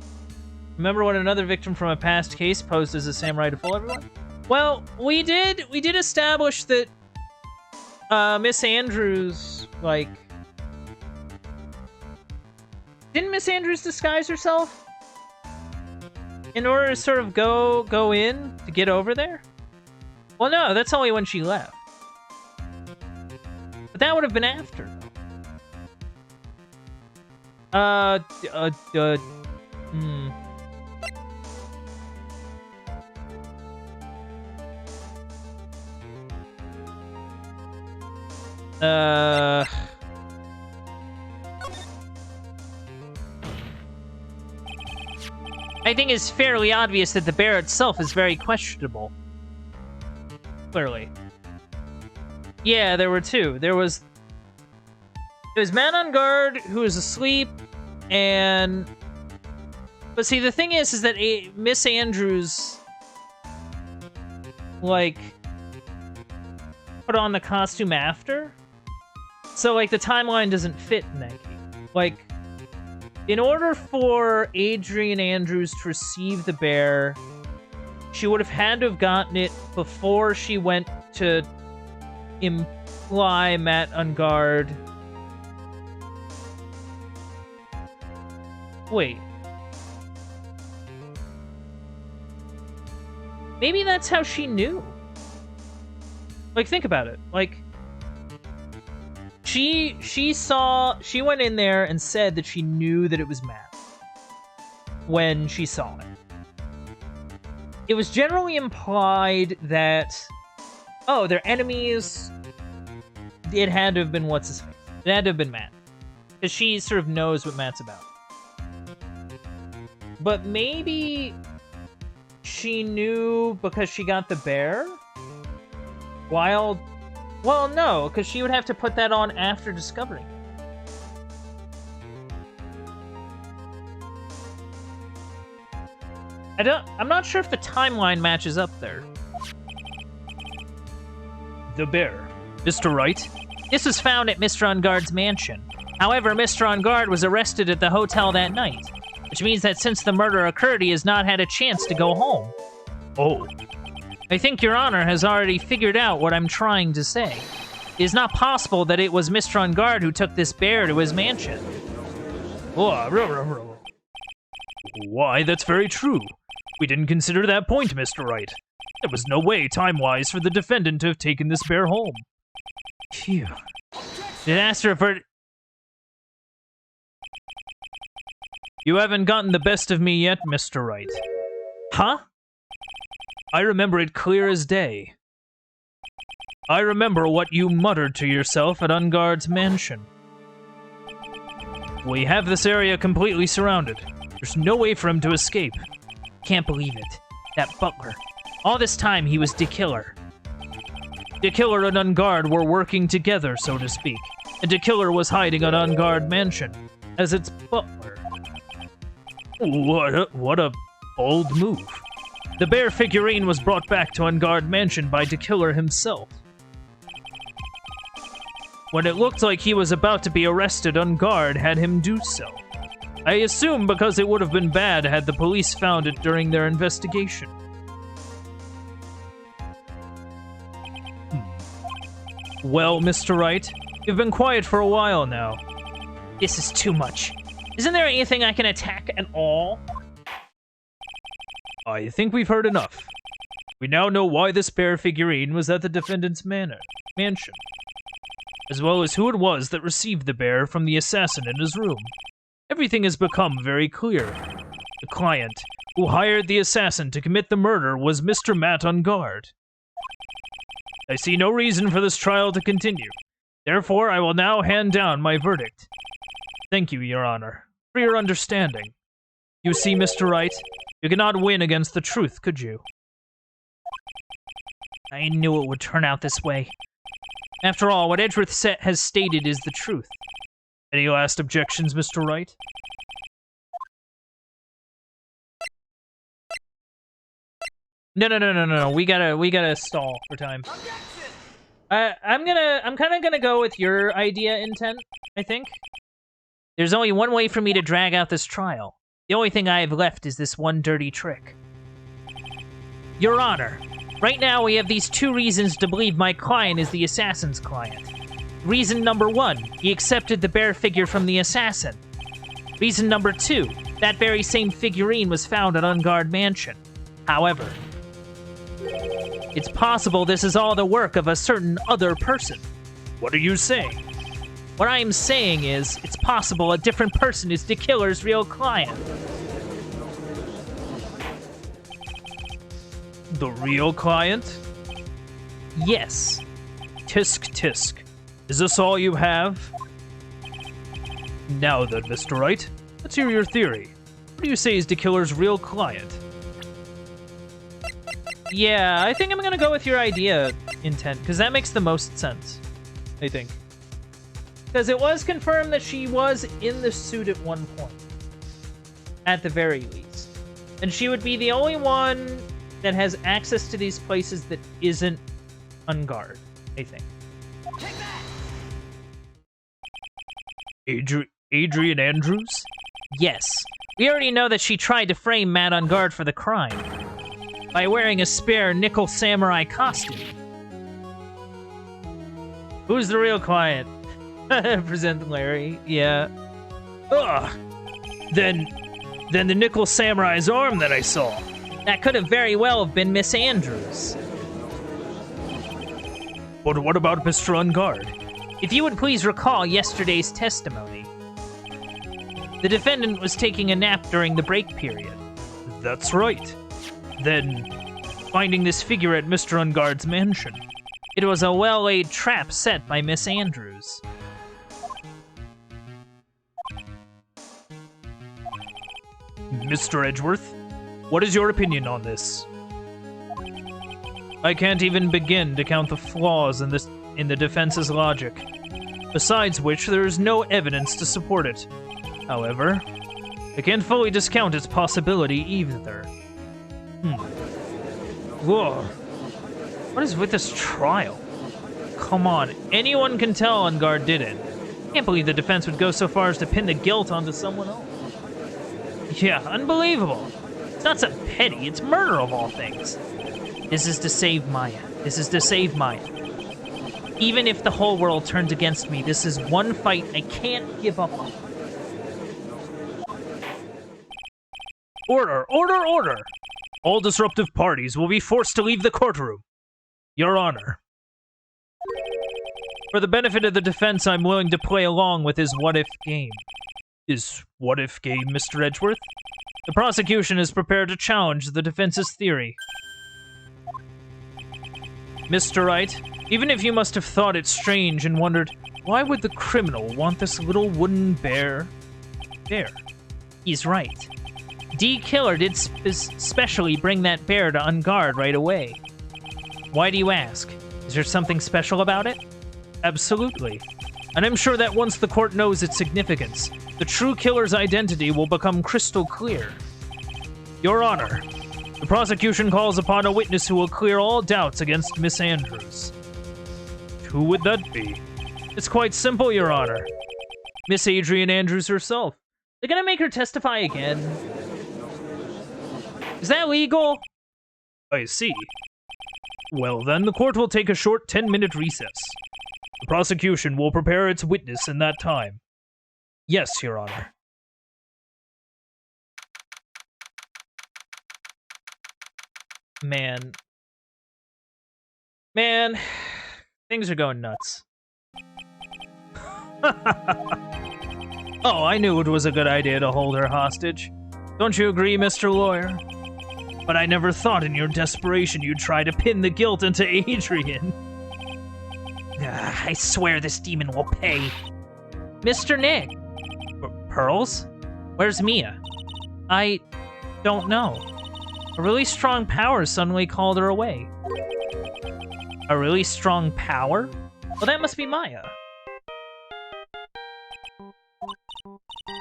Remember when another victim from a past case posed as a samurai to fool everyone? Well, we did establish that Miss Andrews, like... Didn't Miss Andrews disguise herself? In order to sort of go in to get over there? Well, no, that's only when she left. But that would have been after. I think it's fairly obvious that the bear itself is very questionable. Clearly. Yeah, there were two. There was Man on Guard who was asleep, and... But see, the thing is that Miss Andrews, like, put on the costume after. So, like, the timeline doesn't fit in that case. Like, in order for Adrian Andrews to receive the bear, she would have had to have gotten it before she went to imply Matt on Guard. Wait. Maybe that's how she knew. Like, think about it. Like, she went in there and said that she knew that it was Matt when she saw it. It was generally implied that, oh, they're enemies. It had to have been what's-his-face. It had to have been Matt. Because she sort of knows what Matt's about. But maybe she knew because she got the bear? Well, no, because she would have to put that on after discovering it. I'm not sure if the timeline matches up there. The bear. Mr. Wright? This was found at Mr. On Guard's mansion. However, Mr. On Guard was arrested at the hotel that night, which means that since the murder occurred, he has not had a chance to go home. Oh. I think Your Honor has already figured out what I'm trying to say. It is not possible that it was Mr. On Guard who took this bear to his mansion. Why, that's very true. We didn't consider that point, Mr. Wright. There was no way, time-wise, for the defendant to have taken this bear home. Phew. It asked her for... You haven't gotten the best of me yet, Mr. Wright. Huh? I remember it clear as day. I remember what you muttered to yourself at Unguard's mansion. We have this area completely surrounded. There's no way for him to escape. Can't believe it. That butler. All this time, he was the killer. The killer and Ungard were working together, so to speak, and the killer was hiding at Ungard Mansion as its butler. What a bold move. The bear figurine was brought back to Ungard Mansion by the killer himself. When it looked like he was about to be arrested, Ungard had him do so. I assume because it would have been bad had the police found it during their investigation. Well, Mr. Wright, you've been quiet for a while now. This is too much. Isn't there anything I can attack at all? I think we've heard enough. We now know why this bear figurine was at the defendant's mansion, as well as who it was that received the bear from the assassin in his room. Everything has become very clear. The client who hired the assassin to commit the murder was Mr. Matt Ungard. I see no reason for this trial to continue. Therefore, I will now hand down my verdict. Thank you, Your Honor, for your understanding. You see, Mr. Wright, you cannot win against the truth, could you? I knew it would turn out this way. After all, what Edgeworth has stated is the truth. Any last objections, Mr. Wright? No. We gotta stall for time. I'm kind of gonna go with your idea, Intent, I think. There's only one way for me to drag out this trial. The only thing I have left is this one dirty trick. Your Honor, right now we have these two reasons to believe my client is the assassin's client. Reason number 1, he accepted the bear figure from the assassin. Reason number 2, that very same figurine was found at Ungard Mansion. However, it's possible this is all the work of a certain other person. What are you saying? What I'm saying is, it's possible a different person is the killer's real client. The real client? Yes. Tisk tisk. Is this all you have? Now then, Mr. Wright, let's hear your theory. What do you say is the killer's real client? Yeah, I think I'm gonna go with your idea, Intent, because that makes the most sense, I think. Because it was confirmed that she was in the suit at one point. At the very least. And she would be the only one that has access to these places that isn't Ungard, I think. Adrian Andrews? Yes. We already know that she tried to frame Matt Ungard for the crime by wearing a spare nickel samurai costume. Who's the real client? Present Larry, yeah. Ugh! Then the nickel samurai's arm that I saw. That could have very well have been Miss Andrews. But what about Mr. Ungard? If you would please recall yesterday's testimony. The defendant was taking a nap during the break period. That's right. Then, finding this figure at Mr. Ungard's mansion. It was a well-laid trap set by Miss Andrews. Mr. Edgeworth, what is your opinion on this? I can't even begin to count the flaws in the defense's logic. Besides which, there is no evidence to support it. However, I can't fully discount its possibility either. Whoa. What is with this trial? Come on, anyone can tell Ungard did it. I can't believe the defense would go so far as to pin the guilt onto someone else. Yeah, unbelievable. It's not so petty, it's murder of all things. This is to save Maya. This is to save Maya. Even if the whole world turns against me, this is one fight I can't give up on. Order! Order! Order! All disruptive parties will be forced to leave the courtroom. Your Honor. For the benefit of the defense, I'm willing to play along with his what-if game. His what-if game, Mr. Edgeworth? The prosecution is prepared to challenge the defense's theory. Mr. Wright, even if you must have thought it strange and wondered, why would the criminal want this little wooden bear? Bear. He's right. D. Killer did specially bring that bear to Unguard right away. Why do you ask? Is there something special about it? Absolutely. And I'm sure that once the court knows its significance, the true killer's identity will become crystal clear. Your Honor, the prosecution calls upon a witness who will clear all doubts against Miss Andrews. Who would that be? It's quite simple, Your Honor. Miss Adrian Andrews herself. They're gonna make her testify again. Is that legal? I see. Well, then, the court will take a short 10-minute recess. The prosecution will prepare its witness in that time. Yes, Your Honor. Man, things are going nuts. Oh, I knew it was a good idea to hold her hostage. Don't you agree, Mr. Lawyer? But I never thought in your desperation you'd try to pin the guilt into Adrian. I swear this demon will pay. Mr. Nick! Pearls? Where's Mia? I don't know. A really strong power suddenly called her away. A really strong power? Well, that must be Maya.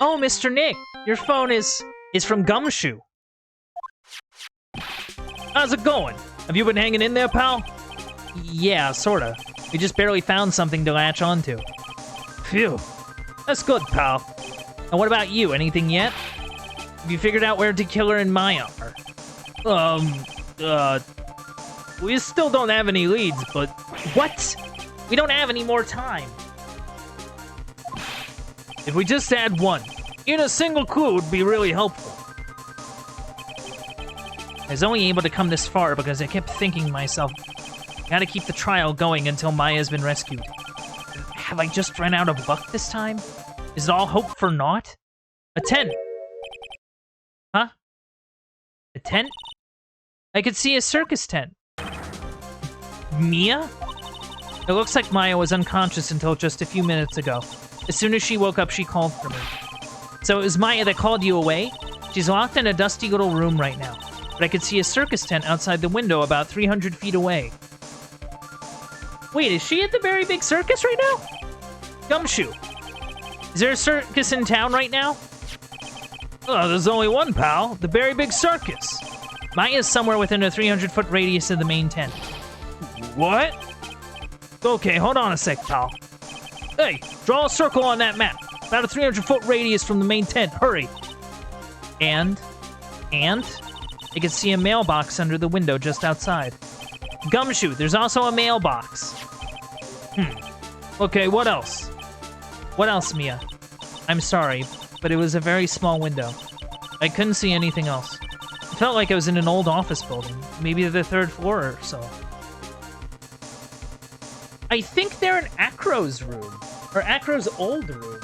Oh, Mr. Nick, your phone is from Gumshoe. How's it going? Have you been hanging in there, pal? Yeah, sorta. We just barely found something to latch onto. Phew. That's good, pal. And what about you? Anything yet? Have you figured out where D. Killer and Maya are? We still don't have any leads, but... What? We don't have any more time. If we just had one, even a single clue would be really helpful. I was only able to come this far because I kept thinking to myself, gotta keep the trial going until Maya's been rescued. Have I just run out of luck this time? Is it all hope for naught? A tent! Huh? A tent? I could see a circus tent. Mia? It looks like Maya was unconscious until just a few minutes ago. As soon as she woke up, she called for me. So it was Maya that called you away? She's locked in a dusty little room right now. But I could see a circus tent outside the window about 300 feet away. Wait, is she at the very big circus right now? Gumshoe. Is there a circus in town right now? Oh, there's only one, pal. The Very Big Circus. Maya's somewhere within a 300-foot radius of the main tent. What? Okay, hold on a sec, pal. Hey, draw a circle on that map. About a 300-foot radius from the main tent. Hurry. And? I could see a mailbox under the window just outside. Gumshoe, there's also a mailbox. Okay, what else? What else, Mia? I'm sorry, but it was a very small window. I couldn't see anything else. It felt like I was in an old office building, maybe the 3rd floor or so. I think they're in Acro's room, or Acro's old room.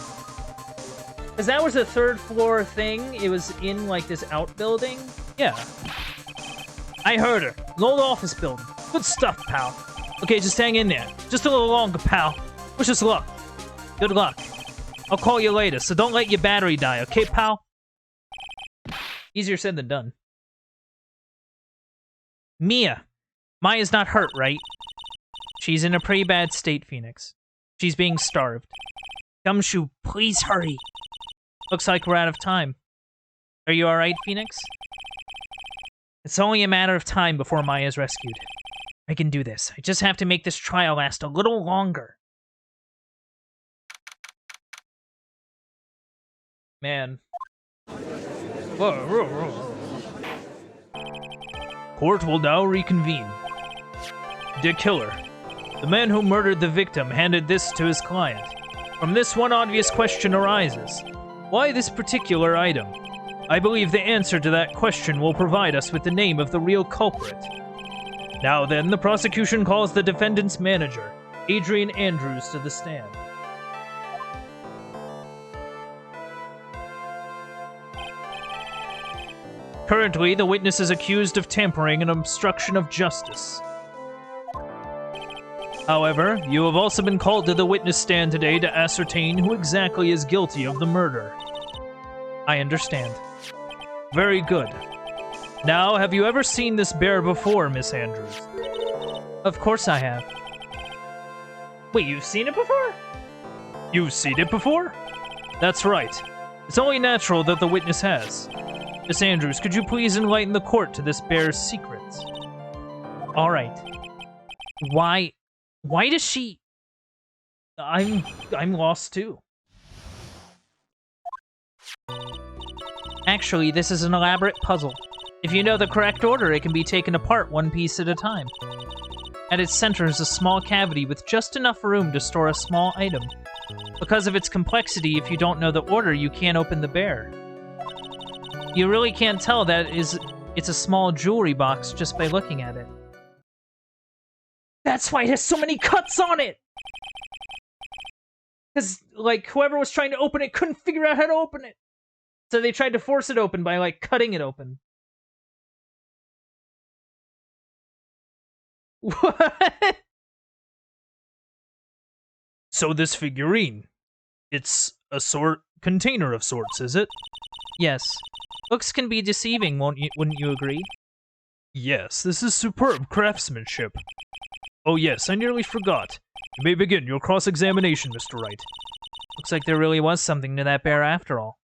Because that was a 3rd floor thing, it was in, like, this outbuilding. Yeah. I heard her. An old office building. Good stuff, pal. Okay, just hang in there. Just a little longer, pal. Wish us luck. Good luck. I'll call you later, so don't let your battery die, okay, pal? Easier said than done. Mia. Maya's not hurt, right? She's in a pretty bad state, Phoenix. She's being starved. Gumshoe, please hurry. Looks like we're out of time. Are you alright, Phoenix? It's only a matter of time before Maya's rescued. I can do this. I just have to make this trial last a little longer. Man. Whoa. Court will now reconvene. The killer, the man who murdered the victim, handed this to his client. From this, one obvious question arises. Why this particular item? I believe the answer to that question will provide us with the name of the real culprit. Now then, the prosecution calls the defendant's manager, Adrian Andrews, to the stand. Currently, the witness is accused of tampering and obstruction of justice. However, you have also been called to the witness stand today to ascertain who exactly is guilty of the murder. I understand. Very good. Now, have you ever seen this bear before, Miss Andrews? Of course I have. Wait, you've seen it before? You've seen it before? That's right. It's only natural that the witness has. Miss Andrews, could you please enlighten the court to this bear's secrets? All right. Why does she... I'm lost too. Actually, this is an elaborate puzzle. If you know the correct order, it can be taken apart one piece at a time. At its center is a small cavity with just enough room to store a small item. Because of its complexity, if you don't know the order, you can't open the bear. You really can't tell that it's a small jewelry box just by looking at it. That's why it has so many cuts on it! Because, like, whoever was trying to open it couldn't figure out how to open it. So they tried to force it open by, like, cutting it open. What? So this figurine, it's a container of sorts, is it? Yes. Looks can be deceiving, wouldn't you agree? Yes, this is superb craftsmanship. Oh yes, I nearly forgot. You may begin your cross-examination, Mr. Wright. Looks like there really was something to that bear after all.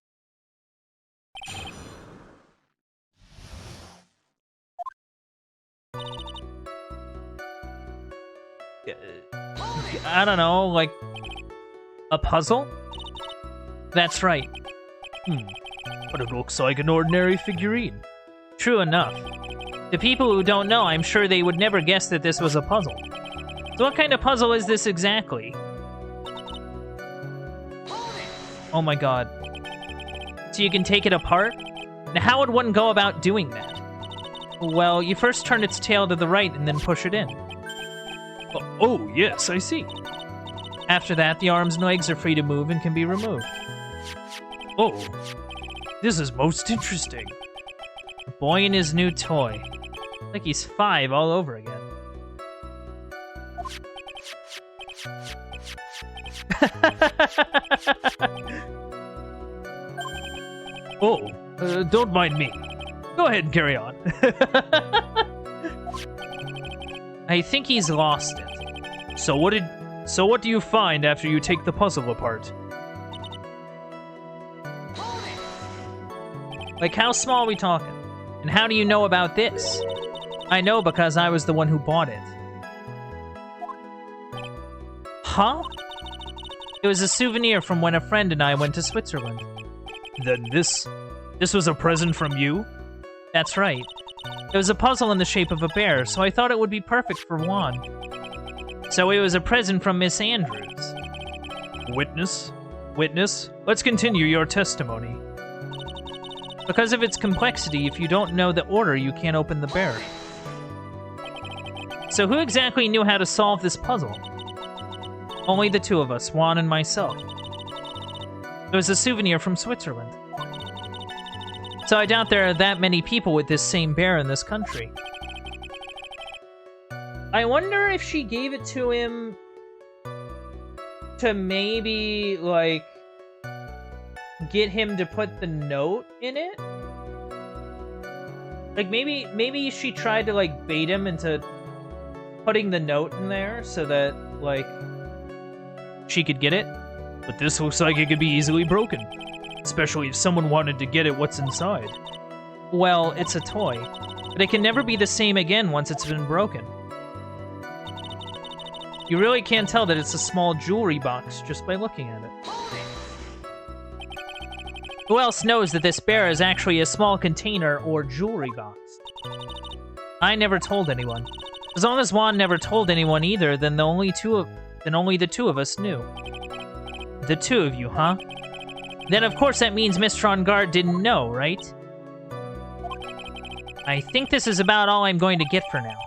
I don't know, like a puzzle? That's right. But it looks like an ordinary figurine. True enough. The people who don't know, I'm sure they would never guess that this was a puzzle. So what kind of puzzle is this exactly? Oh my god. So you can take it apart? Now how would one go about doing that? Well, you first turn its tail to the right and then push it in. Oh, yes, I see. After that, the arms and legs are free to move and can be removed. Oh, this is most interesting. The boy and his new toy. Like he's 5 all over again. Oh, don't mind me. Go ahead and carry on. I think he's lost it. So what do you find after you take the puzzle apart? Like, how small are we talking? And how do you know about this? I know because I was the one who bought it. Huh? It was a souvenir from when a friend and I went to Switzerland. Then this was a present from you? That's right. It was a puzzle in the shape of a bear, so I thought it would be perfect for Juan. So it was a present from Miss Andrews. Witness? Let's continue your testimony. Because of its complexity, if you don't know the order, you can't open the bear. So who exactly knew how to solve this puzzle? Only the two of us, Juan and myself. It was a souvenir from Switzerland. So I doubt there are that many people with this same bear in this country. I wonder if she gave it to him to maybe, like, get him to put the note in it? Like, maybe she tried to, like, bait him into putting the note in there so that, like, she could get it? But this looks like it could be easily broken. Especially if someone wanted to get at what's inside. Well, it's a toy. But it can never be the same again once it's been broken. You really can't tell that it's a small jewelry box just by looking at it. Who else knows that this bear is actually a small container or jewelry box? I never told anyone. As long as Juan never told anyone either, then only the two of us knew. The two of you, huh? Then of course that means Mr. On Guard didn't know, right? I think this is about all I'm going to get for now.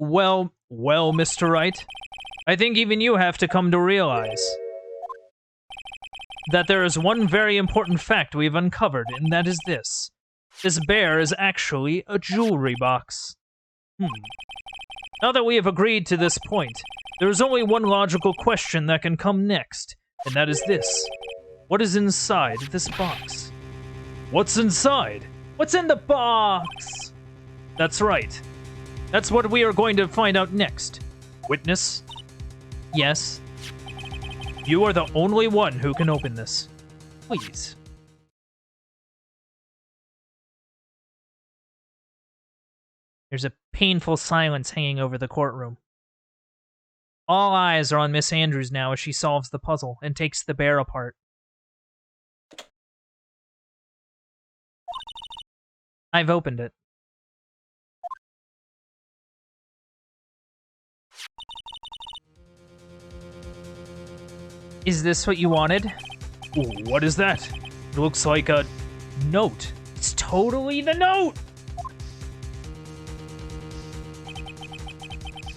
Well, Mr. Wright. I think even you have to come to realize that there is one very important fact we've uncovered, and that is this. This bear is actually a jewelry box. Now that we have agreed to this point, there is only one logical question that can come next, and that is this. What is inside this box? What's inside? What's in the box? That's right. That's what we are going to find out next. Witness? Yes. You are the only one who can open this. Please. There's a painful silence hanging over the courtroom. All eyes are on Miss Andrews now as she solves the puzzle and takes the bear apart. I've opened it. Is this what you wanted? Ooh, what is that? It looks like a note. It's totally the note!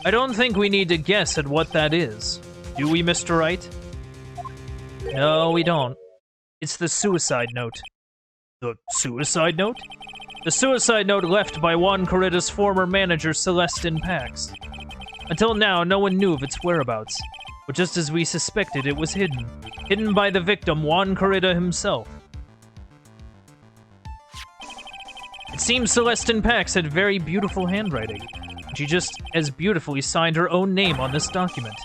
I don't think we need to guess at what that is. Do we, Mr. Wright? No, we don't. It's the suicide note. The suicide note? The suicide note left by Juan Corrida's former manager, Celestin Pax. Until now, no one knew of its whereabouts. But just as we suspected, it was hidden. Hidden by the victim, Juan Corrida himself. It seems Celestin Pax had very beautiful handwriting. She just as beautifully signed her own name on this document.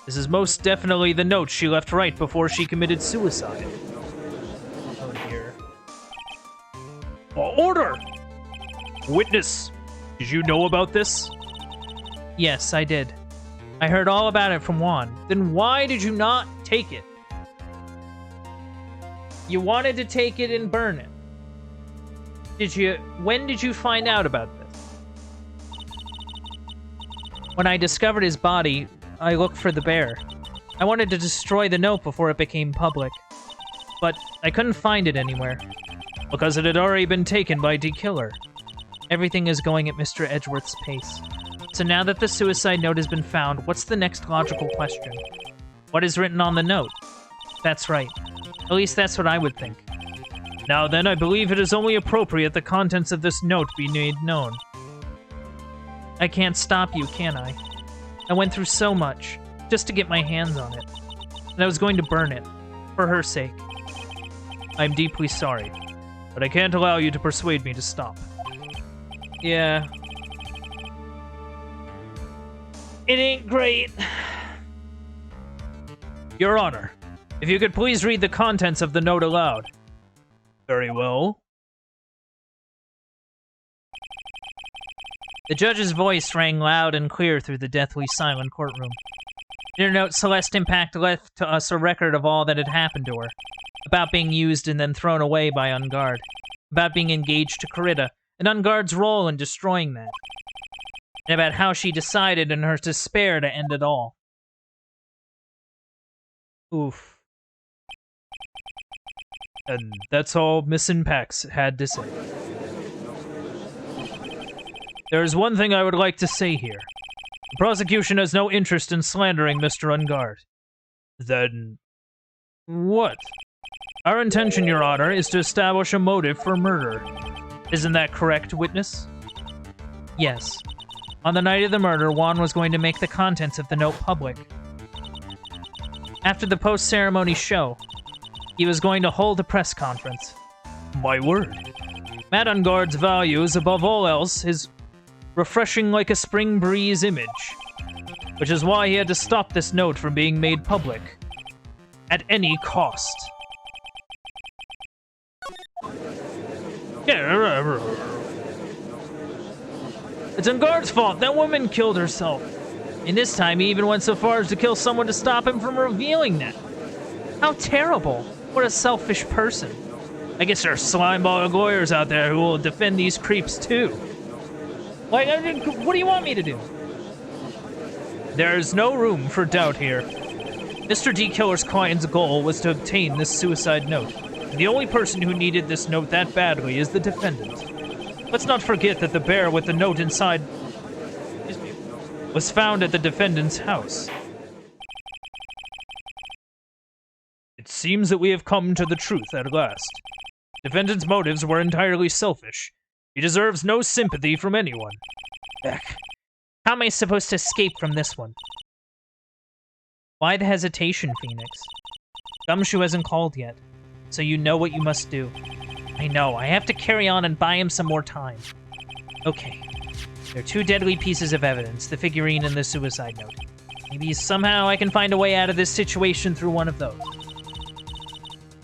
This is most definitely the note she left right before she committed suicide. Oh dear. Order! Witness, did you know about this? Yes, I did. I heard all about it from Juan. Then why did you not take it? You wanted to take it and burn it. When did you find out about this? When I discovered his body, I looked for the bear. I wanted to destroy the note before it became public. But I couldn't find it anywhere. Because it had already been taken by D. Killer. Everything is going at Mr. Edgeworth's pace. So now that the suicide note has been found, what's the next logical question? What is written on the note? That's right. At least that's what I would think. Now then, I believe it is only appropriate the contents of this note be made known. I can't stop you, can I? I went through so much, just to get my hands on it. And I was going to burn it, for her sake. I'm deeply sorry, but I can't allow you to persuade me to stop. Yeah. It ain't great. Your Honor, if you could please read the contents of the note aloud. Very well. The judge's voice rang loud and clear through the deathly silent courtroom. In her note, Celestin Pact left to us a record of all that had happened to her. About being used and then thrown away by Ungard. About being engaged to Corrida, and Ungard's role in destroying that. And about how she decided in her despair to end it all. Oof. And that's all Miss Pax had to say. There is one thing I would like to say here. The prosecution has no interest in slandering Mr. Ungard. Then... what? Our intention, Your Honor, is to establish a motive for murder. Isn't that correct, witness? Yes. On the night of the murder, Juan was going to make the contents of the note public. After the post-ceremony show, he was going to hold a press conference. My word. Matt Ungard's values, above all else, is refreshing like a spring breeze image. Which is why he had to stop this note from being made public. At any cost. It's Ungard's fault. That woman killed herself. And this time he even went so far as to kill someone to stop him from revealing that. How terrible. What a selfish person. I guess there are slimeball lawyers out there who will defend these creeps too. Like, what do you want me to do? There's no room for doubt here. Mr. D. Killer's client's goal was to obtain this suicide note. And the only person who needed this note that badly is the defendant. Let's not forget that the bear with the note inside was found at the defendant's house. It seems that we have come to the truth at last. Defendant's motives were entirely selfish. He deserves no sympathy from anyone. Heck. How am I supposed to escape from this one? Why the hesitation, Phoenix? Gumshoe hasn't called yet, so you know what you must do. I know, I have to carry on and buy him some more time. Okay. There are two deadly pieces of evidence, the figurine and the suicide note. Maybe somehow I can find a way out of this situation through one of those.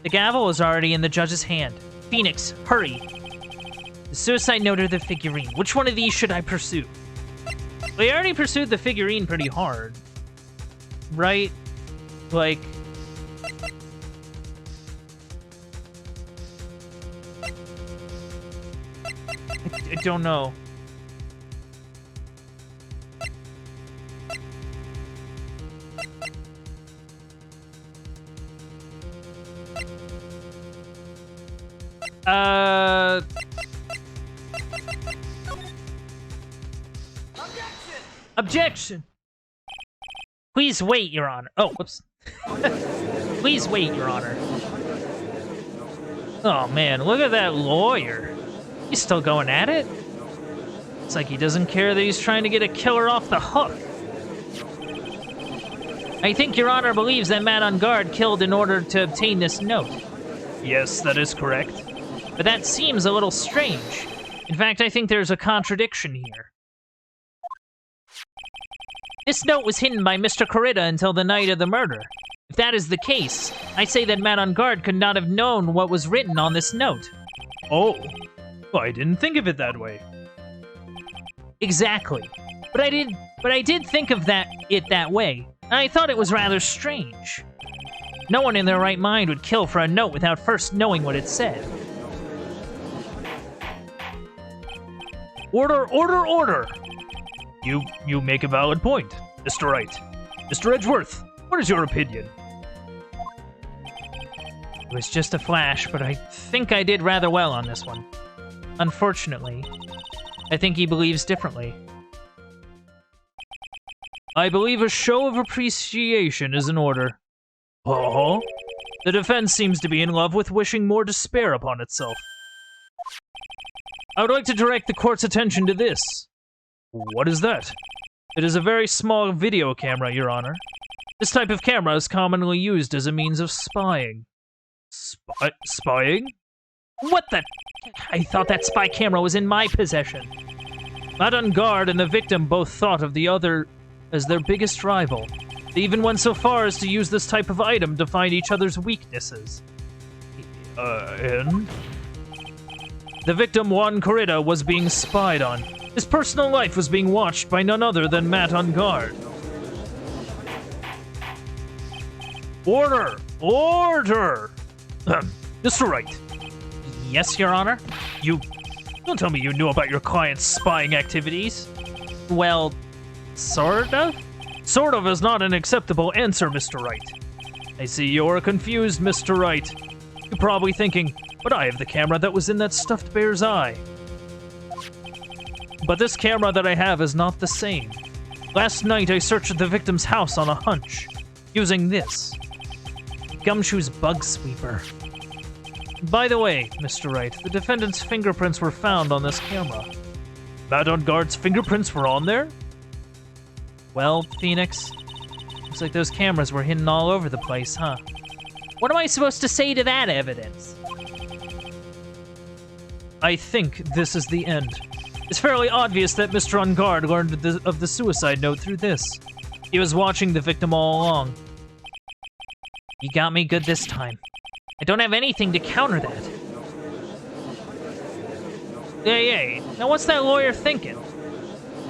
The gavel is already in the judge's hand. Phoenix, hurry! The suicide note or the figurine? Which one of these should I pursue? We already pursued the figurine pretty hard. Right? Like... I don't know. Objection! Please wait, Your Honor. Oh, whoops. Please wait, Your Honor. Oh, man, look at that lawyer. He's still going at it? It's like he doesn't care that he's trying to get a killer off the hook. I think Your Honor believes that Matt on guard killed in order to obtain this note. Yes, that is correct. But that seems a little strange. In fact, I think there's a contradiction here. This note was hidden by Mr. Corrida until the night of the murder. If that is the case, I say that Matt on guard could not have known what was written on this note. Oh, well, I didn't think of it that way. Exactly. But I did think of it that way. And I thought it was rather strange. No one in their right mind would kill for a note without first knowing what it said. Order, order, order! You make a valid point, Mr. Wright. Mr. Edgeworth, what is your opinion? It was just a flash, but I think I did rather well on this one. Unfortunately, I think he believes differently. I believe a show of appreciation is in order. Uh-huh. The defense seems to be in love with wishing more despair upon itself. I would like to direct the court's attention to this. What is that? It is a very small video camera, Your Honor. This type of camera is commonly used as a means of spying. Spying? What the? I thought that spy camera was in my possession. Matt on guard and the victim both thought of the other as their biggest rival. They even went so far as to use this type of item to find each other's weaknesses. And? The victim, Juan Corrida, was being spied on. His personal life was being watched by none other than Matt on guard. Order! Order! Mr. Wright. Yes, Your Honor? Don't tell me you knew about your client's spying activities. Well, sort of? Sort of is not an acceptable answer, Mr. Wright. I see you're confused, Mr. Wright. You're probably thinking, but I have the camera that was in that stuffed bear's eye. But this camera that I have is not the same. Last night I searched the victim's house on a hunch, using this. Gumshoe's bug sweeper. By the way, Mr. Wright, the defendant's fingerprints were found on this camera. Matt on guard's fingerprints were on there? Well, Phoenix, looks like those cameras were hidden all over the place, huh? What am I supposed to say to that evidence? I think this is the end. It's fairly obvious that Mr. On Guard learned of the suicide note through this. He was watching the victim all along. You got me good this time. I don't have anything to counter that. Hey, now what's that lawyer thinking?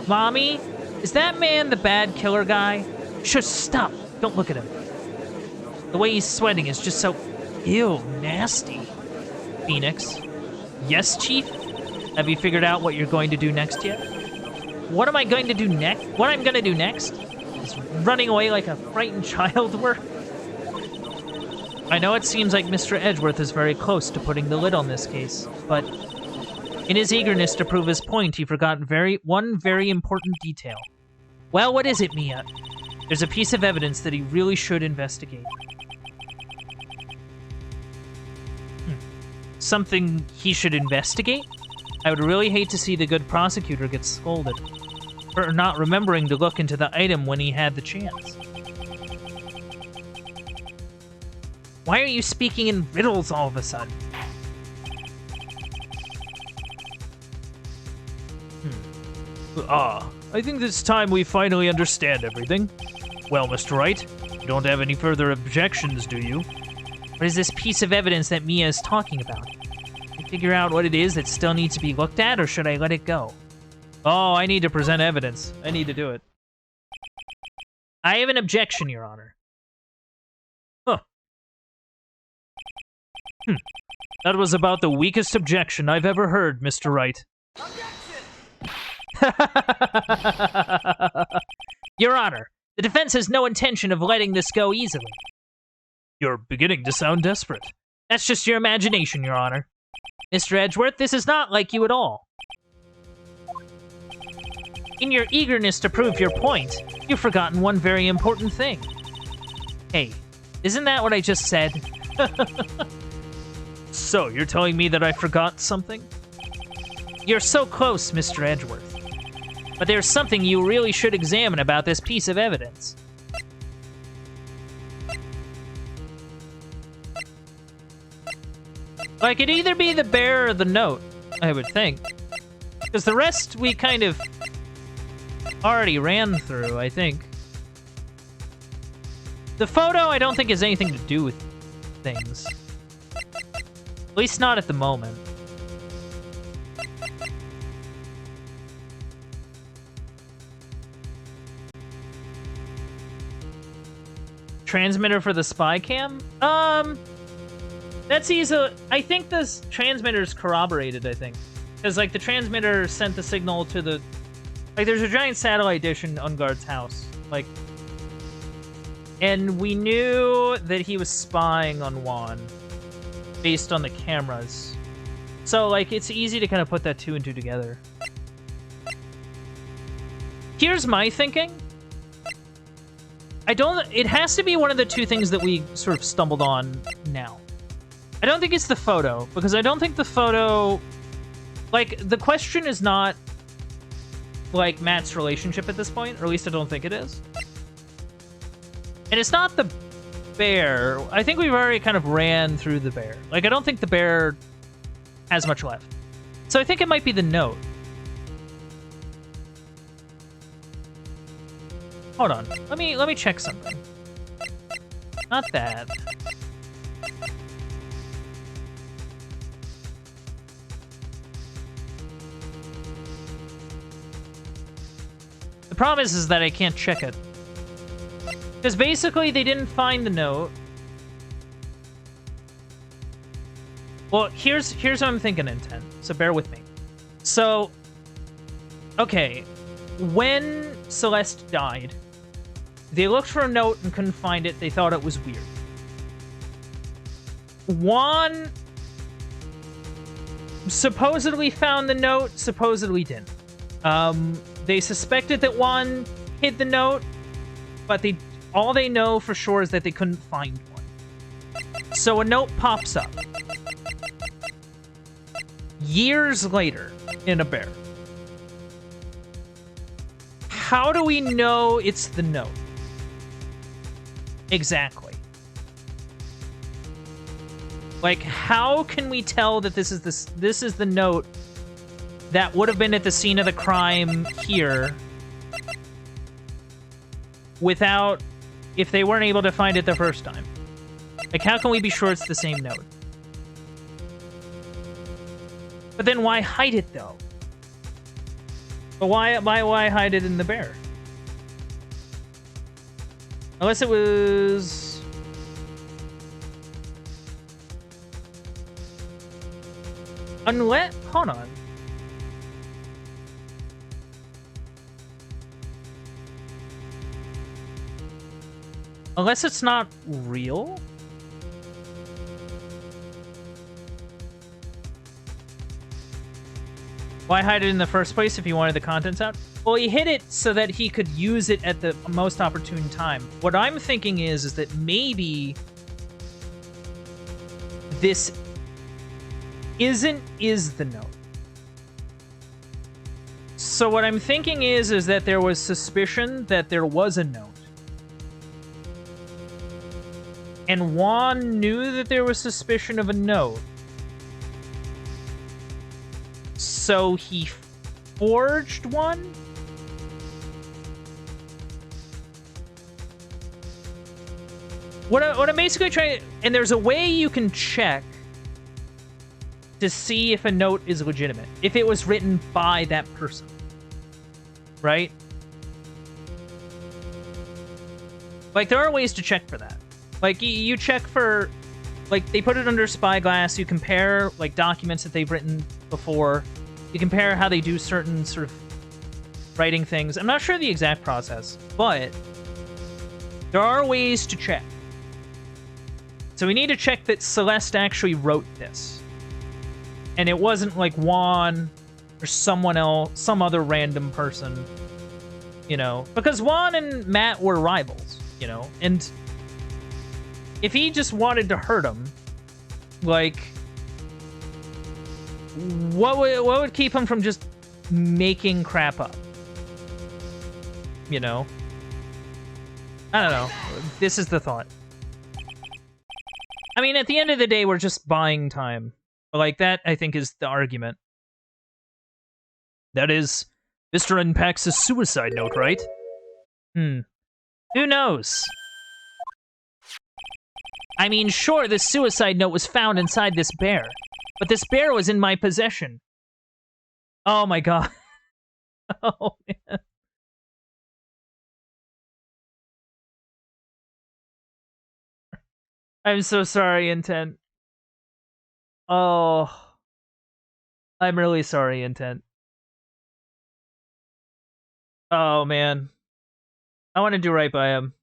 Mommy, is that man the bad killer guy? Shush, stop. Don't look at him. The way he's sweating is just so... Ew, nasty. Phoenix. Yes, Chief? Have you figured out what you're going to do next yet? What am I going to do next? What I'm going to do next? Is running away like a frightened child work? I know it seems like Mr. Edgeworth is very close to putting the lid on this case, but in his eagerness to prove his point, he forgot one very important detail. Well, what is it, Mia? There's a piece of evidence that he really should investigate. Something he should investigate? I would really hate to see the good prosecutor get scolded. for not remembering to look into the item when he had the chance. Why are you speaking in riddles all of a sudden? I think it's time we finally understand everything. Well, Mr. Wright, you don't have any further objections, do you? What is this piece of evidence that Mia is talking about? Can you figure out what it is that still needs to be looked at, or should I let it go? Oh, I need to present evidence. I need to do it. I have an objection, Your Honor. Huh. That was about the weakest objection I've ever heard, Mr. Wright. Your Honor, the defense has no intention of letting this go easily. You're beginning to sound desperate. That's just your imagination, Your Honor. Mr. Edgeworth, this is not like you at all. In your eagerness to prove your point, you've forgotten one very important thing. Hey, isn't that what I just said? So, you're telling me that I forgot something? You're so close, Mr. Edgeworth. But there's something you really should examine about this piece of evidence. Like, it'd either be the bear or the note, I would think. Because the rest we kind of already ran through, I think. The photo, I don't think, has anything to do with things. At least not at the moment. Transmitter for the spy cam? That's easy. I think this transmitter's corroborated, I think. Because, like, the transmitter sent the signal to the... Like, there's a giant satellite dish in Unguard's house. Like... And we knew that he was spying on Juan. Based on the cameras. So, like, it's easy to kind of put that two and two together. Here's my thinking. It has to be one of the two things that we sort of stumbled on now. I don't think it's the photo, because I don't think the photo... Like, the question is not, like, Matt's relationship at this point, or at least I don't think it is. And it's not the bear. I think we've already kind of ran through the bear. Like, I don't think the bear has much left. So I think it might be the note. Hold on. Let me check something. Not that. The problem is that I can't check it. Because basically they didn't find the note. Well, here's what I'm thinking, intent. So bear with me. So, okay, when Celeste died, they looked for a note and couldn't find it. They thought it was weird. Juan supposedly found the note, supposedly didn't. They suspected that Juan hid the note, but all they know for sure is that they couldn't find one. So a note pops up. Years later, in a bear. How do we know it's the note? Exactly. Like, how can we tell that this is the note that would have been at the scene of the crime here without, if they weren't able to find it the first time? Like, how can we be sure it's the same note? But then why hide it, though? But why hide it in the bear? Unless it was... Hold on. Unless it's not real? Why hide it in the first place if he wanted the contents out? Well, he hid it so that he could use it at the most opportune time. What I'm thinking is that maybe this is the note. So what I'm thinking is that there was suspicion that there was a note. And Juan knew that there was suspicion of a note. So he forged one? What I'm basically trying... And there's a way you can check to see if a note is legitimate. If it was written by that person. Right? Like, there are ways to check for that. Like, you check for... Like, they put it under Spyglass. You compare, like, documents that they've written before. You compare how they do certain sort of writing things. I'm not sure the exact process, but there are ways to check. So we need to check that Celeste actually wrote this. And it wasn't like Juan or someone else, some other random person, you know. Because Juan and Matt were rivals, you know. And if he just wanted to hurt him, like, what would keep him from just making crap up? You know? I don't know. This is the thought. I mean, at the end of the day, we're just buying time. Like, that, I think, is the argument. That is Mr. Unpack's suicide note, right? Who knows? I mean, sure, this suicide note was found inside this bear. But this bear was in my possession. Oh my god. Oh, man. I'm so sorry, Intent. Oh. I'm really sorry, Intent. Oh, man. I want to do right by him.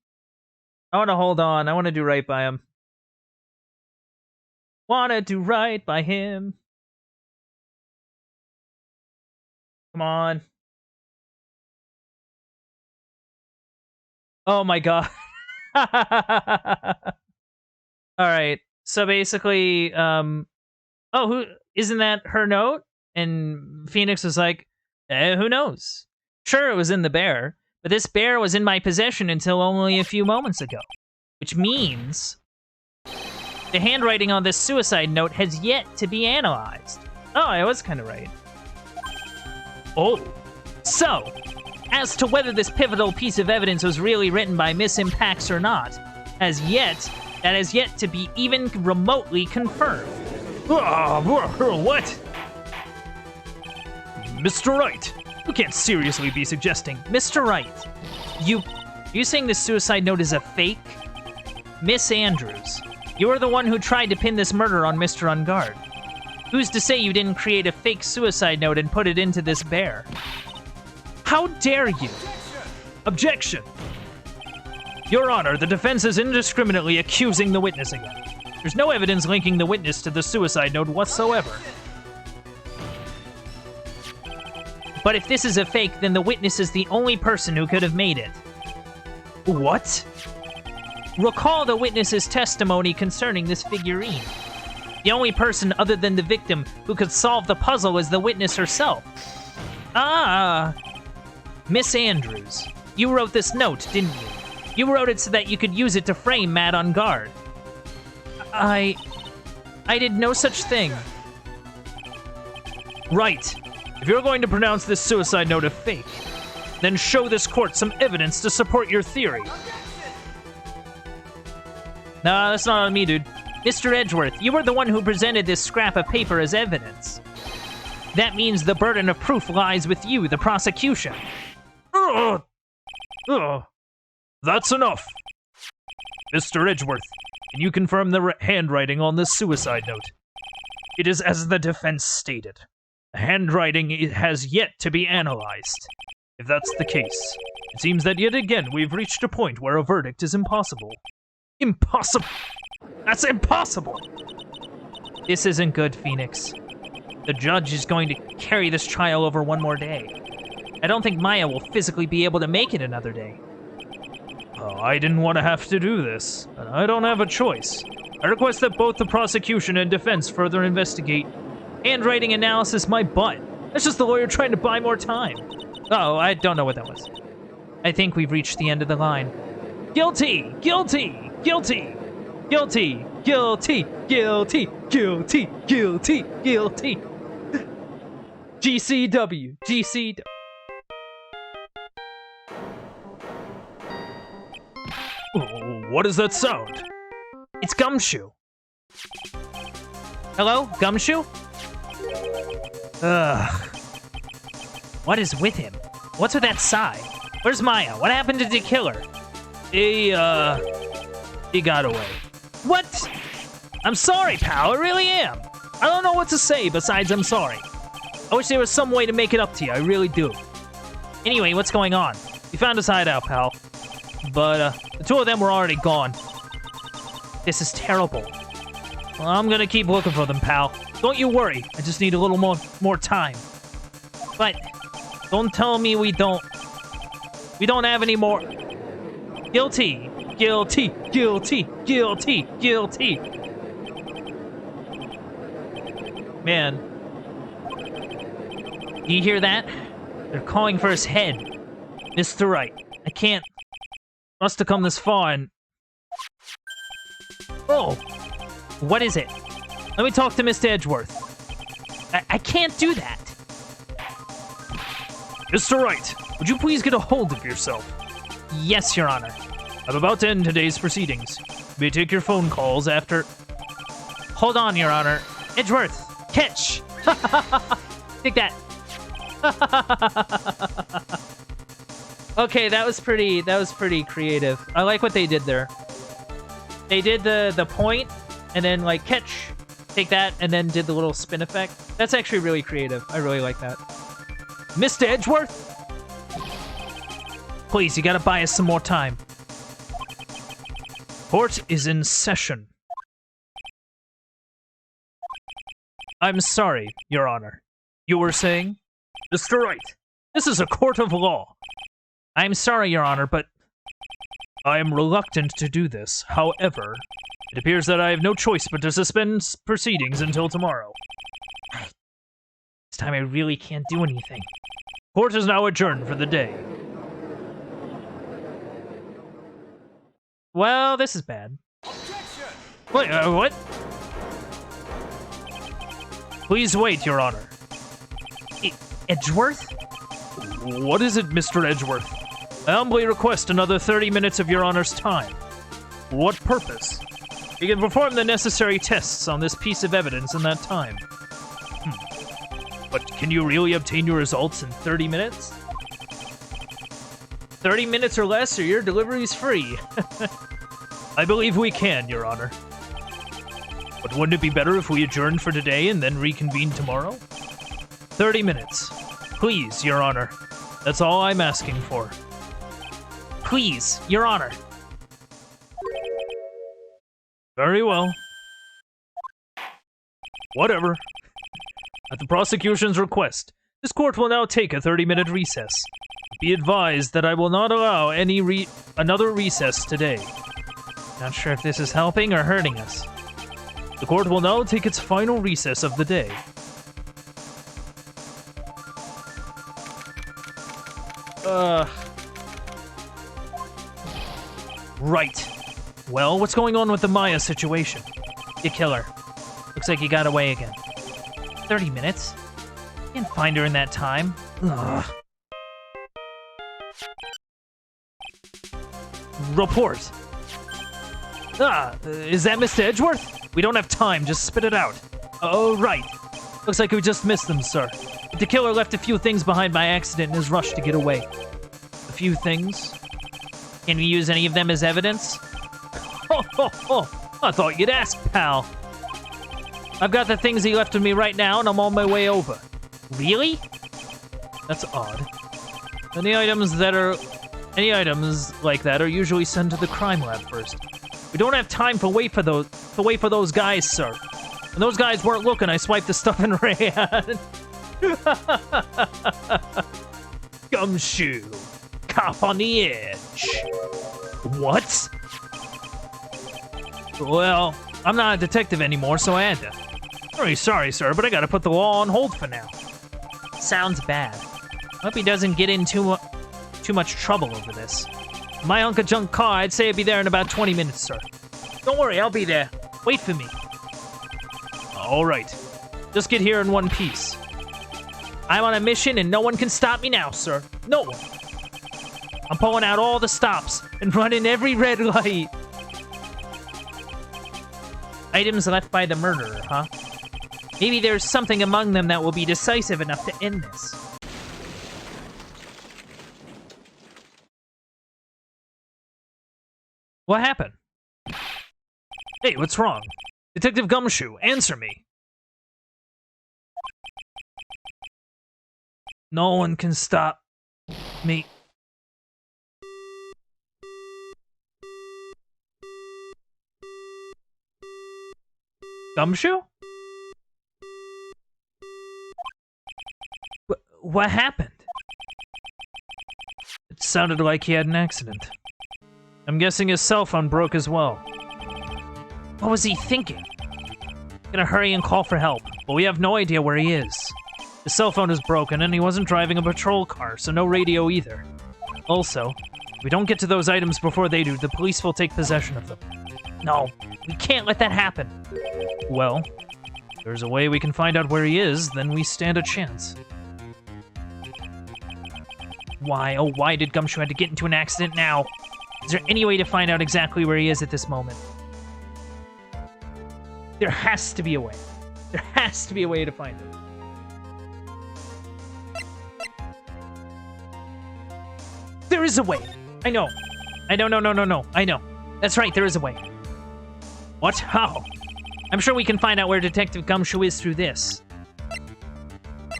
I want to hold on. I want to do right by him. Want to do right by him. Come on. Oh my god. Alright, so basically, oh, who isn't that her note? And Phoenix was like, who knows? Sure, it was in the bear, but this bear was in my possession until only a few moments ago. Which means the handwriting on this suicide note has yet to be analyzed. Oh, I was kind of right. Oh. So, as to whether this pivotal piece of evidence was really written by Miss Impax or not, that has yet to be even remotely confirmed. What? Mr. Wright, you can't seriously be suggesting... Mr. Wright, you saying this suicide note is a fake? Miss Andrews, you are the one who tried to pin this murder on Mr. Ungard. Who's to say you didn't create a fake suicide note and put it into this bear? How dare you? Objection! Your Honor, the defense is indiscriminately accusing the witness again. There's no evidence linking the witness to the suicide note whatsoever. But if this is a fake, then the witness is the only person who could have made it. What? Recall the witness's testimony concerning this figurine. The only person other than the victim who could solve the puzzle is the witness herself. Ah! Miss Andrews, you wrote this note, didn't you? You wrote it so that you could use it to frame Matt on guard. I did no such thing. Right. If you're going to pronounce this suicide note a fake, then show this court some evidence to support your theory. Nah, that's not on me, dude. Mr. Edgeworth, you were the one who presented this scrap of paper as evidence. That means the burden of proof lies with you, the prosecution. That's enough. Mr. Edgeworth, can you confirm the handwriting on this suicide note? It is as the defense stated. The handwriting has yet to be analyzed. If that's the case, it seems that yet again we've reached a point where a verdict is impossible. Impossible! That's impossible! This isn't good, Phoenix. The judge is going to carry this trial over one more day. I don't think Maya will physically be able to make it another day. Oh, I didn't want to have to do this, but I don't have a choice. I request that both the prosecution and defense further investigate. Handwriting analysis, my butt. That's just the lawyer trying to buy more time. Oh, I don't know what that was. I think we've reached the end of the line. Guilty! Guilty! Guilty! Guilty! Guilty! Guilty! Guilty! Guilty! Guilty! GCW! GCW! What is that sound? It's Gumshoe. Hello, Gumshoe? Ugh. What is with him? What's with that sigh? Where's Maya? What happened to the killer? He got away. What? I'm sorry, pal. I really am. I don't know what to say besides I'm sorry. I wish there was some way to make it up to you. I really do. Anyway, what's going on? We found his hideout, pal. But, the two of them were already gone. This is terrible. Well, I'm gonna keep looking for them, pal. Don't you worry. I just need a little more time. But don't tell me we don't have any more. Guilty. Guilty. Guilty. Guilty. Guilty. Man. Do you hear that? They're calling for his head. Mr. Wright. I can't. Must have come this far and... Oh! What is it? Let me talk to Mr. Edgeworth. I can't do that. Mr. Wright, would you please get a hold of yourself? Yes, Your Honor. I'm about to end today's proceedings. You may take your phone calls after... Hold on, Your Honor. Edgeworth, catch! Take that. Okay, that was pretty creative. I like what they did there. They did the point, and then, like, catch, take that, and then did the little spin effect. That's actually really creative. I really like that. Mr. Edgeworth? Please, you gotta buy us some more time. Court is in session. I'm sorry, Your Honor. You were saying? Mr. Wright, this is a court of law. I'm sorry, Your Honor, but... I am reluctant to do this. However, it appears that I have no choice but to suspend proceedings until tomorrow. This time I really can't do anything. Court is now adjourned for the day. Well, this is bad. Wait, what? Please wait, Your Honor. Edgeworth? What is it, Mr. Edgeworth? I humbly request another 30 minutes of Your Honor's time. What purpose? You can perform the necessary tests on this piece of evidence in that time. But can you really obtain your results in 30 minutes? 30 minutes or less, or your delivery's free. I believe we can, Your Honor. But wouldn't it be better if we adjourned for today and then reconvene tomorrow? 30 minutes. Please, Your Honor. That's all I'm asking for. Please, Your Honor. Very well. Whatever. At the prosecution's request, this court will now take a 30-minute recess. Be advised that I will not allow another recess today. Not sure if this is helping or hurting us. The court will now take its final recess of the day. Right. Well, what's going on with the Maya situation? The killer. Looks like he got away again. 30 minutes? Can't find her in that time. Ugh. Report. Is that Mr. Edgeworth? We don't have time, just spit it out. Oh, right. Looks like we just missed them, sir. The killer left a few things behind by accident in his rush to get away. A few things? Can we use any of them as evidence? I thought you'd ask, pal. I've got the things he left with me right now, and I'm on my way over. Really? That's odd. Any items like that are usually sent to the crime lab first. We don't have time to wait for those guys, sir. When those guys weren't looking, I swiped the stuff and ran. Gumshoe. Cop on the edge. What? Well, I'm not a detective anymore, so I had to. Very sorry, sir, but I gotta put the law on hold for now. Sounds bad. I hope he doesn't get in too much trouble over this. My Uncle Junk car, I'd say I'd be there in about 20 minutes, sir. Don't worry, I'll be there. Wait for me. All right. Just get here in one piece. I'm on a mission and no one can stop me now, sir. No one. I'm pulling out all the stops and running every red light. Items left by the murderer, huh? Maybe there's something among them that will be decisive enough to end this. What happened? Hey, what's wrong? Detective Gumshoe, answer me. No one can stop me. Gumshoe? What happened? It sounded like he had an accident. I'm guessing his cell phone broke as well. What was he thinking? Gonna hurry and call for help. But we have no idea where he is. His cell phone is broken and he wasn't driving a patrol car, so no radio either. Also, if we don't get to those items before they do, the police will take possession of them. No, we can't let that happen. Well, if there's a way we can find out where he is, then we stand a chance. Why, oh why did Gumshoe have to get into an accident now? Is there any way to find out exactly where he is at this moment? There has to be a way. There has to be a way to find him. There is a way. I know. I know, no. I know. That's right, there is a way. What? How? I'm sure we can find out where Detective Gumshoe is through this.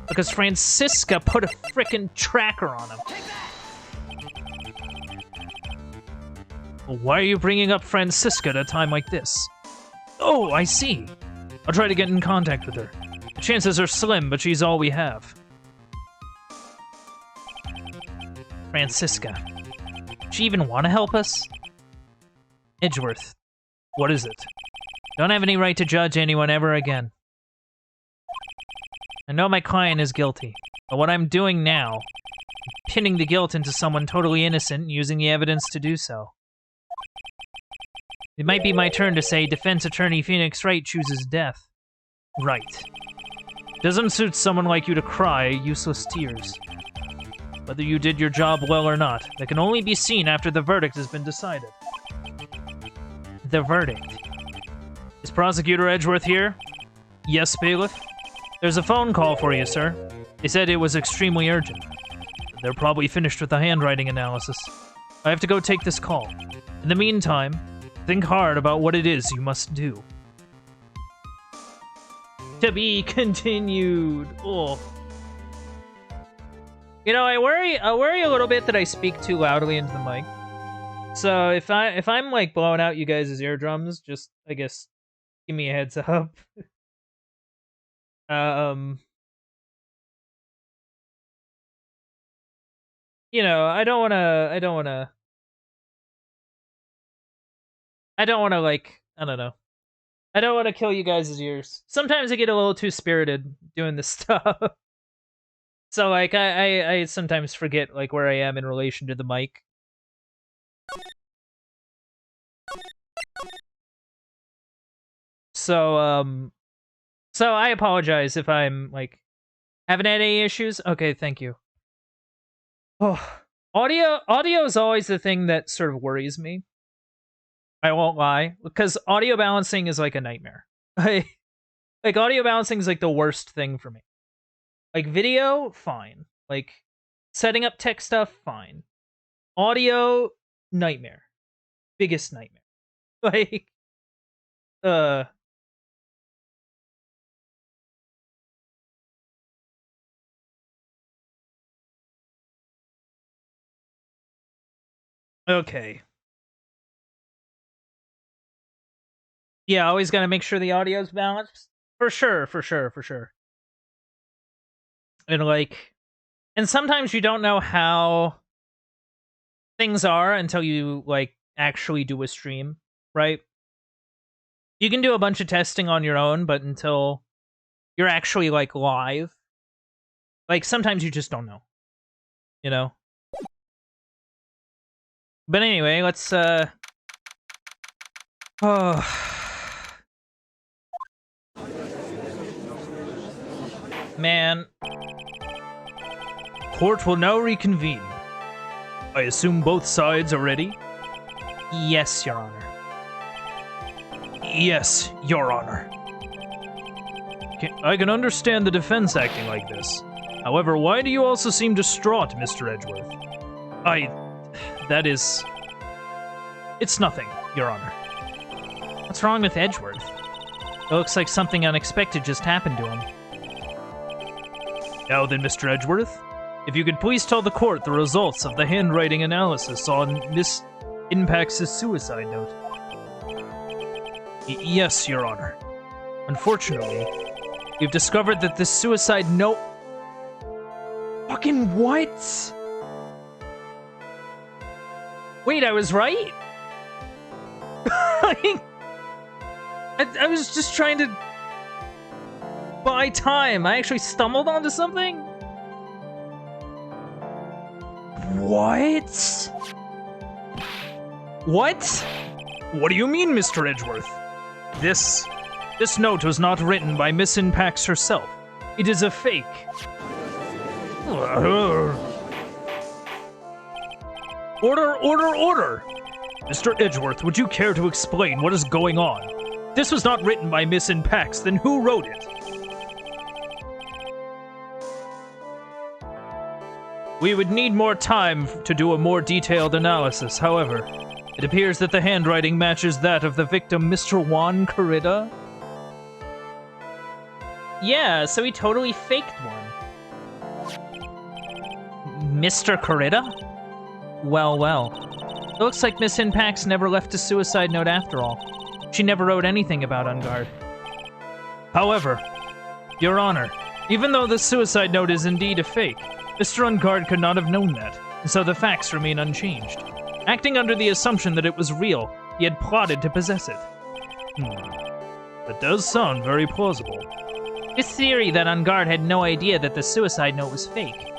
Because Francisca put a frickin' tracker on him. Well, why are you bringing up Francisca at a time like this? Oh, I see. I'll try to get in contact with her. The chances are slim, but she's all we have. Francisca. Does she even want to help us? Edgeworth. What is it? Don't have any right to judge anyone ever again. I know my client is guilty, but what I'm doing now, I'm pinning the guilt into someone totally innocent and using the evidence to do so. It might be my turn to say defense attorney Phoenix Wright chooses death. Right. Doesn't suit someone like you to cry useless tears. Whether you did your job well or not, that can only be seen after the verdict has been decided. The verdict. Is Prosecutor Edgeworth here? Yes, Bailiff? There's a phone call for you, sir. They said it was extremely urgent. They're probably finished with the handwriting analysis. I have to go take this call. In the meantime, think hard about what it is you must do. To be continued. Oh. You know, I worry a little bit that I speak too loudly into the mic. So if I'm like blowing out you guys' eardrums, just I guess give me a heads up. You know, I don't wanna like, I don't know. I don't want to kill you guys' ears. Sometimes I get a little too spirited doing this stuff. So like I sometimes forget like where I am in relation to the mic. So so I apologize if I'm like haven't had any issues. Okay, thank you. Oh, audio is always the thing that sort of worries me. I won't lie, because audio balancing is like a nightmare. Like audio balancing is like the worst thing for me. Like video, fine. Like setting up tech stuff, fine. Audio, nightmare. Biggest nightmare. Like okay. Yeah, always gotta make sure the audio's balanced. For sure. And like, and sometimes you don't know how things are until you like actually do a stream, right? You can do a bunch of testing on your own, but until you're actually like live, like sometimes you just don't know. you know. But anyway, let's, oh. Man. Court will now reconvene. I assume both sides are ready? Yes, Your Honor. Yes, Your Honor. I can understand the defense acting like this. However, why do you also seem distraught, Mr. Edgeworth? It's nothing, Your Honor. What's wrong with Edgeworth? It looks like something unexpected just happened to him. Now then, Mr. Edgeworth, if you could please tell the court the results of the handwriting analysis on Miss Impax's suicide note. Yes, Your Honor. Unfortunately, we've discovered that this suicide note... Fucking what? Wait, I was right? I was just trying to buy time. I actually stumbled onto something? What? What? What do you mean, Mr. Edgeworth? This note was not written by Miss Impax herself. It is a fake. Order! Mr. Edgeworth, would you care to explain what is going on? This was not written by Miss Impax, then who wrote it? We would need more time to do a more detailed analysis. However, it appears that the handwriting matches that of the victim, Mr. Juan Corrida. Yeah, so he totally faked one. Mr. Corrida? Well. It looks like Miss Impax never left a suicide note after all. She never wrote anything about Ungard. However, Your Honor, even though the suicide note is indeed a fake, Mr. Ungard could not have known that, and so the facts remain unchanged. Acting under the assumption that it was real, he had plotted to possess it. That does sound very plausible. His theory that Ungard had no idea that the suicide note was fake.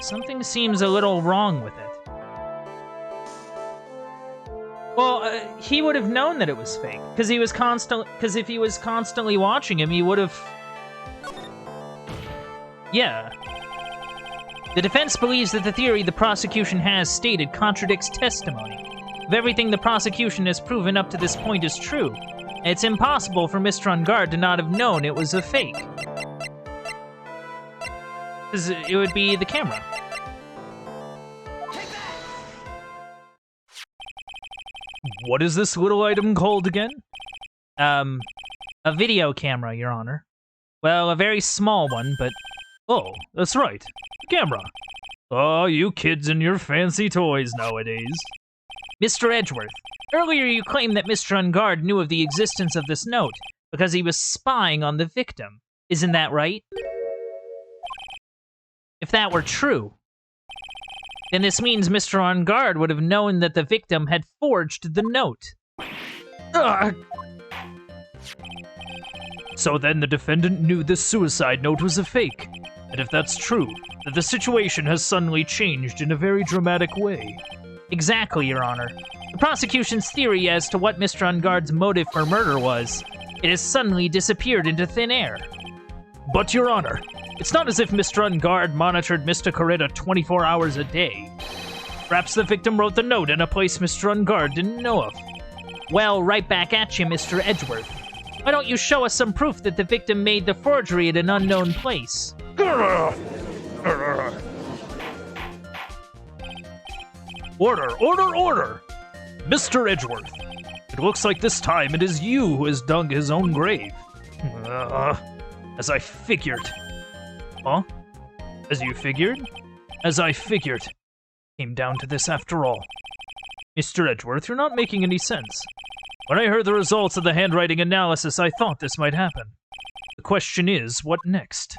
Something seems a little wrong with it. Well, he would have known that it was fake, because if he was constantly watching him, he would have... Yeah. The defense believes that the theory the prosecution has stated contradicts testimony. If everything the prosecution has proven up to this point is true, it's impossible for Mr. Ungard to not have known it was a fake. Because it would be the camera. What is this little item called again? A video camera, Your Honor. Well, a very small one, but... Oh, that's right. Camera. Oh, you kids and your fancy toys nowadays. Mr. Edgeworth, earlier you claimed that Mr. Ungard knew of the existence of this note because he was spying on the victim. Isn't that right? If that were true, then this means Mr. Ungard would have known that the victim had forged the note. Ugh. So then the defendant knew the suicide note was a fake. And if that's true, that the situation has suddenly changed in a very dramatic way. Exactly, Your Honor. The prosecution's theory as to what Mr. Ungard's motive for murder was, it has suddenly disappeared into thin air. But, Your Honor, it's not as if Mr. Ungard monitored Mr. Corrida 24 hours a day. Perhaps the victim wrote the note in a place Mr. Ungard didn't know of. Well, right back at you, Mr. Edgeworth. Why don't you show us some proof that the victim made the forgery at an unknown place? Order! Mr. Edgeworth, it looks like this time it is you who has dug his own grave. As I figured. Huh? As you figured? As I figured. Came down to this after all. Mr. Edgeworth, you're not making any sense. When I heard the results of the handwriting analysis, I thought this might happen. The question is, what next?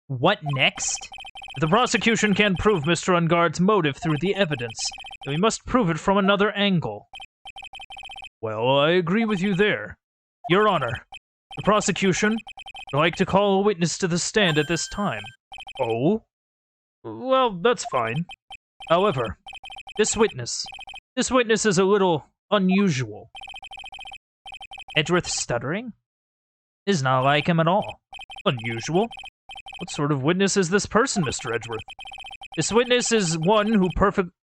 What next? If the prosecution can't prove Mr. Ungard's motive through the evidence, then we must prove it from another angle. Well, I agree with you there. Your Honor, the prosecution would like to call a witness to the stand at this time. Oh? Well, that's fine. However, this witness is a little unusual. Edgeworth stuttering? Is not like him at all. Unusual? What sort of witness is this person, Mr. Edgeworth? This witness is one who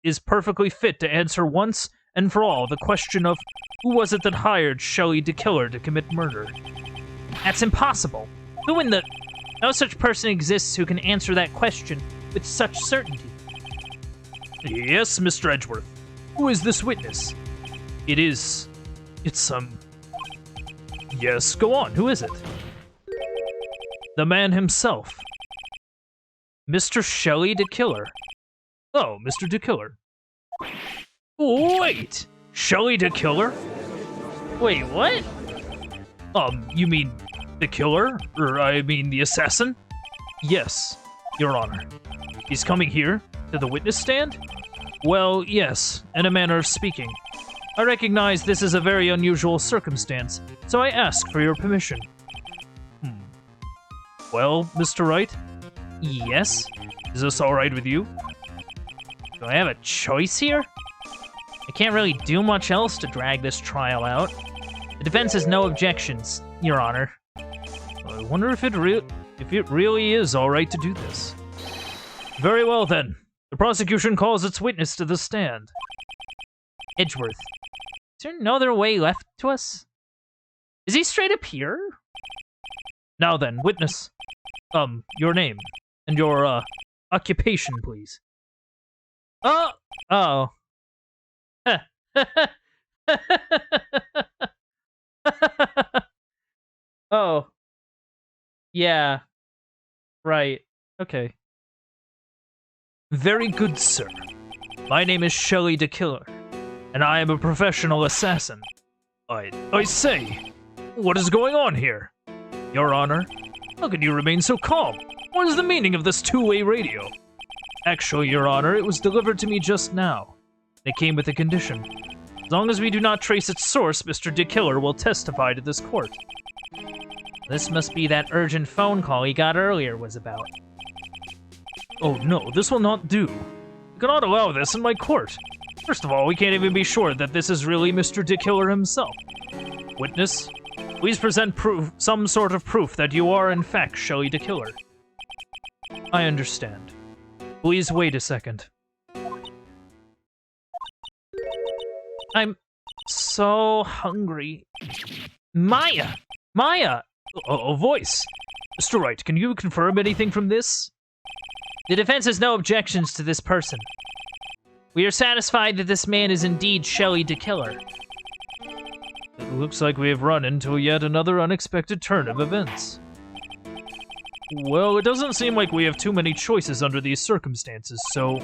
is perfectly fit to answer once and for all the question of who was it that hired Shelley DeKiller to commit murder. That's impossible. No such person exists who can answer that question with such certainty. Yes, Mr. Edgeworth. Who is this witness? It's Yes, go on. Who is it? The man himself. Mr. Shelley DeKiller. Oh, Mr. DeKiller. Wait! Shelley DeKiller? Wait, what? You mean the killer? Or, I mean the assassin? Yes, Your Honor. He's coming here? To the witness stand? Well, yes, in a manner of speaking. I recognize this is a very unusual circumstance, so I ask for your permission. Well, Mr. Wright? Yes? Is this alright with you? Do I have a choice here? I can't really do much else to drag this trial out. The defense has no objections, Your Honor. I wonder if it really is alright to do this. Very well then. The prosecution calls its witness to the stand. Edgeworth. Is there no other way left to us? Is he straight up here? Now then, witness. Your name. And your, occupation, please. Oh! Oh. Yeah. Right. Okay. Very good, sir. My name is Shelley DeKiller, and I am a professional assassin. I say, what is going on here? Your Honor, how can you remain so calm? What is the meaning of this two-way radio? Actually, Your Honor, it was delivered to me just now. It came with a condition. As long as we do not trace its source, Mr. DeKiller will testify to this court. This must be that urgent phone call he got earlier was about. Oh no, this will not do. I cannot allow this in my court. First of all, we can't even be sure that this is really Mr. DeKiller himself. Witness, please present proof, some sort of proof that you are in fact Shelley DeKiller. I understand. Please wait a second. I'm so hungry. Maya! Maya! A voice. Mr. Wright, can you confirm anything from this? The defense has no objections to this person. We are satisfied that this man is indeed Shelley DeKiller. It looks like we have run into yet another unexpected turn of events. Well, it doesn't seem like we have too many choices under these circumstances, so...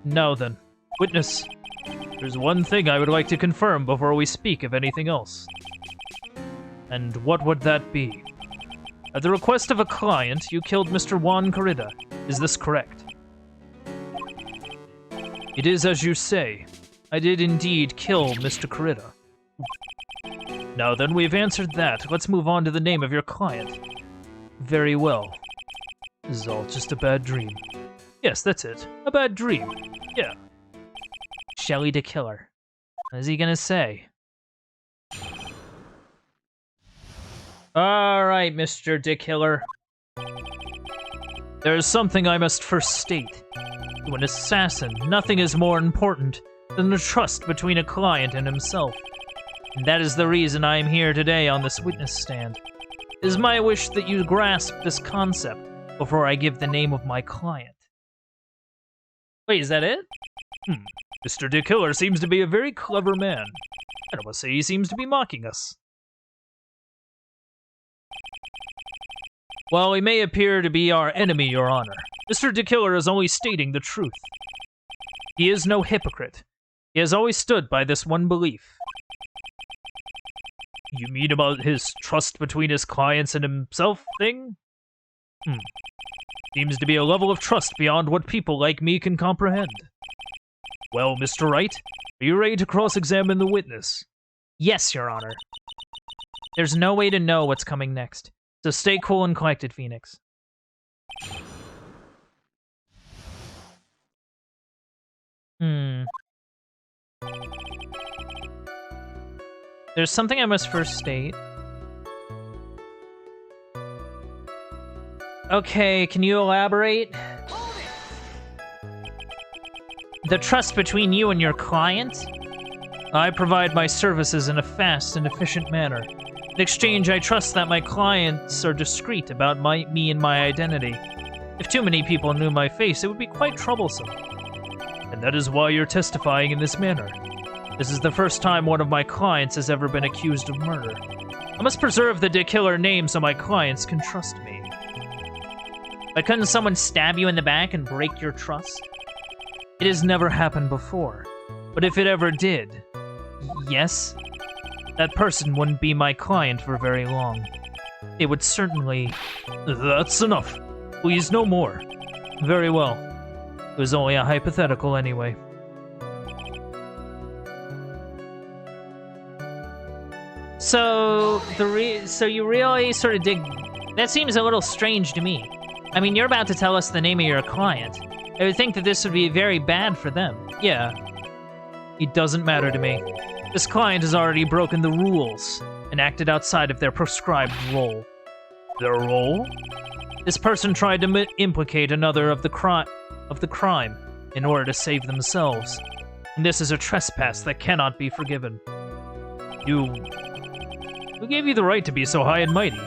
Now then, witness, there's one thing I would like to confirm before we speak of anything else. And what would that be? At the request of a client, you killed Mr. Juan Corrida. Is this correct? It is as you say. I did indeed kill Mr. Corrida. Now then, we've answered that. Let's move on to the name of your client. Very well. This is all just a bad dream. Yes, that's it. A bad dream. Yeah. Shelley DeKiller. What is he gonna say? Alright, Mr. DeKiller. There is something I must first state. To an assassin, nothing is more important than the trust between a client and himself. And that is the reason I am here today on this witness stand. It is my wish that you grasp this concept before I give the name of my client. Wait, is that it? Mr. DeKiller seems to be a very clever man. I don't want to say he seems to be mocking us. While he may appear to be our enemy, Your Honor, Mr. DeKiller is only stating the truth. He is no hypocrite. He has always stood by this one belief. You mean about his trust between his clients and himself thing? Seems to be a level of trust beyond what people like me can comprehend. Well, Mr. Wright, are you ready to cross-examine the witness? Yes, Your Honor. There's no way to know what's coming next. So stay cool and collected, Phoenix. There's something I must first state. Okay, can you elaborate? The trust between you and your client? I provide my services in a fast and efficient manner. In exchange, I trust that my clients are discreet about me and my identity. If too many people knew my face, it would be quite troublesome. And that is why you're testifying in this manner. This is the first time one of my clients has ever been accused of murder. I must preserve the killer name so my clients can trust me. But couldn't someone stab you in the back and break your trust? It has never happened before. But if it ever did, yes, that person wouldn't be my client for very long. It would certainly... That's enough. Please, no more. Very well. It was only a hypothetical anyway. So, so you really sort of dig... That seems a little strange to me. I mean, you're about to tell us the name of your client. I would think that this would be very bad for them. Yeah. It doesn't matter to me. This client has already broken the rules and acted outside of their prescribed role. Their role? This person tried to implicate another of the crime in order to save themselves. And this is a trespass that cannot be forgiven. Who gave you the right to be so high and mighty?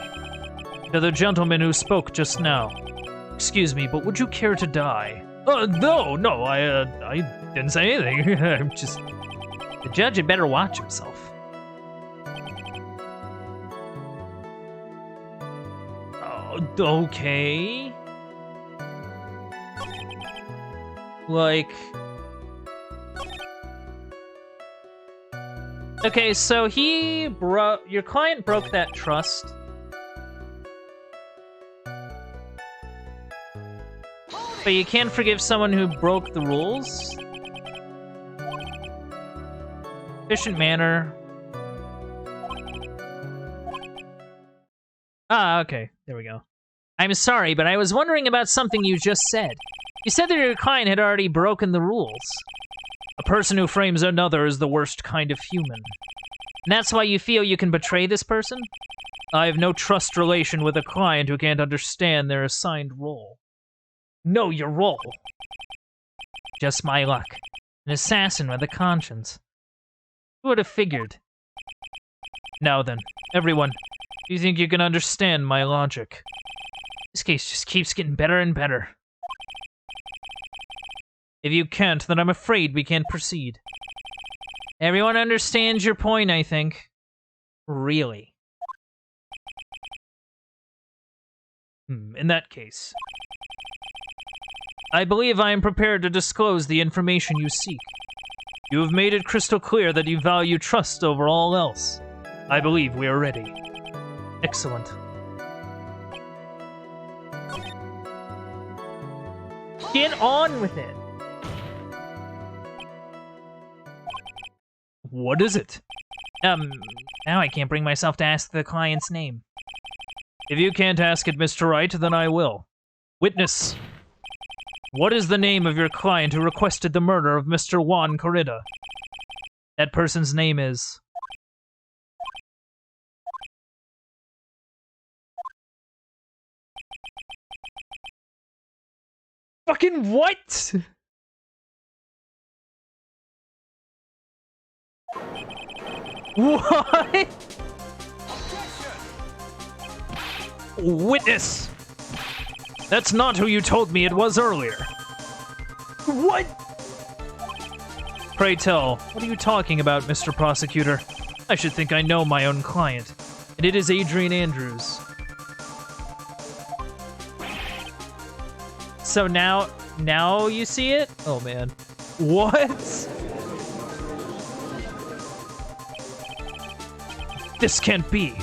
To the gentleman who spoke just now. Excuse me, but would you care to die? No, I didn't say anything. I'm just... The judge had better watch himself. Okay. Like... Okay, so your client broke that trust. But you can't forgive someone who broke the rules? Efficient manner. Ah, okay. There we go. I'm sorry, but I was wondering about something you just said. You said that your client had already broken the rules. A person who frames another is the worst kind of human. And that's why you feel you can betray this person? I have no trust relation with a client who can't understand their assigned role. Know your role. Just my luck. An assassin with a conscience. Who would have figured? Now then, everyone, do you think you can understand my logic? This case just keeps getting better and better. If you can't, then I'm afraid we can't proceed. Everyone understands your point, I think. Really? In that case... I believe I am prepared to disclose the information you seek. You have made it crystal clear that you value trust over all else. I believe we are ready. Excellent. Get on with it! What is it? Now I can't bring myself to ask the client's name. If you can't ask it, Mr. Wright, then I will. Witness! What is the name of your client who requested the murder of Mr. Juan Corrida? That person's name is... Fucking what? What? Witness! That's not who you told me it was earlier. What? Pray tell, what are you talking about, Mr. Prosecutor? I should think I know my own client, and it is Adrian Andrews. So now you see it? Oh man. What? This can't be.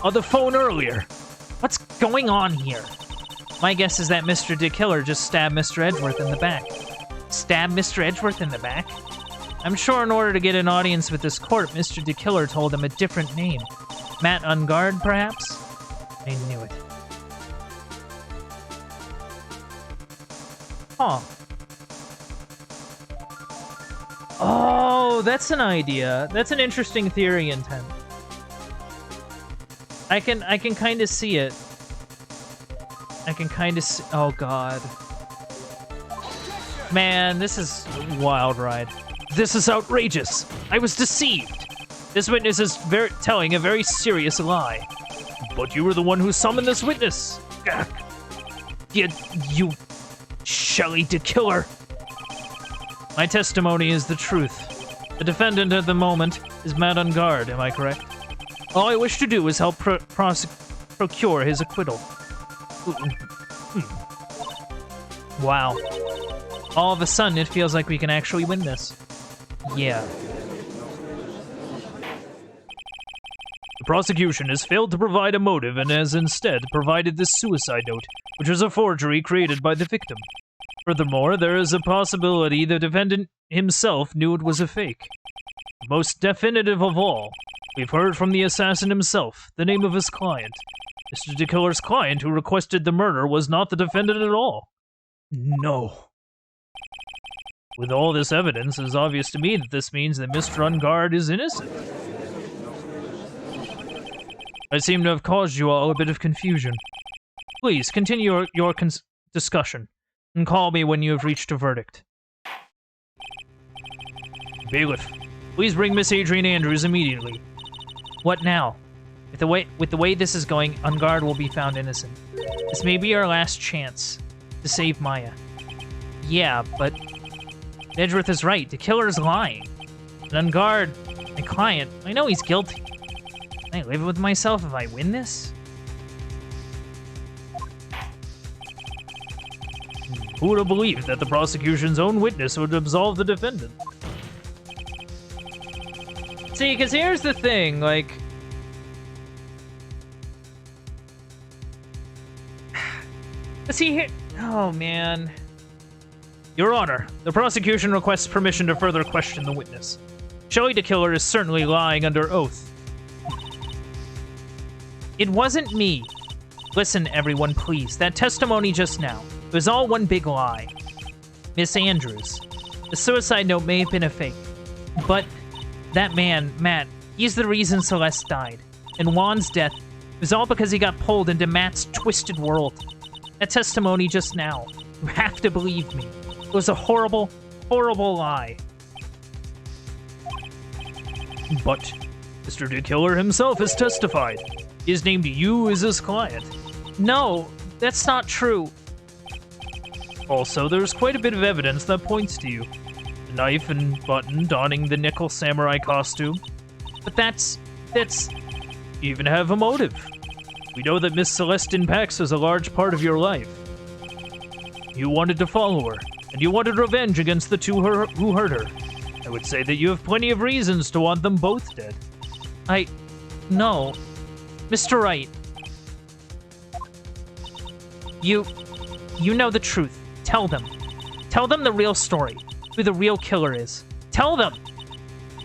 On the phone earlier. What's going on here? My guess is that Mr. DeKiller just stabbed Mr. Edgeworth in the back. Stabbed Mr. Edgeworth in the back? I'm sure in order to get an audience with this court, Mr. DeKiller told him a different name. Matt Ungard, perhaps? I knew it. Huh. Oh, that's an idea. That's an interesting theory, Intent. I can kind of see it. I can kind of see... Oh, God. Man, this is a wild ride. This is outrageous. I was deceived. This witness is telling a very serious lie. But you were the one who summoned this witness. Gah. You Shelly the killer. My testimony is the truth. The defendant at the moment is mad on guard, am I correct? All I wish to do is help procure his acquittal. Wow. All of a sudden, it feels like we can actually win this. Yeah. The prosecution has failed to provide a motive and has instead provided this suicide note, which is a forgery created by the victim. Furthermore, there is a possibility the defendant himself knew it was a fake. Most definitive of all, we've heard from the assassin himself, the name of his client. Mr. DeKiller's client who requested the murder was not the defendant at all. No. With all this evidence, it is obvious to me that this means that Mr. Ungard is innocent. I seem to have caused you all a bit of confusion. Please, continue your discussion, and call me when you have reached a verdict. Bailiff, please bring Miss Adrian Andrews immediately. What now? With the way this is going, Ungard will be found innocent. This may be our last chance to save Maya. Yeah, but Edgeworth is right. The killer is lying. And Ungard, my client, I know he's guilty. Can I live with myself if I win this? Who would have believed that the prosecution's own witness would absolve the defendant? See, because here's the thing, like... See here... Oh, man. Your Honor, the prosecution requests permission to further question the witness. Shelly the killer is certainly lying under oath. It wasn't me. Listen, everyone, please. That testimony just now, it was all one big lie. Miss Andrews, the suicide note may have been a fake, but that man, Matt, he's the reason Celeste died. And Juan's death was all because he got pulled into Matt's twisted world. That testimony just now, you have to believe me. It was a horrible, horrible lie. But Mr. DeKiller himself has testified. He has named you as his client. No, that's not true. Also, there's quite a bit of evidence that points to you. The knife and button donning the nickel samurai costume. But that's... You even have a motive. We know that Miss Celestine Pax is a large part of your life. You wanted to follow her, and you wanted revenge against the two who hurt her. I would say that you have plenty of reasons to want them both dead. No. Mr. Wright. You know the truth. Tell them. Tell them the real story. Who the real killer is. Tell them!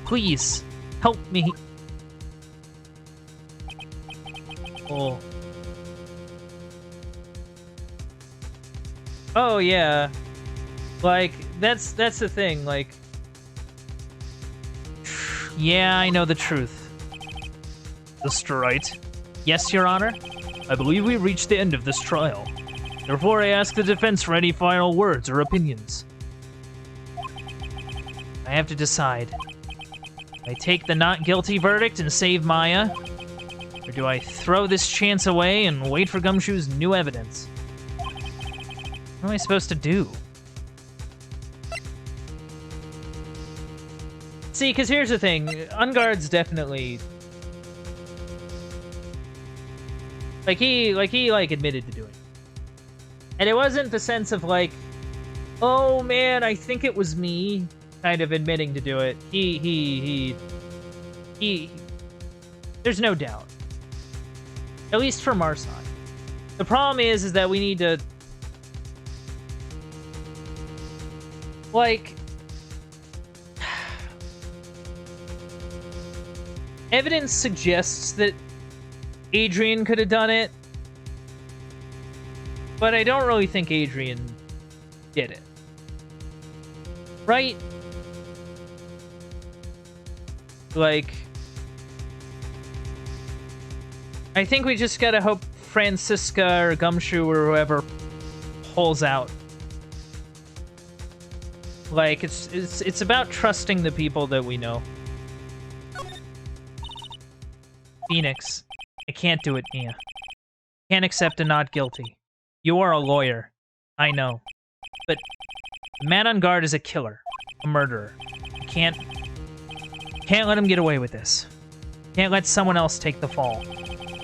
Please, help me. Oh. Oh, yeah. Like, that's the thing, like... Yeah, I know the truth. Mr. Wright? Yes, Your Honor? I believe we reached the end of this trial. Therefore, I ask the defense for any final words or opinions. I have to decide. I take the not guilty verdict and save Maya? Or do I throw this chance away and wait for Gumshoe's new evidence? What am I supposed to do? See, because here's the thing. Ungard's definitely... He admitted to doing it. And it wasn't the sense of, like, oh, man, I think it was me kind of admitting to do it. He there's no doubt. At least from our side. The problem is that we need to... Like... Evidence suggests that Adrian could have done it, but I don't really think Adrian did it. Right? Like... I think we just gotta hope Francisca or Gumshoe or whoever pulls out. Like, it's about trusting the people that we know. Phoenix, I can't do it, Mia. Can't accept a not guilty. You are a lawyer. I know. But the man on guard is a killer. A murderer. You can't let him get away with this. Can't let someone else take the fall.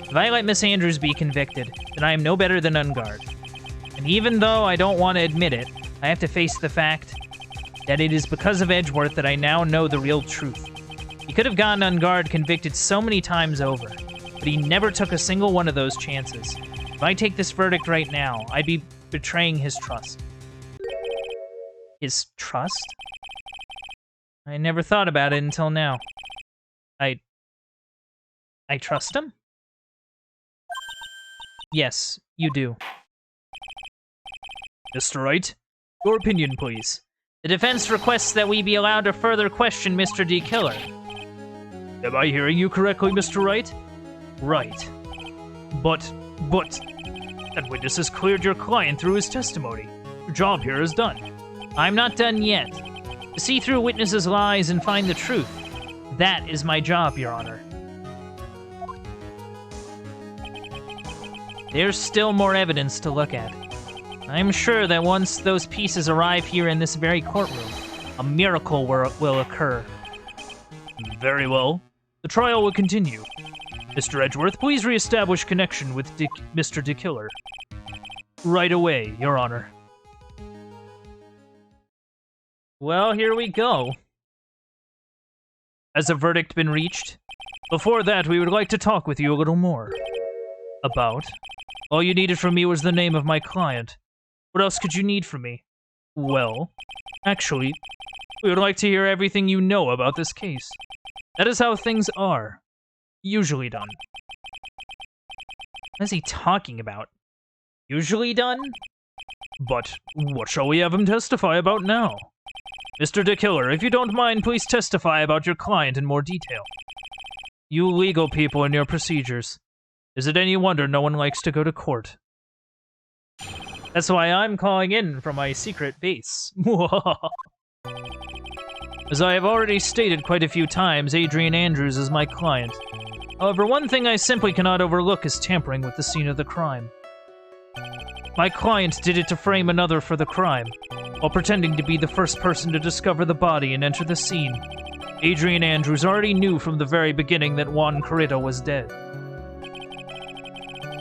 If I let Miss Andrews be convicted, then I am no better than Ungard. And even though I don't want to admit it, I have to face the fact that it is because of Edgeworth that I now know the real truth. He could have gotten Ungard convicted so many times over, but he never took a single one of those chances. If I take this verdict right now, I'd be betraying his trust. His trust? I never thought about it until now. I trust him? Yes, you do. Mr. Wright, your opinion, please. The defense requests that we be allowed to further question Mr. D. Killer. Am I hearing you correctly, Mr. Wright? Right. But, that witness has cleared your client through his testimony. Your job here is done. I'm not done yet. To see through witnesses' lies and find the truth. That is my job, Your Honor. There's still more evidence to look at. I'm sure that once those pieces arrive here in this very courtroom, a miracle will occur. Very well. The trial will continue. Mr. Edgeworth, please re-establish connection with Mr. De Killer. Right away, Your Honor. Well, here we go. Has a verdict been reached? Before that, we would like to talk with you a little more. About? All you needed from me was the name of my client. What else could you need from me? Well, actually, we would like to hear everything you know about this case. That is how things are. Usually done. What is he talking about? Usually done? But what shall we have him testify about now? Mr. De Killer, if you don't mind, please testify about your client in more detail. You legal people and your procedures. Is it any wonder no one likes to go to court? That's why I'm calling in from my secret base. As I have already stated quite a few times, Adrian Andrews is my client. However, one thing I simply cannot overlook is tampering with the scene of the crime. My client did it to frame another for the crime, while pretending to be the first person to discover the body and enter the scene. Adrian Andrews already knew from the very beginning that Juan Corrida was dead.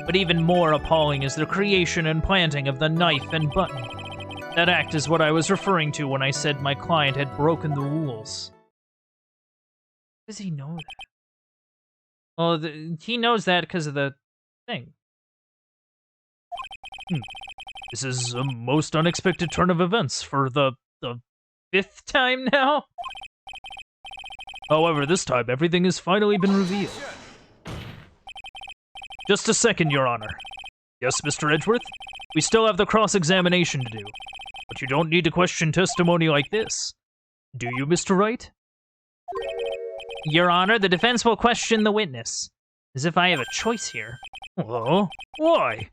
But even more appalling is the creation and planting of the knife and button. That act is what I was referring to when I said my client had broken the rules. How does he know that? Well, he knows that because of the thing. This is a most unexpected turn of events for the 5th time now? However, this time everything has finally been revealed. Just a second, Your Honor. Yes, Mr. Edgeworth? We still have the cross-examination to do. But you don't need to question testimony like this. Do you, Mr. Wright? Your Honor, the defense will question the witness. As if I have a choice here. Oh? Why?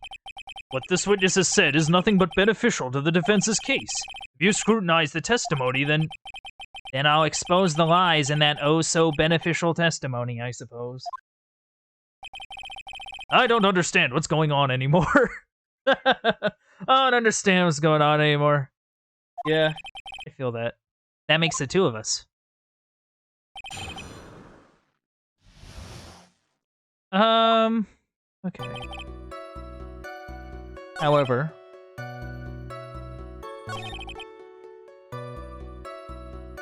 What this witness has said is nothing but beneficial to the defense's case. If you scrutinize the testimony, then I'll expose the lies in that oh-so-beneficial testimony, I suppose. I don't understand what's going on anymore. I don't understand what's going on anymore. Yeah, I feel that. That makes the two of us. Okay. However...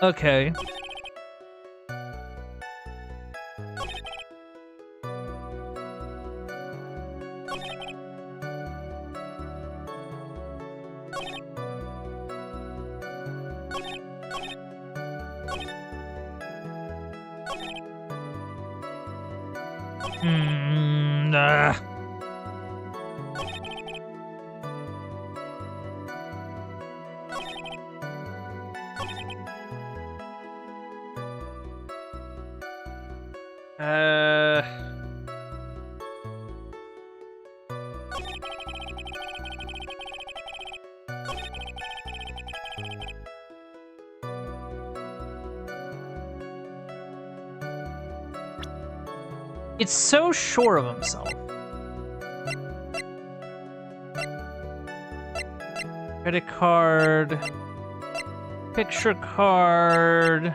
Okay. It's so sure of himself. Credit card. Picture card.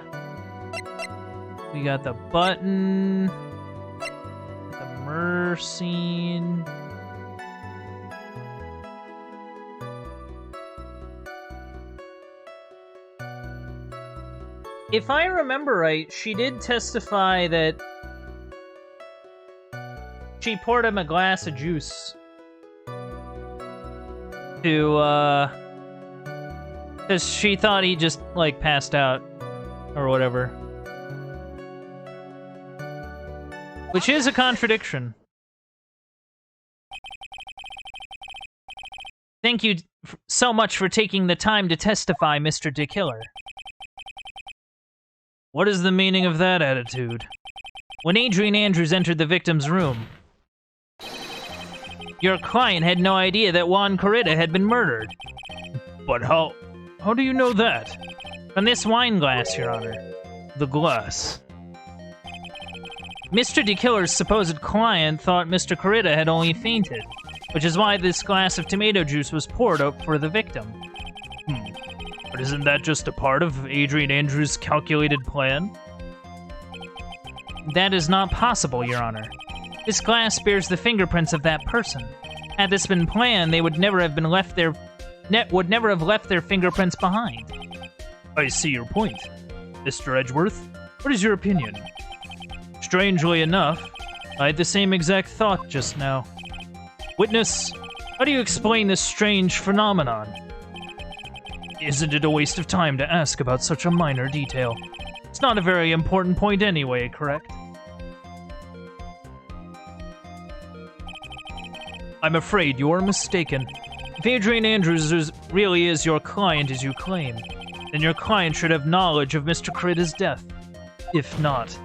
We got the button. The murder scene. If I remember right, she did testify that she poured him a glass of juice to, because she thought he just, like, passed out or whatever. Which is a contradiction. Thank you so much for taking the time to testify, Mr. DeKiller. What is the meaning of that attitude? When Adrian Andrews entered the victim's room, your client had no idea that Juan Corrida had been murdered. But how do you know that? From this wine glass, Your Honor. The glass. Mr. DeKiller's supposed client thought Mr. Corrida had only fainted, which is why this glass of tomato juice was poured out for the victim. But isn't that just a part of Adrian Andrews' calculated plan? That is not possible, Your Honor. This glass bears the fingerprints of that person. Had this been planned, they would never have left their fingerprints behind. I see your point. Mr. Edgeworth, what is your opinion? Strangely enough, I had the same exact thought just now. Witness, how do you explain this strange phenomenon? Isn't it a waste of time to ask about such a minor detail? It's not a very important point anyway, correct? I'm afraid you're mistaken. If Adrian Andrews really is your client as you claim, then your client should have knowledge of Mr. Corrida's death. If not,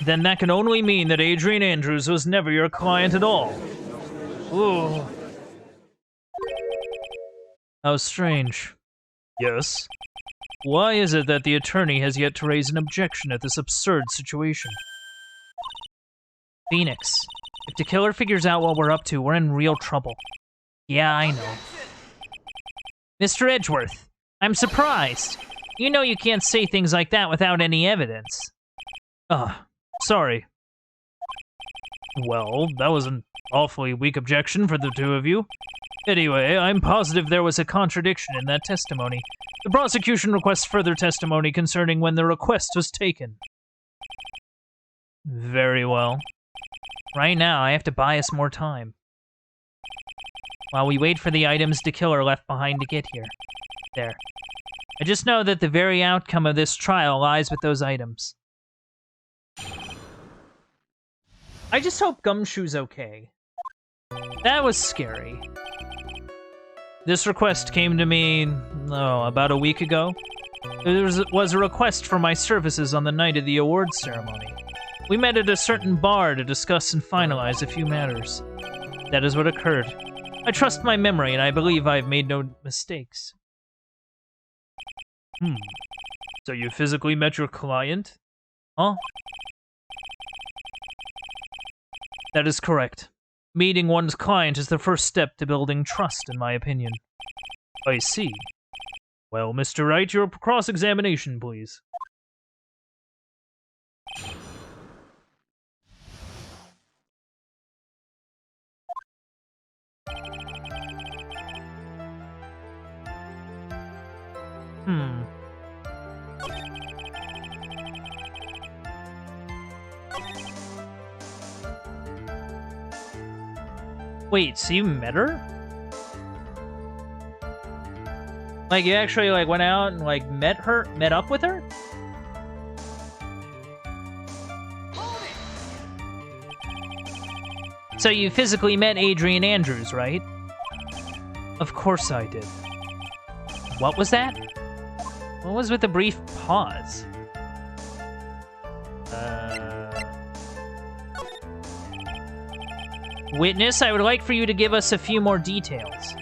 then that can only mean that Adrian Andrews was never your client at all. Ooh. How strange. Yes? Why is it that the attorney has yet to raise an objection at this absurd situation? Phoenix, if the killer figures out what we're up to, we're in real trouble. Yeah, I know. Mr. Edgeworth, I'm surprised. You know you can't say things like that without any evidence. Sorry. Well, that was an awfully weak objection for the two of you. Anyway, I'm positive there was a contradiction in that testimony. The prosecution requests further testimony concerning when the request was taken. Very well. Right now, I have to buy us more time. While we wait for the items the killer left behind to get here. There. I just know that the very outcome of this trial lies with those items. I just hope Gumshoe's okay. That was scary. This request came to me, about a week ago. There was a request for my services on the night of the awards ceremony. We met at a certain bar to discuss and finalize a few matters. That is what occurred. I trust my memory, and I believe I have made no mistakes. So you physically met your client? Huh? That is correct. Meeting one's client is the first step to building trust, in my opinion. I see. Well, Mr. Wright, your cross-examination, please. Wait, so you met her? Like, you actually, like, went out and, like, met up with her? So you physically met Adrian Andrews, right? Of course I did. What was that? What was with the brief pause? Witness, I would like for you to give us a few more details.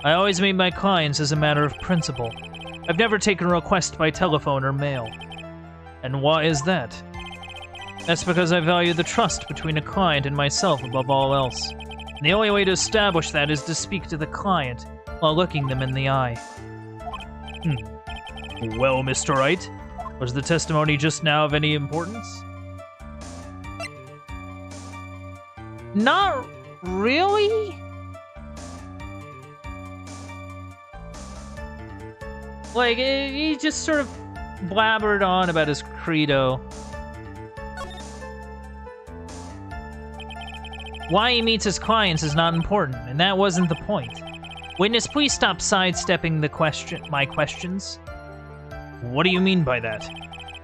I always meet my clients as a matter of principle. I've never taken a request by telephone or mail. And why is that? That's because I value the trust between a client and myself above all else. And the only way to establish that is to speak to the client while looking them in the eye. Well, Mr. Wright, was the testimony just now of any importance? Not really? Like, he just sort of blabbered on about his credo. Why he meets his clients is not important, and that wasn't the point. Witness, please stop sidestepping my questions. What do you mean by that?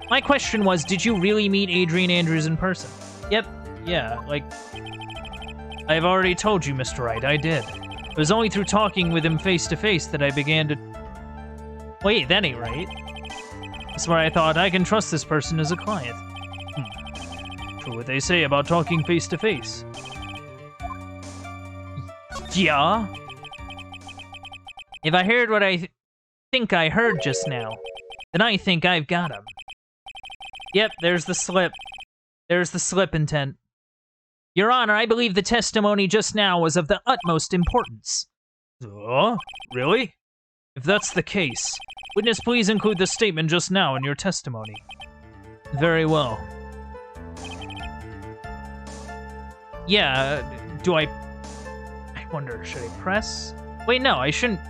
My question was, did you really meet Adrian Andrews in person? Yep, yeah, like... I've already told you, Mr. Wright, I did. It was only through talking with him face-to-face that I began to... Wait, that ain't right. That's why I thought I can trust this person as a client. True what they say about talking face-to-face. Yeah? If I heard what I think I heard just now, then I think I've got him. Yep, there's the slip. There's the slip intent. Your Honor, I believe the testimony just now was of the utmost importance. Really? If that's the case, witness, please include the statement just now in your testimony. Very well. Yeah, do I wonder, should I press? Wait, no, I shouldn't...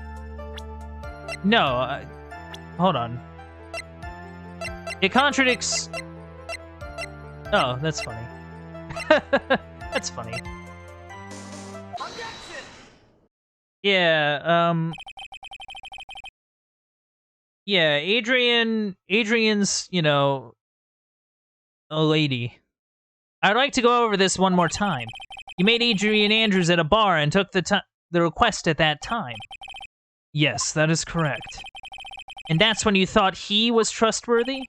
No, hold on. It contradicts... Oh, that's funny. That's funny. Yeah, yeah, Adrian's, you know, a lady. I'd like to go over this one more time. You made Adrian Andrews at a bar and took the request at that time. Yes, that is correct. And that's when you thought he was trustworthy?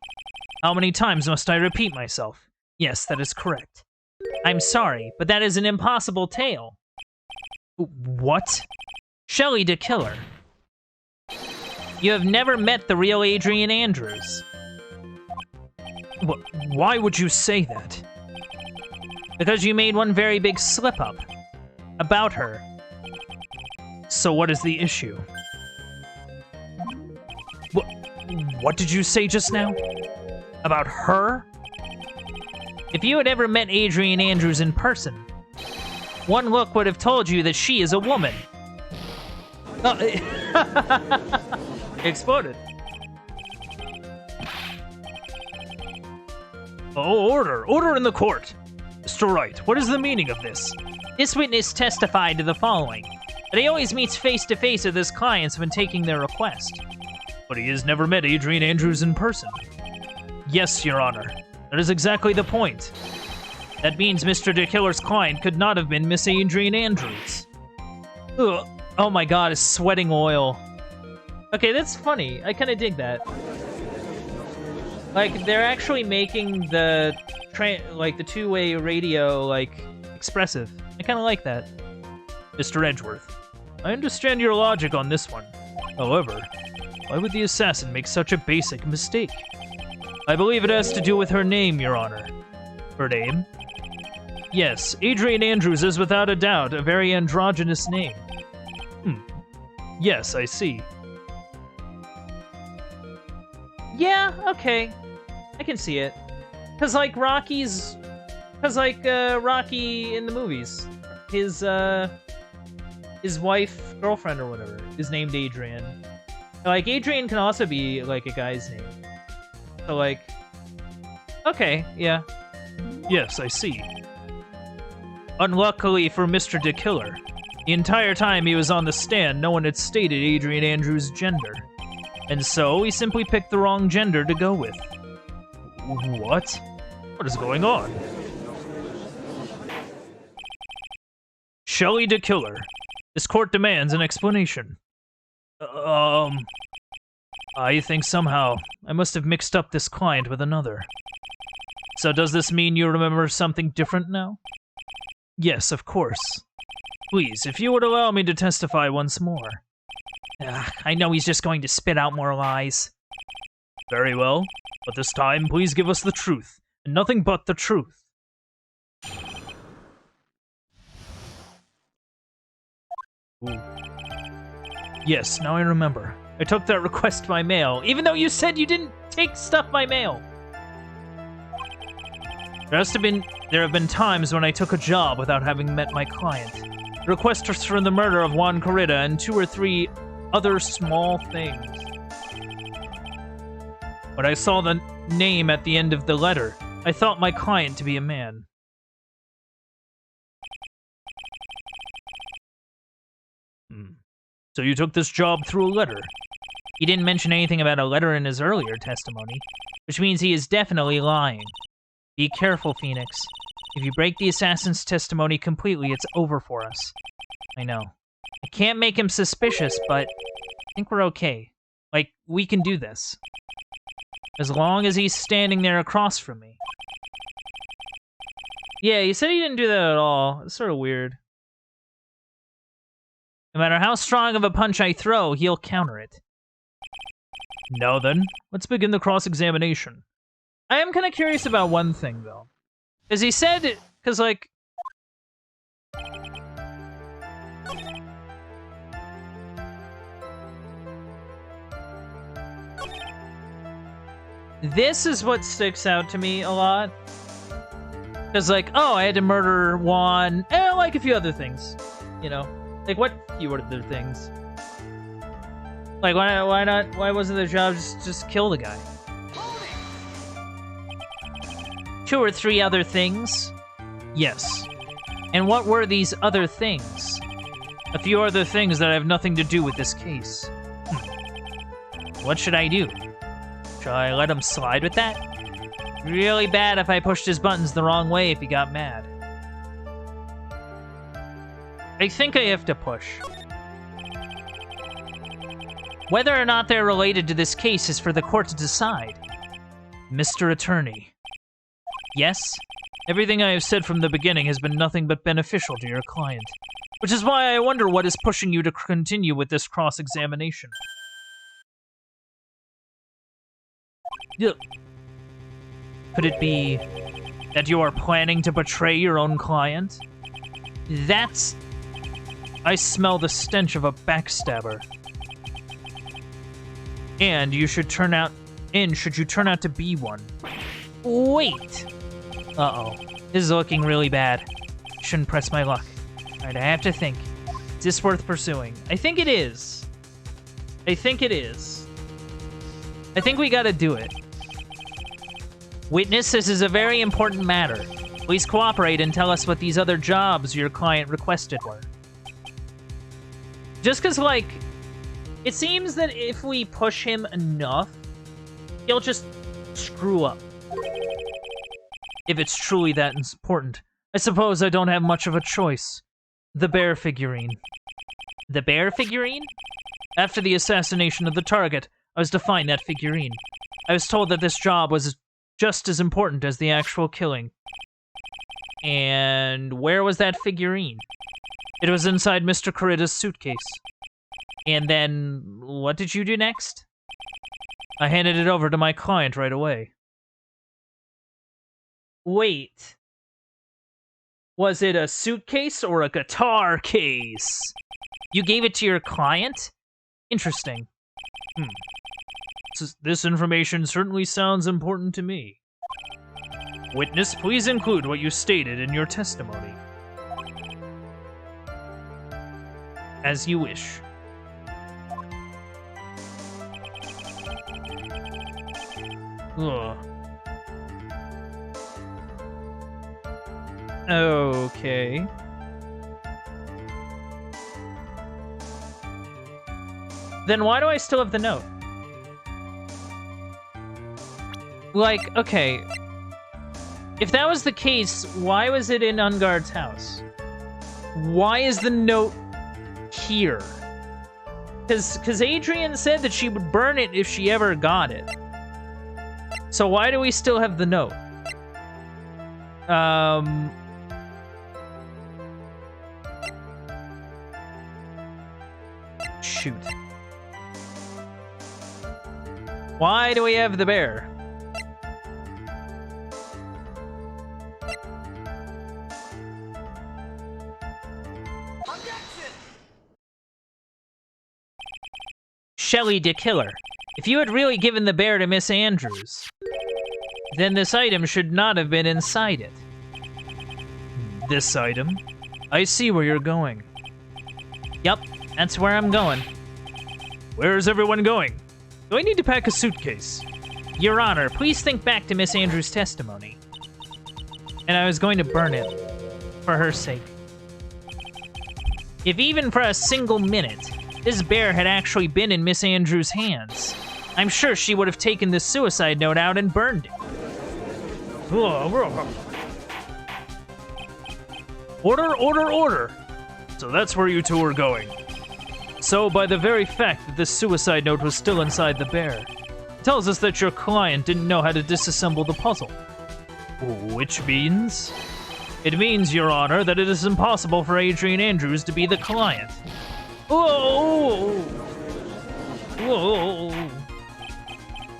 How many times must I repeat myself? Yes, that is correct. I'm sorry, but that is an impossible tale. What? Shelley the Killer. You have never met the real Adrian Andrews. Why would you say that? Because you made one very big slip-up. About her. So what is the issue? What did you say just now? About her? If you had ever met Adrian Andrews in person, one look would have told you that she is a woman. Exploded. Oh, order! Order in the court! Mr. Wright, what is the meaning of this? This witness testified to the following, that he always meets face-to-face with his clients when taking their request. But he has never met Adrian Andrews in person. Yes, Your Honor. That is exactly the point. That means Mr. the Killer's client could not have been Miss Adrian Andrews. Ugh. Oh my god, it's sweating oil. Okay, that's funny. I kind of dig that. Like, they're actually making the the two-way radio, like, expressive. I kind of like that. Mr. Edgeworth, I understand your logic on this one. However, why would the assassin make such a basic mistake? I believe it has to do with her name, Your Honor. Her name? Yes, Adrian Andrews is without a doubt a very androgynous name. Yes, I see. Yeah, okay. I can see it. Cause like Rocky in the movies, his wife, girlfriend or whatever, is named Adrian. Like, Adrian can also be, like, a guy's name. So, like... Okay, yeah. Yes, I see. Unluckily for Mr. the Killer, the entire time he was on the stand, no one had stated Adrian Andrews' gender. And so, he simply picked the wrong gender to go with. What? What is going on? Shelley the Killer. This court demands an explanation. I think somehow I must have mixed up this client with another. So does this mean you remember something different now? Yes, of course. Please, if you would allow me to testify once more. I know he's just going to spit out more lies. Very well, but this time please give us the truth, and nothing but the truth. Ooh. Yes, now I remember. I took that request by mail, even though you said you didn't take stuff by mail. There have been times when I took a job without having met my client. The request was for the murder of Juan Corrida and 2 or 3 other small things. But I saw the name at the end of the letter. I thought my client to be a man. So you took this job through a letter? He didn't mention anything about a letter in his earlier testimony, which means he is definitely lying. Be careful, Phoenix. If you break the assassin's testimony completely, it's over for us. I know. I can't make him suspicious, but I think we're okay. Like, we can do this. As long as he's standing there across from me. Yeah, he said he didn't do that at all. It's sort of weird. No matter how strong of a punch I throw, he'll counter it. Now then, let's begin the cross-examination. I am kind of curious about one thing, though. Because he said... Because, like... This is what sticks out to me a lot. Because, like, oh, I had to murder Juan, and like a few other things. You know? Like, what few other things? Like, why not? Why wasn't the job just kill the guy? 2 or 3 other things? Yes. And what were these other things? A few other things that have nothing to do with this case. What should I do? Shall I let him slide with that? Really bad if I pushed his buttons the wrong way if he got mad. I think I have to push. Whether or not they're related to this case is for the court to decide. Mr. Attorney. Yes? Everything I have said from the beginning has been nothing but beneficial to your client. Which is why I wonder what is pushing you to continue with this cross-examination. Could it be that you are planning to betray your own client? That's... I smell the stench of a backstabber. And you should turn out... And should you turn out to be one. Wait! Uh-oh. This is looking really bad. Shouldn't press my luck. Alright, I have to think. Is this worth pursuing? I think it is. I think it is. I think we gotta do it. Witness, this is a very important matter. Please cooperate and tell us what these other jobs your client requested were. Just because, like, it seems that if we push him enough, he'll just screw up. If it's truly that important. I suppose I don't have much of a choice. The bear figurine. The bear figurine? After the assassination of the target, I was to find that figurine. I was told that this job was just as important as the actual killing. And where was that figurine? It was inside Mr. Corrida's suitcase. And then, what did you do next? I handed it over to my client right away. Wait. Was it a suitcase or a guitar case? You gave it to your client? Interesting. This information certainly sounds important to me. Witness, please include what you stated in your testimony. As you wish. Ugh. Okay. Then why do I still have the note? Like, okay. If that was the case, why was it in Ungard's house? Why is the note here? Because Adrian said that she would burn it if she ever got it. So why do we still have the note? Shoot. Why do we have the bear? Shelly the Killer. If you had really given the bear to Miss Andrews, then this item should not have been inside it. This item? I see where you're going. Yup, that's where I'm going. Where is everyone going? Do I need to pack a suitcase? Your Honor, please think back to Miss Andrews' testimony. And I was going to burn it, for her sake. If even for a single minute, this bear had actually been in Miss Andrews' hands, I'm sure she would have taken this suicide note out and burned it. Order, order, order! So that's where you two are going. So, by the very fact that this suicide note was still inside the bear, it tells us that your client didn't know how to disassemble the puzzle. Which means? It means, Your Honor, that it is impossible for Adrian Andrews to be the client. Whoa! Whoa!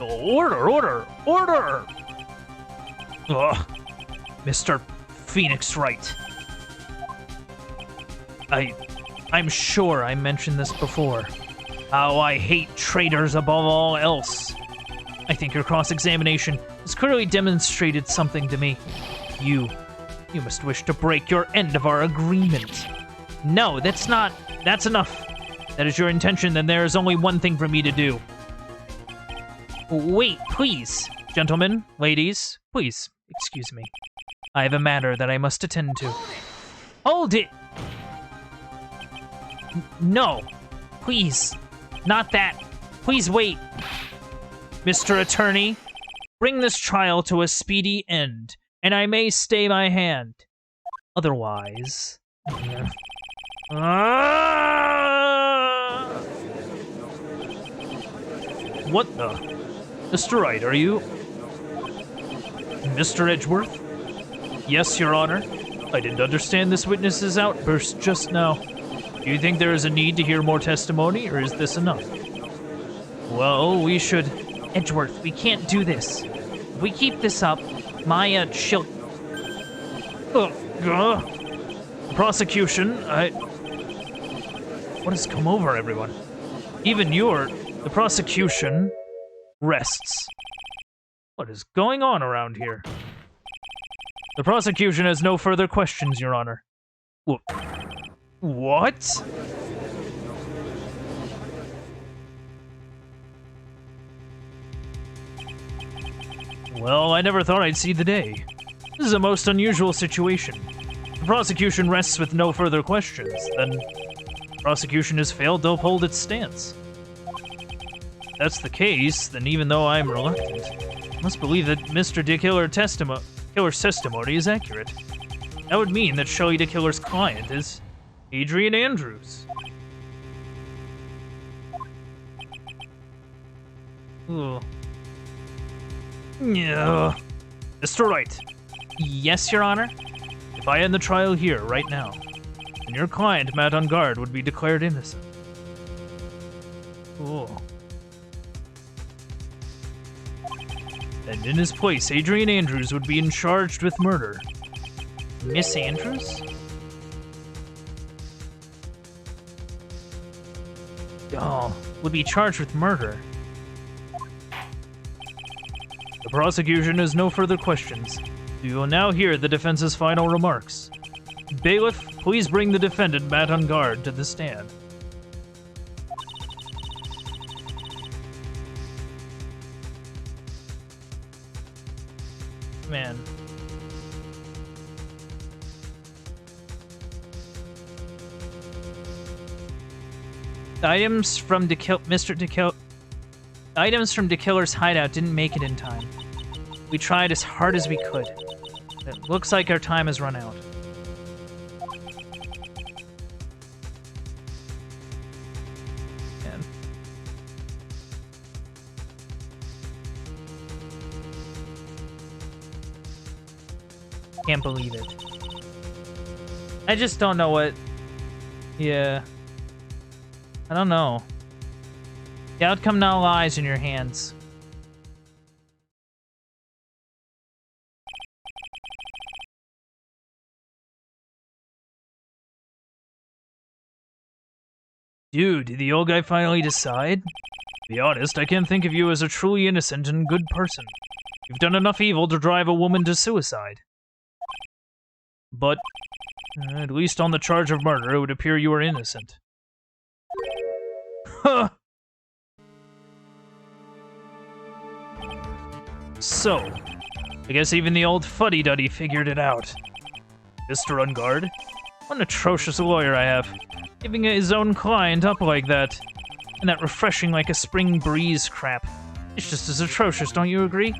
Order, order, order! Ugh. Mr. Phoenix Wright. I'm sure I mentioned this before. How I hate traitors above all else. I think your cross-examination has clearly demonstrated something to me. You must wish to break your end of our agreement. No, that's enough. That is your intention, then there is only one thing for me to do. Wait, please. Gentlemen, ladies, please, excuse me. I have a matter that I must attend to. Hold it! No, please, not that. Please wait. Mr. Attorney, bring this trial to a speedy end, and I may stay my hand. Otherwise... What the? Mr. Wright, are you... Mr. Edgeworth? Yes, Your Honor. I didn't understand this witness's outburst just now. Do you think there is a need to hear more testimony, or is this enough? Well, we should... Edgeworth, we can't do this. If we keep this up, Maya, she'll... Prosecution, What has come over everyone? Even the prosecution rests. What is going on around here? The prosecution has no further questions, Your Honor. What? Well, I never thought I'd see the day. This is a most unusual situation. The prosecution rests with no further questions, then the prosecution has failed to uphold its stance. If that's the case, then even though I'm reluctant, I must believe that Mr. Killer's testimony is accurate. That would mean that Shelly the Killer's client is Adrian Andrews. Ugh. Yeah. Mr. Wright. Yes, Your Honor? If I end the trial here, right now, then your client, Matt on guard, would be declared innocent. Oh. And in his place, Adrian Andrews would be charged with murder. Miss Andrews? Oh, would be charged with murder. The prosecution has no further questions. You will now hear the defense's final remarks. Bailiff, please bring the defendant, Matt on guard, to the stand. Man. Items from Items from DeKiller's hideout didn't make it in time. We tried as hard as we could. It looks like our time has run out. Man. Can't believe it. I just don't know what... Yeah. I don't know. The outcome now lies in your hands. Dude, did the old guy finally decide? To be honest, I can't think of you as a truly innocent and good person. You've done enough evil to drive a woman to suicide. But, at least on the charge of murder, it would appear you are innocent. Huh! So, I guess even the old fuddy-duddy figured it out. Mr. Ungard? What an atrocious lawyer I have. Giving his own client up like that. And that refreshing like a spring breeze crap. It's just as atrocious, don't you agree?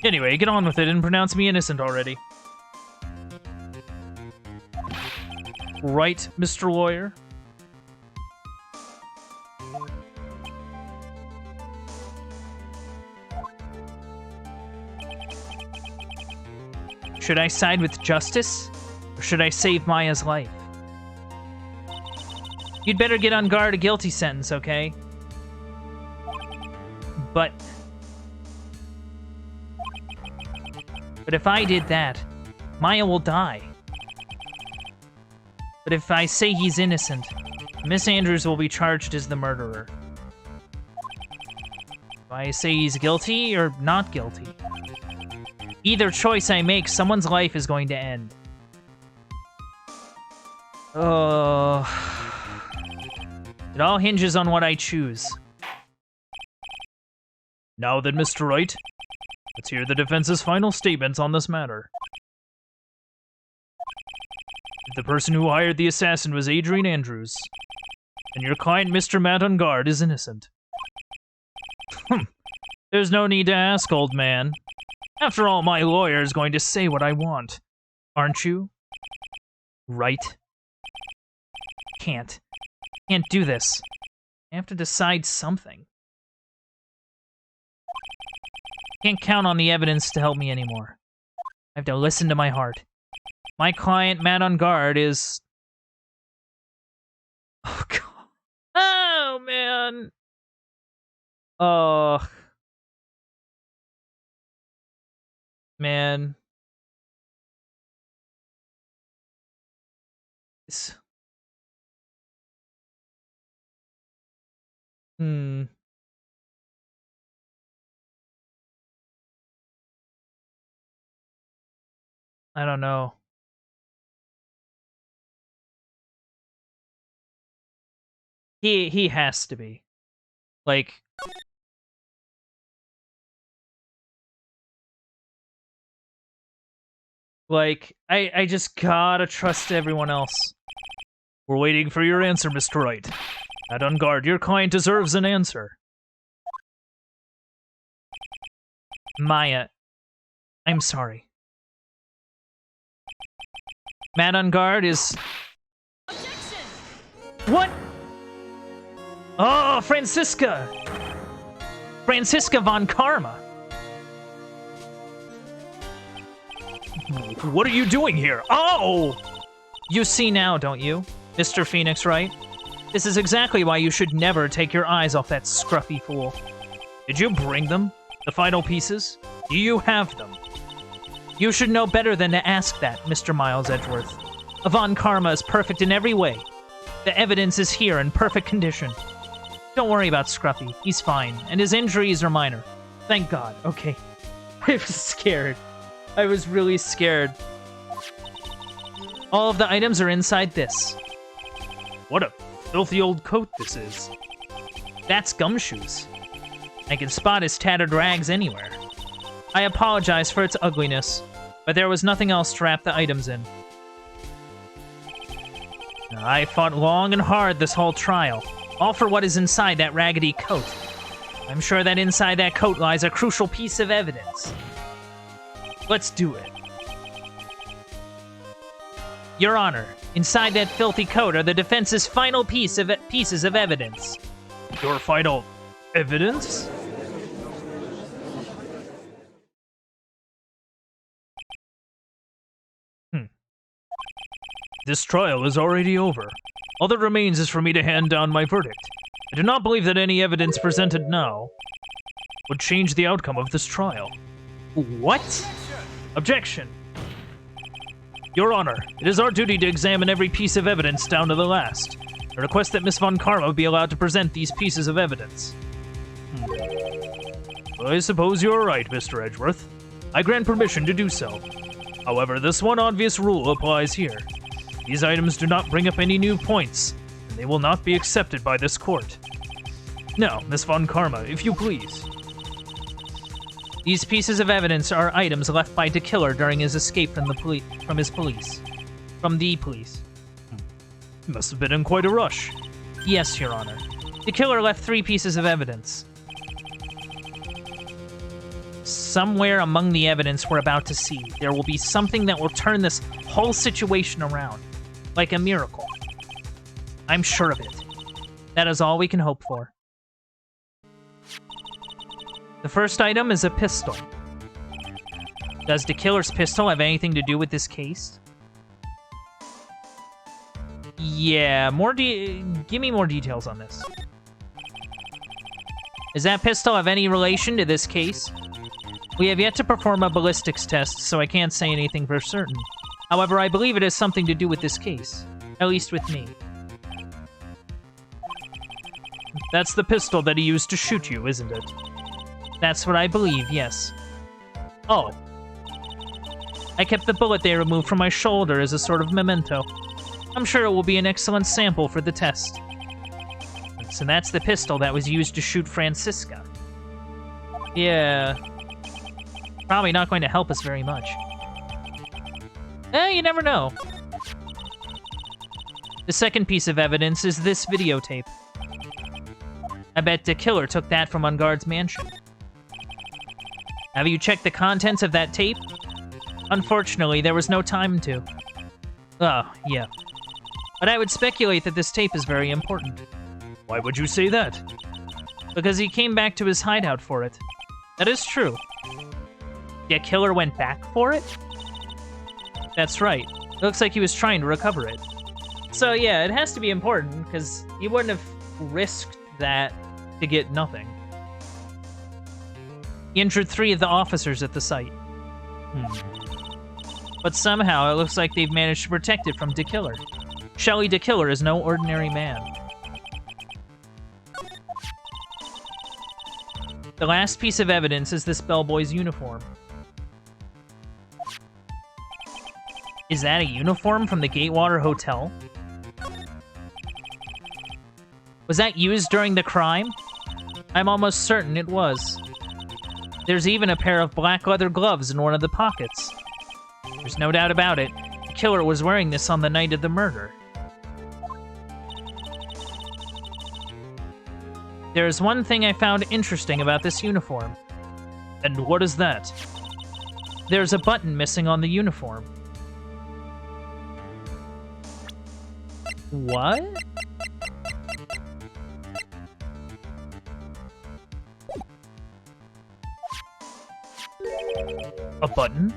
Anyway, get on with it and pronounce me innocent already. Right, Mr. Lawyer? Should I side with justice, or should I save Maya's life? You'd better get on guard a guilty sentence, okay? But if I did that, Maya will die. But if I say he's innocent, Miss Andrews will be charged as the murderer. If I say he's guilty or not guilty, either choice I make, someone's life is going to end. It all hinges on what I choose. Now then, Mr. Wright, let's hear the defense's final statements on this matter. If the person who hired the assassin was Adrian Andrews, and your client, Mr. Matt Ungard, is innocent. There's no need to ask, old man. After all, my lawyer is going to say what I want. Aren't you? Right. Can't do this. I have to decide something. Can't count on the evidence to help me anymore. I have to listen to my heart. My client, Matt Ungard, is... Oh, God. Oh, man. Oh. Man. It's... I don't know. He has to be. Like... I just gotta trust everyone else. We're waiting for your answer, Mr. Wright. Matt Ungard, your client deserves an answer. Maya, I'm sorry. Matt Ungard is... Objection! What? Oh, Franziska! Franziska von Karma! What are you doing here? Oh! You see now, don't you, Mr. Phoenix Wright? This is exactly why you should never take your eyes off that scruffy fool. Did you bring them? The final pieces? Do you have them? You should know better than to ask that, Mr. Miles Edgeworth. Von Karma is perfect in every way. The evidence is here in perfect condition. Don't worry about Scruffy. He's fine, and his injuries are minor. Thank God. Okay. I was scared. I was really scared. All of the items are inside this. What a filthy old coat this is. That's Gumshoes. I can spot his tattered rags anywhere. I apologize for its ugliness, but there was nothing else to wrap the items in. I fought long and hard this whole trial, all for what is inside that raggedy coat. I'm sure that inside that coat lies a crucial piece of evidence. Let's do it. Your Honor, inside that filthy coat are the defense's final pieces of evidence. Your final evidence? This trial is already over. All that remains is for me to hand down my verdict. I do not believe that any evidence presented now would change the outcome of this trial. What? Objection! Your Honor, it is our duty to examine every piece of evidence down to the last. I request that Miss Von Karma be allowed to present these pieces of evidence. I suppose you're right, Mr. Edgeworth. I grant permission to do so. However, this one obvious rule applies here. These items do not bring up any new points, and they will not be accepted by this court. Now, Miss Von Karma, if you please. These pieces of evidence are items left by the killer during his escape from the police. You must have been in quite a rush. Yes, Your Honor. The killer left 3 pieces of evidence. Somewhere among the evidence we're about to see, there will be something that will turn this whole situation around. Like a miracle. I'm sure of it. That is all we can hope for. The first item is a pistol. Does the killer's pistol have anything to do with this case? Yeah, give me more details on this. Does that pistol have any relation to this case? We have yet to perform a ballistics test, so I can't say anything for certain. However, I believe it has something to do with this case. At least with me. That's the pistol that he used to shoot you, isn't it? That's what I believe, yes. Oh. I kept the bullet they removed from my shoulder as a sort of memento. I'm sure it will be an excellent sample for the test. So that's the pistol that was used to shoot Francisca. Yeah. Probably not going to help us very much. You never know. The second piece of evidence is this videotape. I bet the killer took that from Ungard's mansion. Have you checked the contents of that tape? Unfortunately, there was no time to. Oh, yeah. But I would speculate that this tape is very important. Why would you say that? Because he came back to his hideout for it. That is true. The killer went back for it? That's right. It looks like he was trying to recover it. So yeah, it has to be important, because he wouldn't have risked that to get nothing. He injured 3 of the officers at the site. But somehow, it looks like they've managed to protect it from DeKiller. Shelly DeKiller is no ordinary man. The last piece of evidence is this bellboy's uniform. Is that a uniform from the Gatewater Hotel? Was that used during the crime? I'm almost certain it was. There's even a pair of black leather gloves in one of the pockets. There's no doubt about it. The killer was wearing this on the night of the murder. There's one thing I found interesting about this uniform. And what is that? There's a button missing on the uniform. What? A button?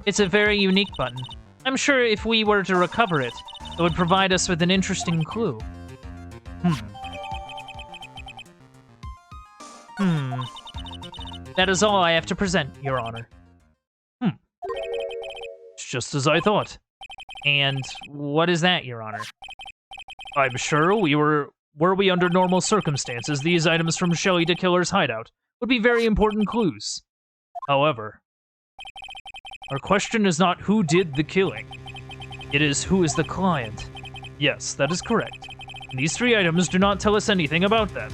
It's a very unique button. I'm sure if we were to recover it, it would provide us with an interesting clue. That is all I have to present, Your Honor. It's just as I thought. And what is that, Your Honor? I'm sure were we under normal circumstances, these items from Shelly DeKiller's hideout would be very important clues. However, our question is not who did the killing. It is who is the client. Yes, that is correct. And these 3 items do not tell us anything about that.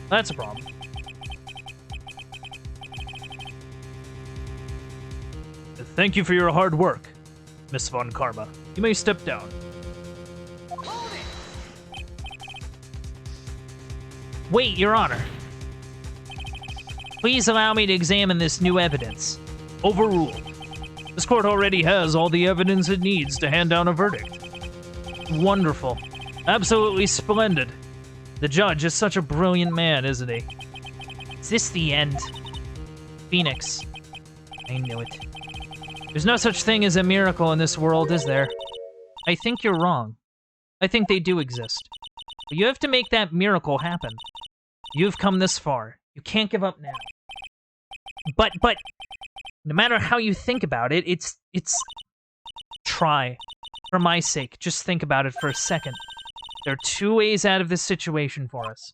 That's a problem. Thank you for your hard work, Miss Von Karma. You may step down. Wait, Your Honor. Please allow me to examine this new evidence. Overruled. This court already has all the evidence it needs to hand down a verdict. Wonderful. Absolutely splendid. The judge is such a brilliant man, isn't he? Is this the end? Phoenix. I knew it. There's no such thing as a miracle in this world, is there? I think you're wrong. I think they do exist. But you have to make that miracle happen. You've come this far. You can't give up now. But, no matter how you think about it, it's... Try. For my sake, just think about it for a second. There are two ways out of this situation for us.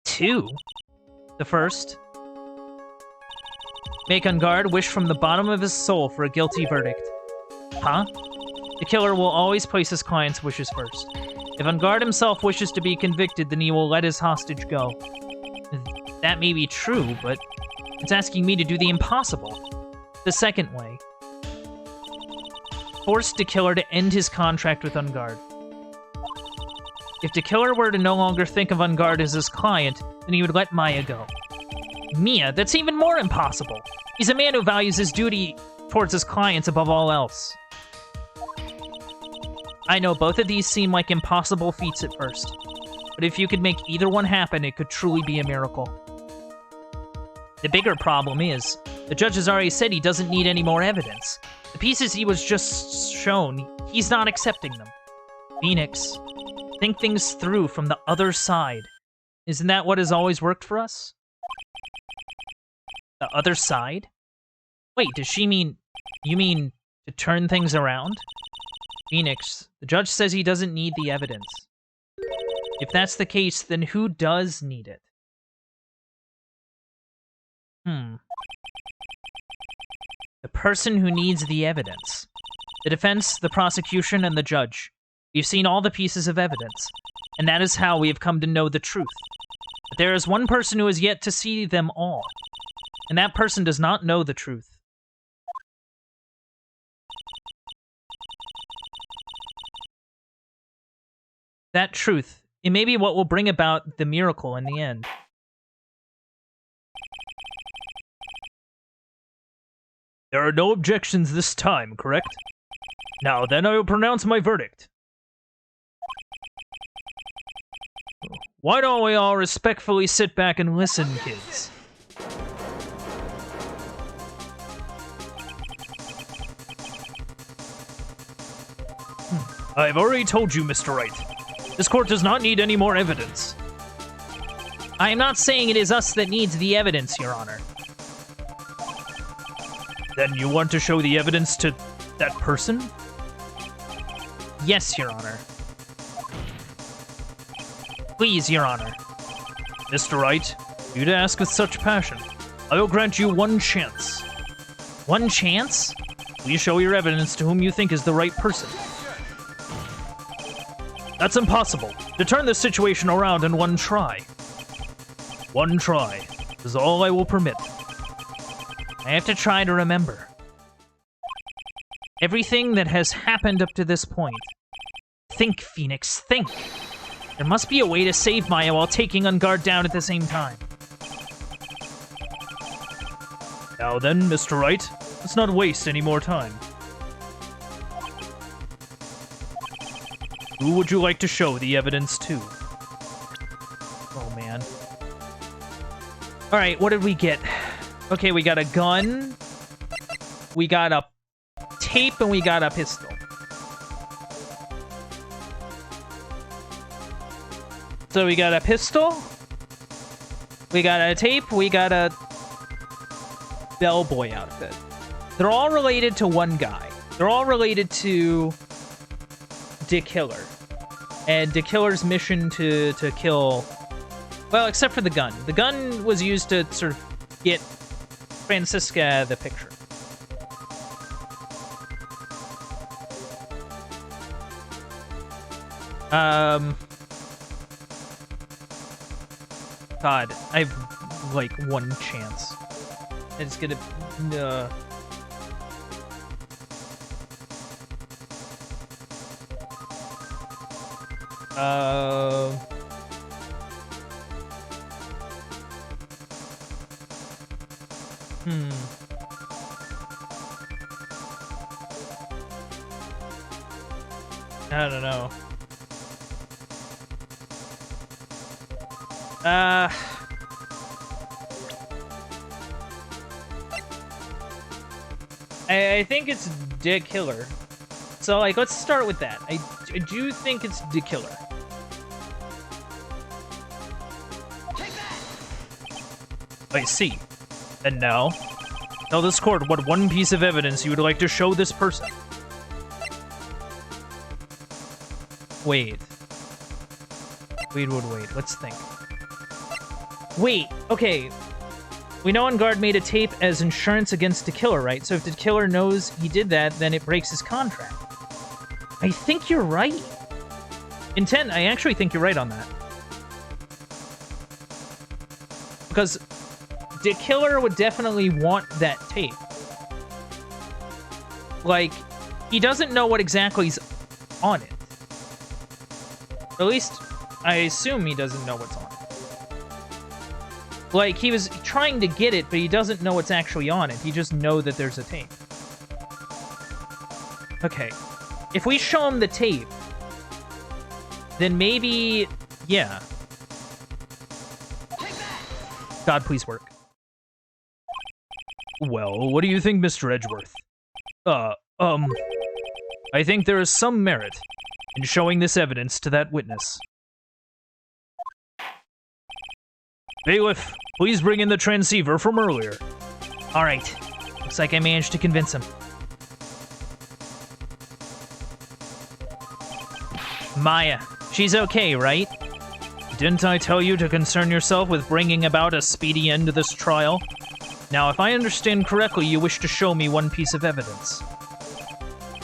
Two? The first, make Ungard wish from the bottom of his soul for a guilty verdict. Huh? The killer will always place his client's wishes first. If Ungard himself wishes to be convicted, then he will let his hostage go. That may be true, but it's asking me to do the impossible. The second way, force the killer to end his contract with Ungard. If the killer were to no longer think of Ungard as his client, then he would let Maya go. Mia? That's even more impossible. He's a man who values his duty towards his clients above all else. I know both of these seem like impossible feats at first, but if you could make either one happen, it could truly be a miracle. The bigger problem is, the judge has already said he doesn't need any more evidence. The pieces he was just shown, he's not accepting them. Phoenix, think things through from the other side. Isn't that what has always worked for us? The other side? Wait, does she mean... You mean to turn things around? Phoenix, the judge says he doesn't need the evidence. If that's the case, then who does need it? The person who needs the evidence. The defense, the prosecution, and the judge. We've seen all the pieces of evidence, and that is how we have come to know the truth. But there is one person who has yet to see them all, and that person does not know the truth. That truth, it may be what will bring about the miracle in the end. There are no objections this time, correct? Now then, I will pronounce my verdict. Why don't we all respectfully sit back and listen, kids? I've already told you, Mr. Wright. This court does not need any more evidence. I am not saying it is us that needs the evidence, Your Honor. Then you want to show the evidence to that person? Yes, Your Honor. Please, Your Honor. Mr. Wright, you'd ask with such passion. I will grant you one chance. One chance? Please show your evidence to whom you think is the right person. That's impossible. To turn this situation around in one try. One try is all I will permit. I have to try to remember. Everything that has happened up to this point. Think, Phoenix, think. There must be a way to save Maya while taking Ungard down at the same time. Now then, Mr. Wright, let's not waste any more time. Who would you like to show the evidence to? Oh, man. Alright, what did we get? Okay, we got a gun, we got a tape, and we got a pistol. So we got a pistol, we got a tape, we got a bellboy outfit. They're all related to one guy. They're all related to Dick Killer. And Dick Killer's mission to kill... Well, except for the gun. The gun was used to sort of get Francisca the picture. God, I have, like, one chance. It's gonna... I don't know. I think it's Dick Killer. So, like, let's start with that. I do think it's Dick Killer. I see. And now, tell this court what one piece of evidence you would like to show this person. Wait. Wait, let's think. Wait, okay. We know On Guard made a tape as insurance against the killer, right? So if the killer knows he did that, then it breaks his contract. I think you're right. Intent, I actually think you're right on that. Because the killer would definitely want that tape. Like, he doesn't know what exactly's on it. At least, I assume he doesn't know what's on it. Like, he was trying to get it, but he doesn't know what's actually on it. He just knows that there's a tape. Okay. If we show him the tape, then maybe... yeah. God, please work. Well, what do you think, Mr. Edgeworth? I think there is some merit in showing this evidence to that witness. Bailiff, please bring in the transceiver from earlier. Alright. Looks like I managed to convince him. Maya, she's okay, right? Didn't I tell you to concern yourself with bringing about a speedy end to this trial? Now, if I understand correctly, you wish to show me one piece of evidence.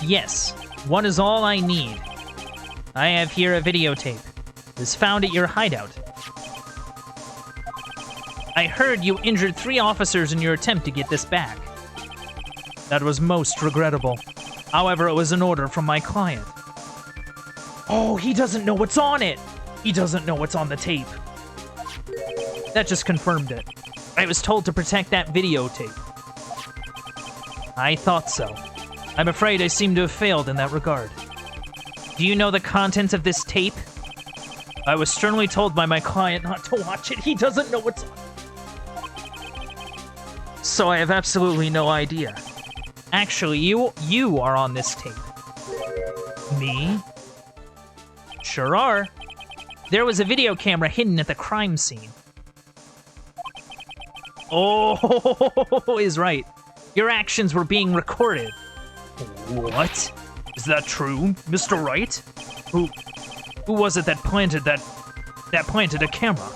Yes, one is all I need. I have here a videotape. It was found at your hideout. I heard you injured 3 officers in your attempt to get this back. That was most regrettable. However, it was an order from my client. Oh, he doesn't know what's on it! He doesn't know what's on the tape. That just confirmed it. I was told to protect that videotape. I thought so. I'm afraid I seem to have failed in that regard. Do you know the contents of this tape? I was sternly told by my client not to watch it. He doesn't know what's on it. So I have absolutely no idea. Actually, you are on this tape. Me? Sure are. There was a video camera hidden at the crime scene. Oh, is right. Your actions were being recorded. What? Is that true, Mr. Wright? Who was it that planted a camera?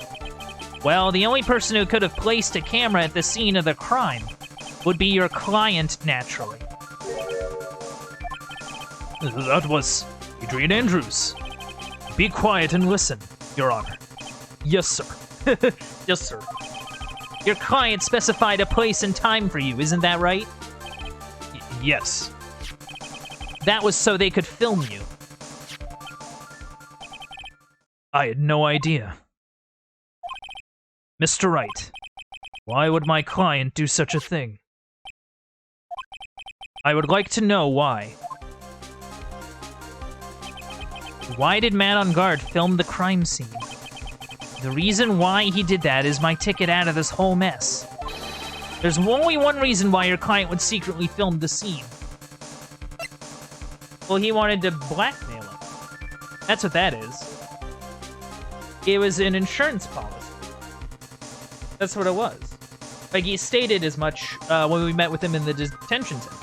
Well, the only person who could have placed a camera at the scene of the crime would be your client, naturally. That was Adrian Andrews. Be quiet and listen, Your Honor. Yes, sir. Yes, sir. Your client specified a place and time for you, isn't that right? Yes. That was so they could film you. I had no idea. Mr. Wright, why would my client do such a thing? I would like to know why. Why did Man on Guard film the crime scene? The reason why he did that is my ticket out of this whole mess. There's only one reason why your client would secretly film the scene. Well, he wanted to blackmail him. That's what that is. It was an insurance policy. That's what it was. Like, he stated as much when we met with him in the detention center.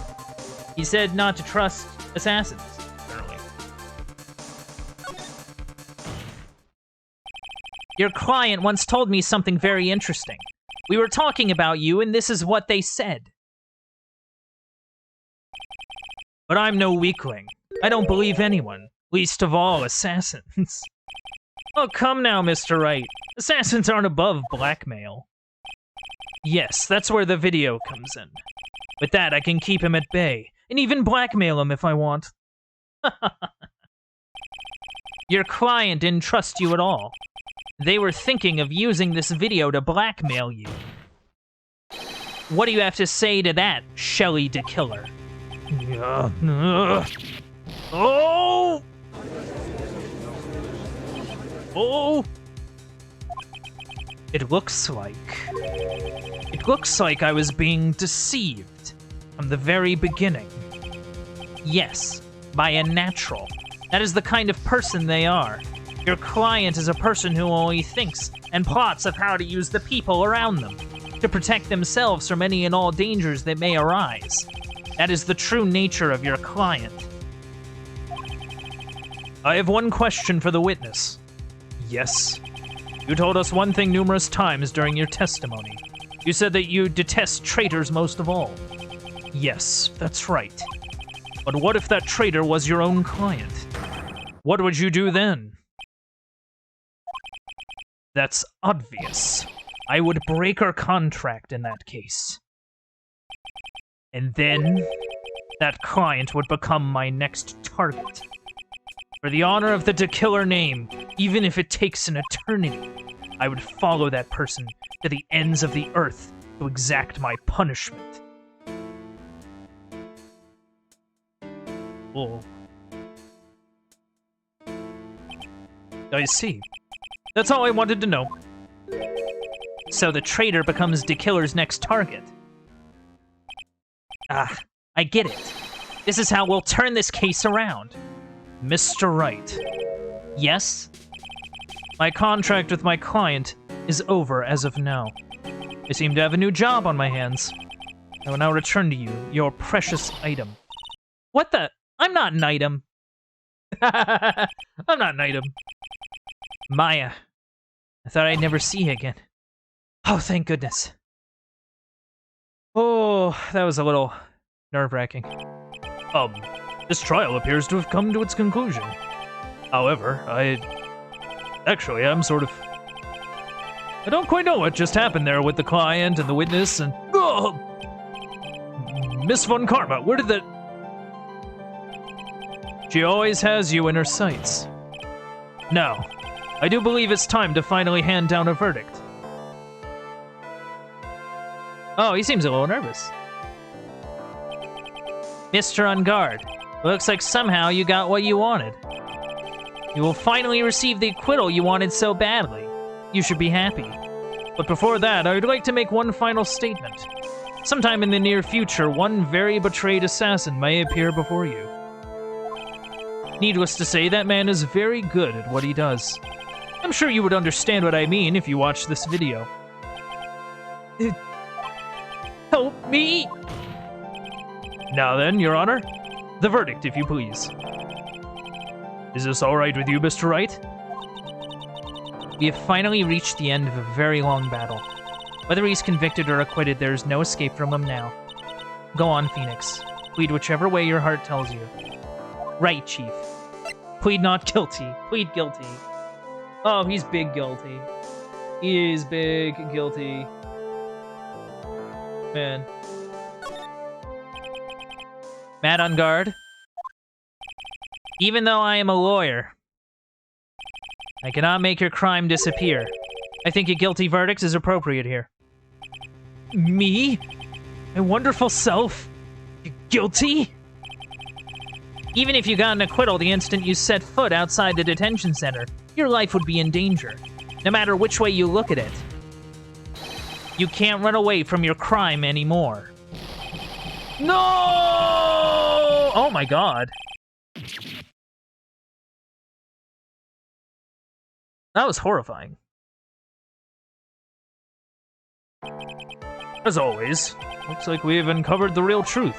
He said not to trust assassins, apparently. Your client once told me something very interesting. We were talking about you, and this is what they said. But I'm no weakling. I don't believe anyone, least of all assassins. Oh, come now, Mr. Wright. Assassins aren't above blackmail. Yes, that's where the video comes in. With that, I can keep him at bay, and even blackmail him if I want. Your client didn't trust you at all. They were thinking of using this video to blackmail you. What do you have to say to that, Shelly the Killer? Oh! Oh! It looks like I was being deceived from the very beginning. Yes, by a natural. That is the kind of person they are. Your client is a person who only thinks and plots of how to use the people around them to protect themselves from any and all dangers that may arise. That is the true nature of your client. I have one question for the witness. Yes. You told us one thing numerous times during your testimony. You said that you detest traitors most of all. Yes, that's right. But what if that traitor was your own client? What would you do then? That's obvious. I would break our contract in that case. And then, that client would become my next target. For the honor of the Dekiller name, even if it takes an eternity, I would follow that person to the ends of the earth to exact my punishment. Oh. I see. That's all I wanted to know. So the traitor becomes Dekiller's next target. Ah, I get it. This is how we'll turn this case around. Mr. Wright. Yes? My contract with my client is over as of now. I seem to have a new job on my hands. I will now return to you your precious item. What the? I'm not an item. I'm not an item. Maya. I thought I'd never see you again. Oh, thank goodness. Oh, that was a little nerve-wracking. This trial appears to have come to its conclusion. However, I'm sort of... I don't quite know what just happened there with the client and the witness and... Oh! Miss Von Karma, where did that... She always has you in her sights. Now, I do believe it's time to finally hand down a verdict. Oh, he seems a little nervous. Mr. On Guard, looks like somehow you got what you wanted. You will finally receive the acquittal you wanted so badly. You should be happy. But before that, I would like to make one final statement. Sometime in the near future, one very betrayed assassin may appear before you. Needless to say, that man is very good at what he does. I'm sure you would understand what I mean if you watched this video. Help me! Now then, Your Honor, the verdict, if you please. Is this all right with you, Mr. Wright? We have finally reached the end of a very long battle. Whether he's convicted or acquitted, there is no escape from him now. Go on, Phoenix. Plead whichever way your heart tells you. Right, Chief. Plead not guilty. Plead guilty. Oh, he's big guilty. He is big guilty. Man. Matt on guard. Even though I am a lawyer, I cannot make your crime disappear. I think a guilty verdict is appropriate here. Me? My wonderful self? Guilty? Even if you got an acquittal the instant you set foot outside the detention center, your life would be in danger, no matter which way you look at it. You can't run away from your crime anymore. No! Oh my god. That was horrifying. As always, looks like we've uncovered the real truth.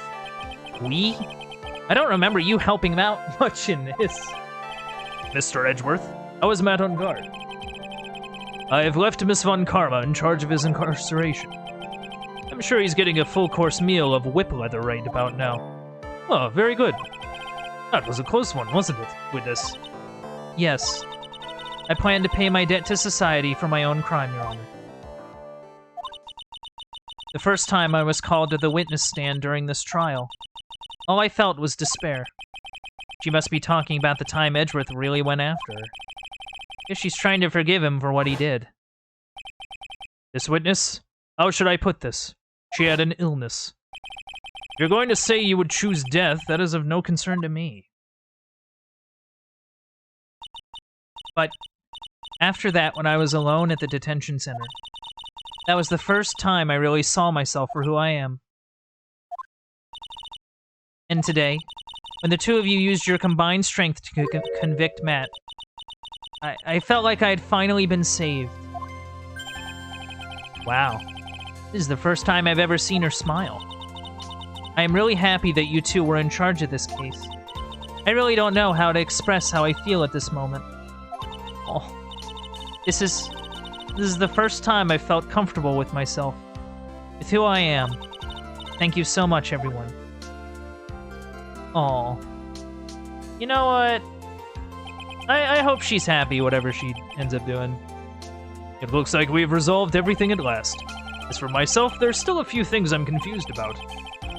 We? I don't remember you helping him out much in this. Mr. Edgeworth, I was Matt on guard. I have left Miss Von Karma in charge of his incarceration. I'm sure he's getting a full-course meal of whip leather right about now. Oh, very good. That was a close one, wasn't it, witness? Yes. I plan to pay my debt to society for my own crime, Your Honor. The first time I was called to the witness stand during this trial, all I felt was despair. She must be talking about the time Edgeworth really went after her. Guess she's trying to forgive him for what he did. This witness? How should I put this? She had an illness. If you're going to say you would choose death, that is of no concern to me. But after that, when I was alone at the detention center, that was the first time I really saw myself for who I am. And today, when the two of you used your combined strength to convict Matt, I felt like I had finally been saved. Wow. This is the first time I've ever seen her smile. I am really happy that you two were in charge of this case. I really don't know how to express how I feel at this moment. Oh, This is the first time I felt comfortable with myself, with who I am. Thank you so much, everyone. Aw. You know what? I hope she's happy, whatever she ends up doing. It looks like we've resolved everything at last. As for myself, there's still a few things I'm confused about.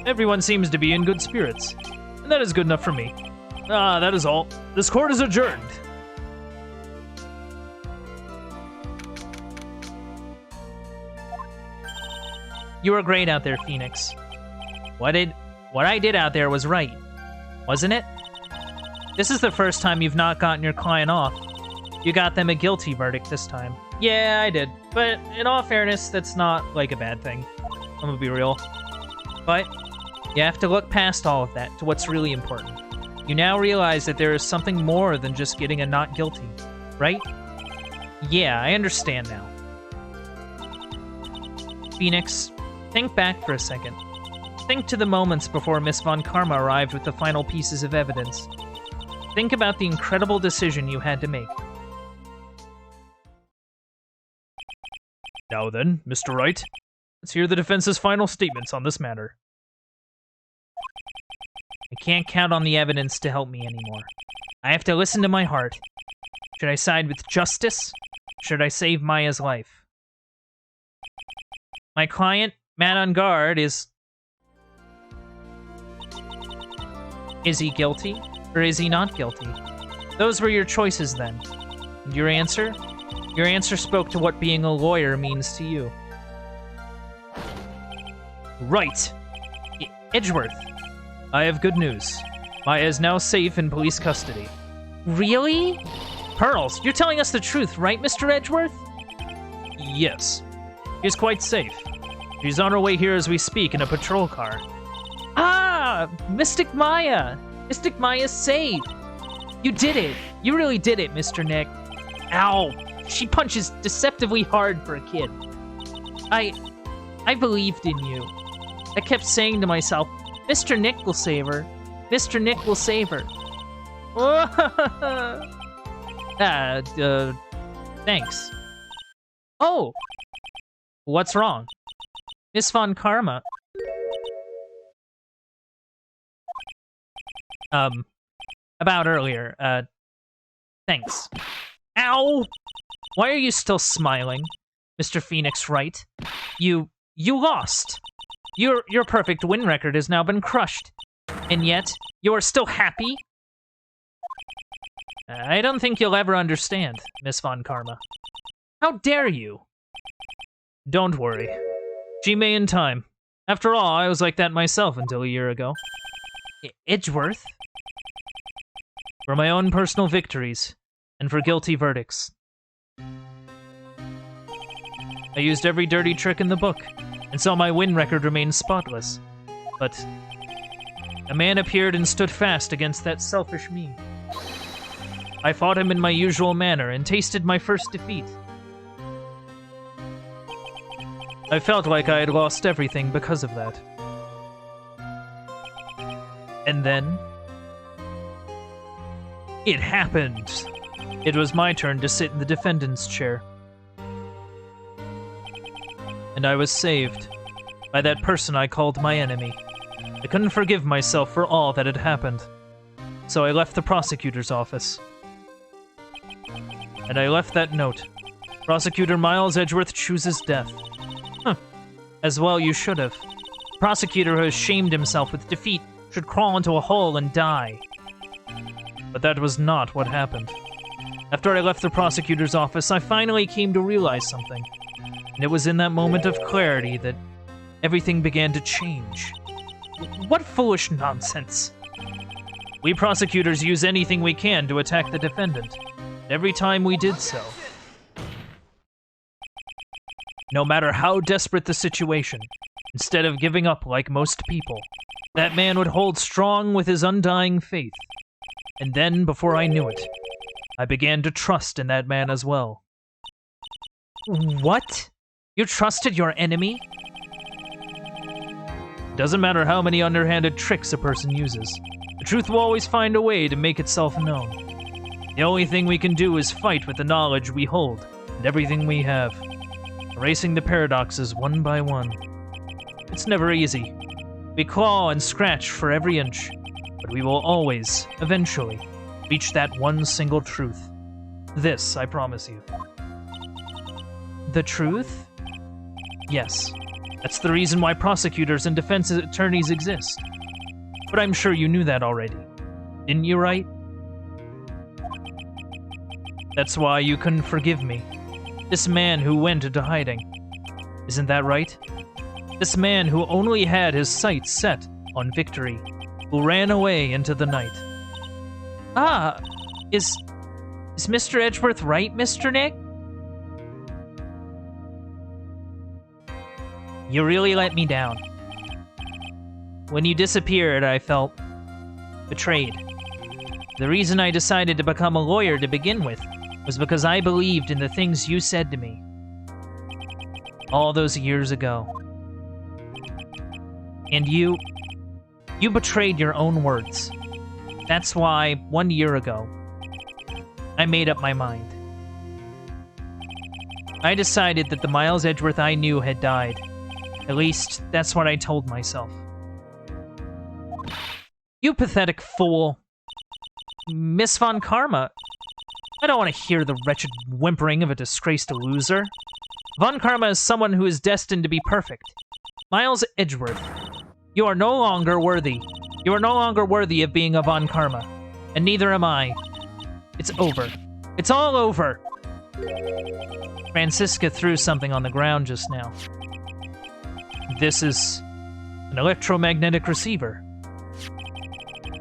Everyone seems to be in good spirits, and that is good enough for me. That is all. This court is adjourned. You were great out there, Phoenix. What I did out there was right, wasn't it? This is the first time you've not gotten your client off. You got them a guilty verdict this time. Yeah, I did. But in all fairness, that's not, like, a bad thing. I'm gonna be real. But you have to look past all of that to what's really important. You now realize that there is something more than just getting a not guilty, right? Yeah, I understand now. Phoenix, think back for a second. Think to the moments before Miss Von Karma arrived with the final pieces of evidence. Think about the incredible decision you had to make. Now then, Mr. Wright, let's hear the defense's final statements on this matter. I can't count on the evidence to help me anymore. I have to listen to my heart. Should I side with justice? Should I save Maya's life? My client, man on guard, is he guilty? Or is he not guilty? Those were your choices then. And your answer? Your answer spoke to what being a lawyer means to you. Right. Edgeworth. I have good news. Maya is now safe in police custody. Really? Pearls, you're telling us the truth, right, Mr. Edgeworth? Yes. She's quite safe. She's on her way here as we speak in a patrol car. Ah! Mystic Maya! Mystic Maya's safe! You did it! You really did it, Mr. Nick. Ow! She punches deceptively hard for a kid. I believed in you. I kept saying to myself, Mr. Nick will save her. Mr. Nick will save her. Thanks. Oh! What's wrong? Miss Von Karma. About earlier, thanks. Ow! Why are you still smiling, Mr. Phoenix Wright? You lost. Your perfect win record has now been crushed. And yet, you are still happy? I don't think you'll ever understand, Miss Von Karma. How dare you? Don't worry. She may in time. After all, I was like that myself until a year ago. Edgeworth? For my own personal victories, and for guilty verdicts. I used every dirty trick in the book, and saw my win record remain spotless. But a man appeared and stood fast against that selfish me. I fought him in my usual manner and tasted my first defeat. I felt like I had lost everything because of that. And then it happened. It was my turn to sit in the defendant's chair. And I was saved by that person I called my enemy. I couldn't forgive myself for all that had happened. So I left the prosecutor's office. And I left that note. Prosecutor Miles Edgeworth chooses death. Huh. As well you should have. The prosecutor who has shamed himself with defeat should crawl into a hole and die. But that was not what happened. After I left the prosecutor's office, I finally came to realize something. And it was in that moment of clarity that everything began to change. What foolish nonsense! We prosecutors use anything we can to attack the defendant. Every time we did so, no matter how desperate the situation, instead of giving up like most people, that man would hold strong with his undying faith. And then, before I knew it, I began to trust in that man as well. What? You trusted your enemy? Doesn't matter how many underhanded tricks a person uses. The truth will always find a way to make itself known. The only thing we can do is fight with the knowledge we hold, and everything we have, erasing the paradoxes one by one. It's never easy. We claw and scratch for every inch, but we will always, eventually, reach that one single truth. This, I promise you. The truth? Yes. That's the reason why prosecutors and defense attorneys exist. But I'm sure you knew that already. Didn't you, Wright? That's why you couldn't forgive me. This man who went into hiding. Isn't that right? This man who only had his sights set on victory, who ran away into the night. Ah, is Mr. Edgeworth right, Mr. Nick? You really let me down. When you disappeared, I felt betrayed. The reason I decided to become a lawyer to begin with was because I believed in the things you said to me all those years ago. And you betrayed your own words. That's why, 1 year ago, I made up my mind. I decided that the Miles Edgeworth I knew had died. At least, that's what I told myself. You pathetic fool. Miss Von Karma, I don't want to hear the wretched whimpering of a disgraced loser. Von Karma is someone who is destined to be perfect. Miles Edgeworth, you are no longer worthy. You are no longer worthy of being a Von Karma. And neither am I. It's over. It's all over. Francisca threw something on the ground just now. This is an electromagnetic receiver.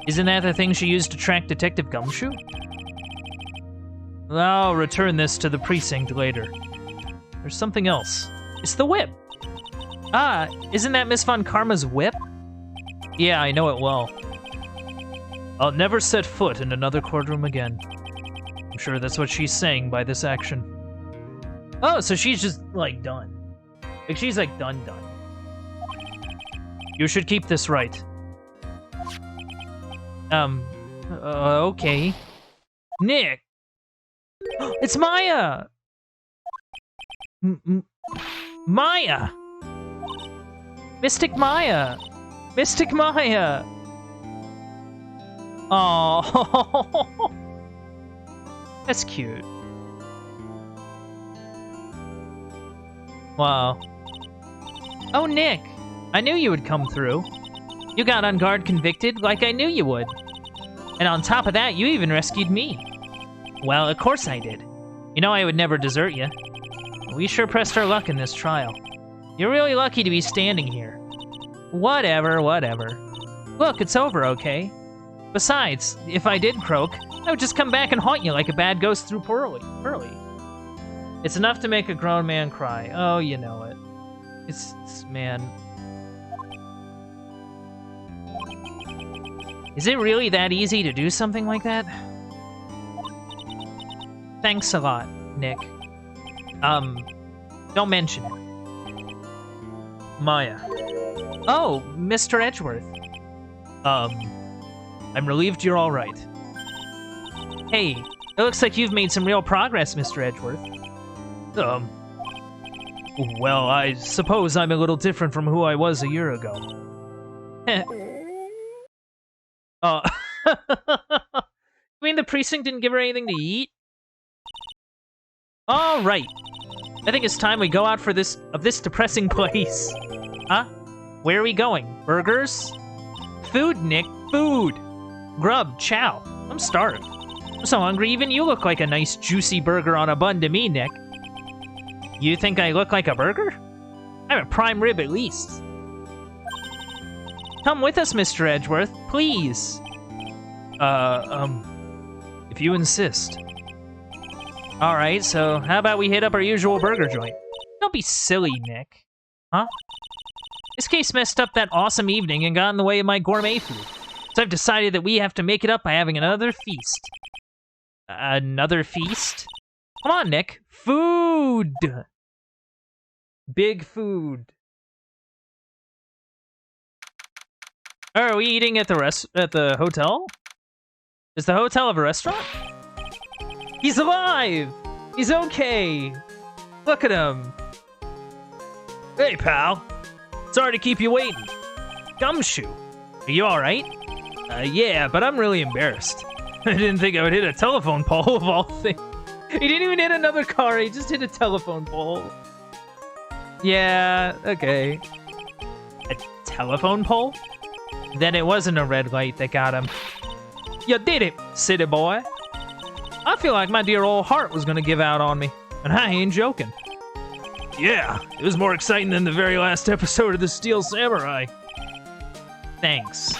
Isn't that the thing she used to track Detective Gumshoe? I'll return this to the precinct later. There's something else. It's the whip. Ah, isn't that Miss Von Karma's whip? Yeah, I know it well. I'll never set foot in another courtroom again. I'm sure that's what she's saying by this action. Oh, so she's just, like, done. Like, she's, like, done. You should keep this right. Okay. Nick! It's Maya! Maya! Mystic Maya! Mystic Maya! Oh, that's cute. Wow. Oh, Nick, I knew you would come through. You got on guard convicted like I knew you would. And on top of that, you even rescued me. Well, of course I did. You know I would never desert you. We sure pressed our luck in this trial. You're really lucky to be standing here. Whatever. Look, it's over, okay? Besides, if I did croak, I would just come back and haunt you like a bad ghost through Pearly. It's enough to make a grown man cry. Oh, you know it. It's man. Is it really that easy to do something like that? Thanks a lot, Nick. Don't mention it. Maya. Oh, Mr. Edgeworth. I'm relieved you're all right. Hey, it looks like you've made some real progress, Mr. Edgeworth. Well, I suppose I'm a little different from who I was a year ago. You mean the precinct didn't give her anything to eat? All right. I think it's time we go out of this depressing place. Huh? Where are we going? Burgers? Food, Nick. Food. Grub. Chow. I'm starved. I'm so hungry, even you look like a nice juicy burger on a bun to me, Nick. You think I look like a burger? I'm a prime rib at least. Come with us, Mr. Edgeworth, please. If you insist. Alright, so how about we hit up our usual burger joint? Don't be silly, Nick. Huh? This case messed up that awesome evening and got in the way of my gourmet food. So I've decided that we have to make it up by having another feast. Another feast? Come on, Nick. Food! Big food. Oh, are we eating at the hotel? Does the hotel have a restaurant? He's alive! He's okay! Look at him. Hey, pal. Sorry to keep you waiting. Gumshoe. Are you alright? Yeah, but I'm really embarrassed. I didn't think I would hit a telephone pole of all things. He didn't even hit another car, he just hit a telephone pole. Yeah, okay. A telephone pole? Then it wasn't a red light that got him. You did it, city boy. I feel like my dear old heart was gonna give out on me, and I ain't joking. Yeah, it was more exciting than the very last episode of The Steel Samurai. Thanks.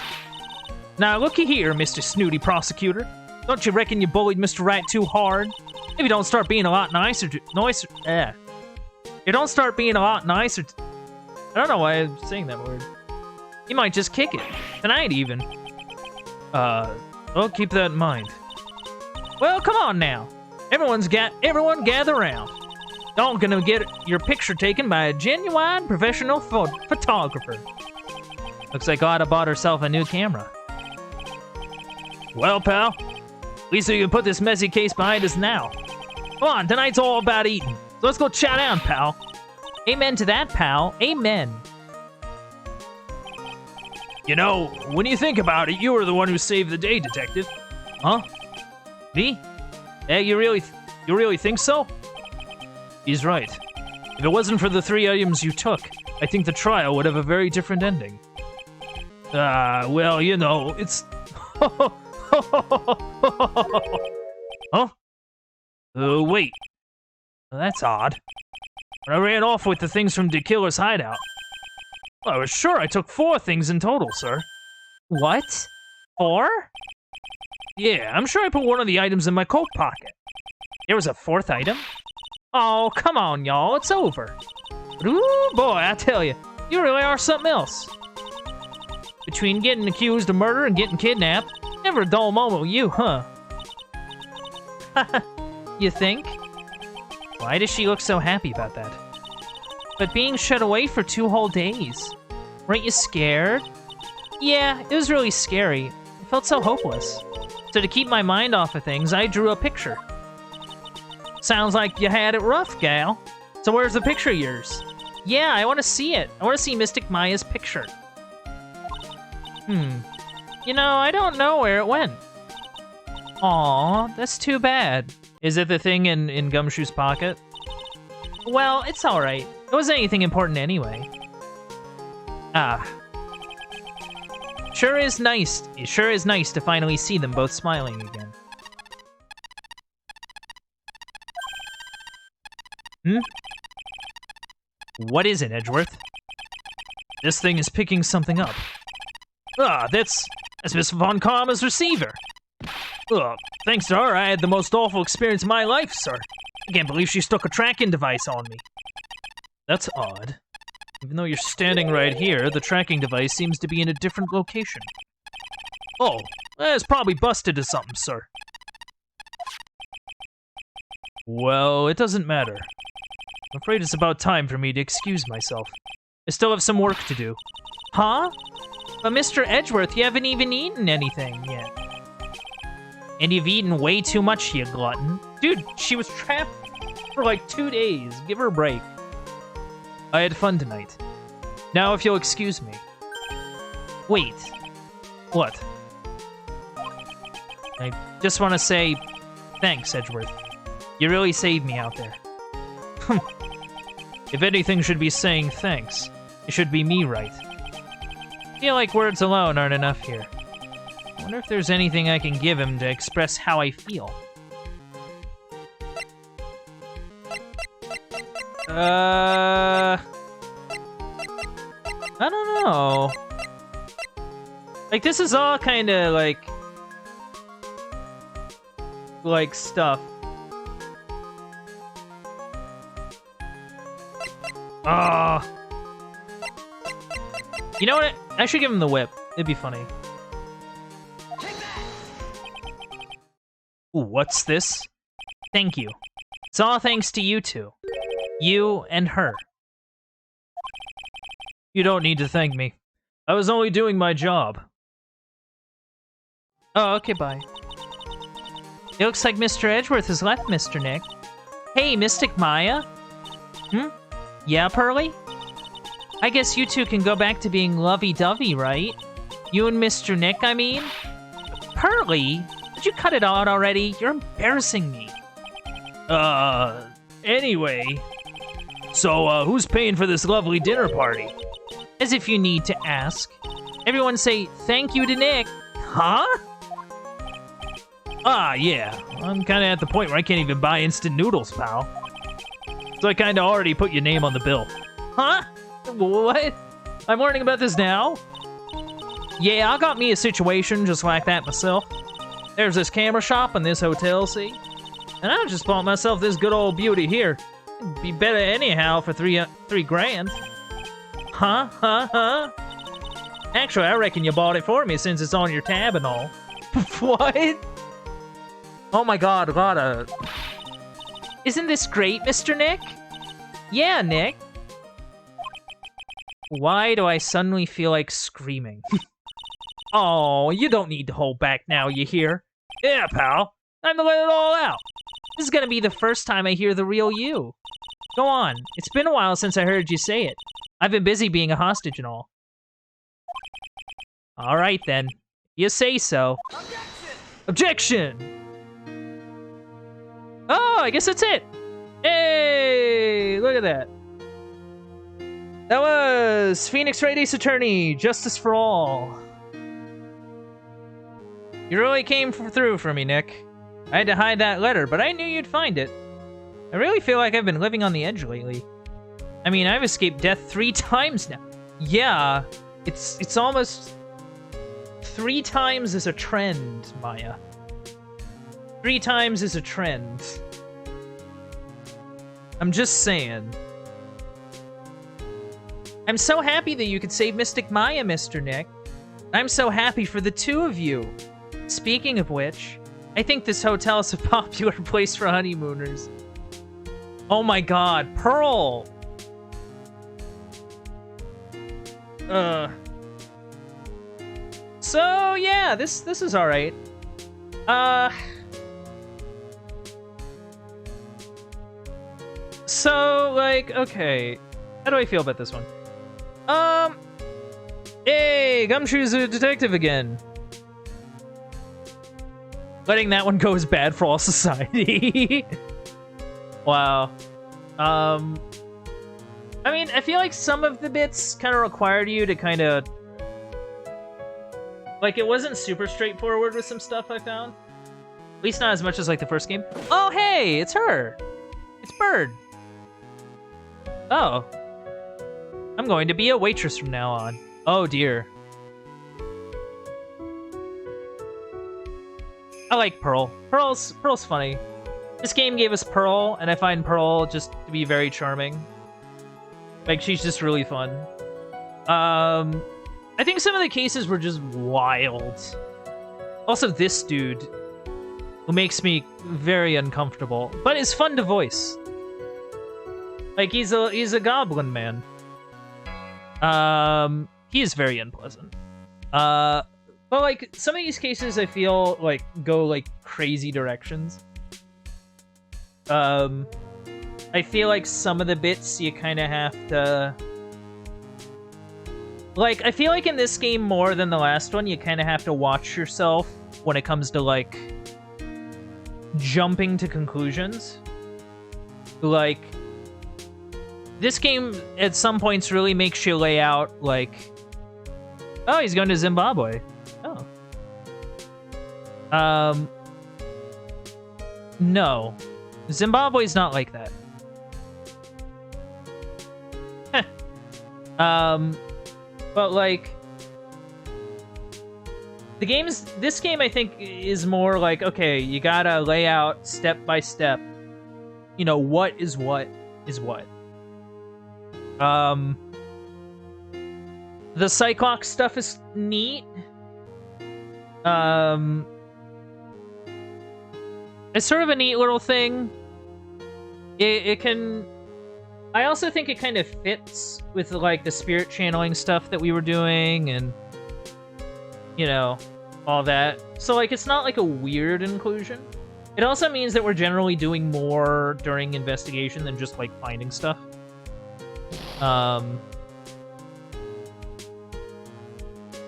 Now, looky here, Mr. Snooty Prosecutor. Don't you reckon you bullied Mr. Wright too hard? If you don't start being a lot nicer You don't start being a lot nicer I don't know why I'm saying that word. You might just kick it. Tonight, even. I'll keep that in mind. Well, come on now. Everyone gather around. Y'all gonna get your picture taken by a genuine professional photographer. Looks like Ada bought herself a new camera. Well, pal, at least we can put this messy case behind us now. Come on, tonight's all about eating. So let's go chow down, pal. Amen to that, pal. Amen. You know, when you think about it, you were the one who saved the day, Detective. Huh? Me? Yeah, you really think so? He's right. If it wasn't for the 3 items you took, I think the trial would have a very different ending. Well, you know, it's... Huh? Wait. Well, that's odd. I ran off with the things from the killer's hideout. Well, I was sure I took 4 things in total, sir. What? 4? Yeah, I'm sure I put one of the items in my coat pocket. There was a 4th item? Oh, come on, y'all. It's over. Ooh, boy, I tell you, you really are something else. Between getting accused of murder and getting kidnapped, never a dull moment with you, huh? You think? Why does she look so happy about that? But being shut away for 2 whole days. Weren't you scared? Yeah, it was really scary. I felt so hopeless. So to keep my mind off of things, I drew a picture. Sounds like you had it rough, gal. So where's the picture of yours? Yeah, I want to see it. I want to see Mystic Maya's picture. You know, I don't know where it went. Aw, that's too bad. Is it the thing in Gumshoe's pocket? Well, it's alright. It wasn't anything important anyway. Ah. Sure is nice to finally see them both smiling again. What is it, Edgeworth? This thing is picking something up. That's Miss Von Karma's receiver. Thanks to her, I had the most awful experience of my life, sir. I can't believe she stuck a tracking device on me. That's odd. Even though you're standing right here, the tracking device seems to be in a different location. Oh, it's probably busted or something, sir. Well, it doesn't matter. I'm afraid it's about time for me to excuse myself. I still have some work to do. Huh? But Mr. Edgeworth, you haven't even eaten anything yet. And you've eaten way too much, you glutton. Dude, she was trapped for like 2 days. Give her a break. I had fun tonight. Now if you'll excuse me. Wait. What? I just want to say thanks, Edgeworth. You really saved me out there. If anything should be saying thanks, it should be me, Wright. I feel like words alone aren't enough here. I wonder if there's anything I can give him to express how I feel. I don't know. Like, this is all kind of like stuff. You know what? I should give him the whip. It'd be funny. Ooh, what's this? Thank you. It's all thanks to you two. You and her. You don't need to thank me. I was only doing my job. Oh, okay, bye. It looks like Mr. Edgeworth has left, Mr. Nick. Hey, Mystic Maya. Yeah, Pearly? I guess you two can go back to being lovey-dovey, right? You and Mr. Nick, I mean? Pearly? Did you cut it out already? You're embarrassing me. Anyway. So, who's paying for this lovely dinner party? As if you need to ask. Everyone say thank you to Nick. Huh? Ah, yeah. I'm kinda at the point where I can't even buy instant noodles, pal. So I kinda already put your name on the bill. Huh? What? I'm learning about this now? Yeah, I got me a situation just like that myself. There's this camera shop in this hotel, see? And I just bought myself this good old beauty here. It'd be better anyhow for three grand. Huh? Actually, I reckon you bought it for me since it's on your tab and all. What? Oh my god, Lotta. Isn't this great, Mr. Nick? Yeah, Nick. Why do I suddenly feel like screaming? Oh, you don't need to hold back now, you hear? Yeah, pal. Time to let it all out. This is gonna be the first time I hear the real you. Go on. It's been a while since I heard you say it. I've been busy being a hostage and all. Alright then. You say so. Objection! Oh, I guess that's it. Hey, look at that. That was Phoenix Wright Ace Attorney, Justice for All. You really came through for me, Nick. I had to hide that letter, but I knew you'd find it. I really feel like I've been living on the edge lately. I mean, I've escaped death 3 times now. Yeah, it's almost 3 times is a trend, Maya. 3 times is a trend. I'm just saying. I'm so happy that you could save Mystic Maya, Mr. Nick. I'm so happy for the 2 of you. Speaking of which, I think this hotel is a popular place for honeymooners. Oh my god, Pearl! So, yeah, this is alright. So, like, okay. How do I feel about this one? Hey, Gumshoe's a detective again. Letting that one go is bad for all society. Wow. I mean, I feel like some of the bits kind of required you to kind of... Like, it wasn't super straightforward with some stuff I found. At least not as much as, like, the first game. Oh, hey! It's her! It's Bird! Oh. I'm going to be a waitress from now on. Oh, dear. I like Pearl. Pearl's funny. This game gave us Pearl, and I find Pearl just to be very charming. Like, she's just really fun. I think some of the cases were just wild. Also, this dude, who makes me very uncomfortable, but is fun to voice. Like, he's a goblin man. He is very unpleasant. But, like, some of these cases I feel, like, go, like, crazy directions. I feel like some of the bits you kind of have to... Like, I feel like in this game more than the last one, you kind of have to watch yourself when it comes to, like, jumping to conclusions. Like, this game, at some points, really makes you lay out, like, oh, he's going to Zimbabwe. Oh. No. Zimbabwe's not like that. But, like, this game, I think, is more like, okay, you gotta lay out step by step, you know, what is what is what. The Cyclops stuff is neat. It's sort of a neat little thing. It can... I also think it kind of fits with, like, the spirit channeling stuff that we were doing and, you know, all that. So, like, it's not, like, a weird inclusion. It also means that we're generally doing more during investigation than just, like, finding stuff.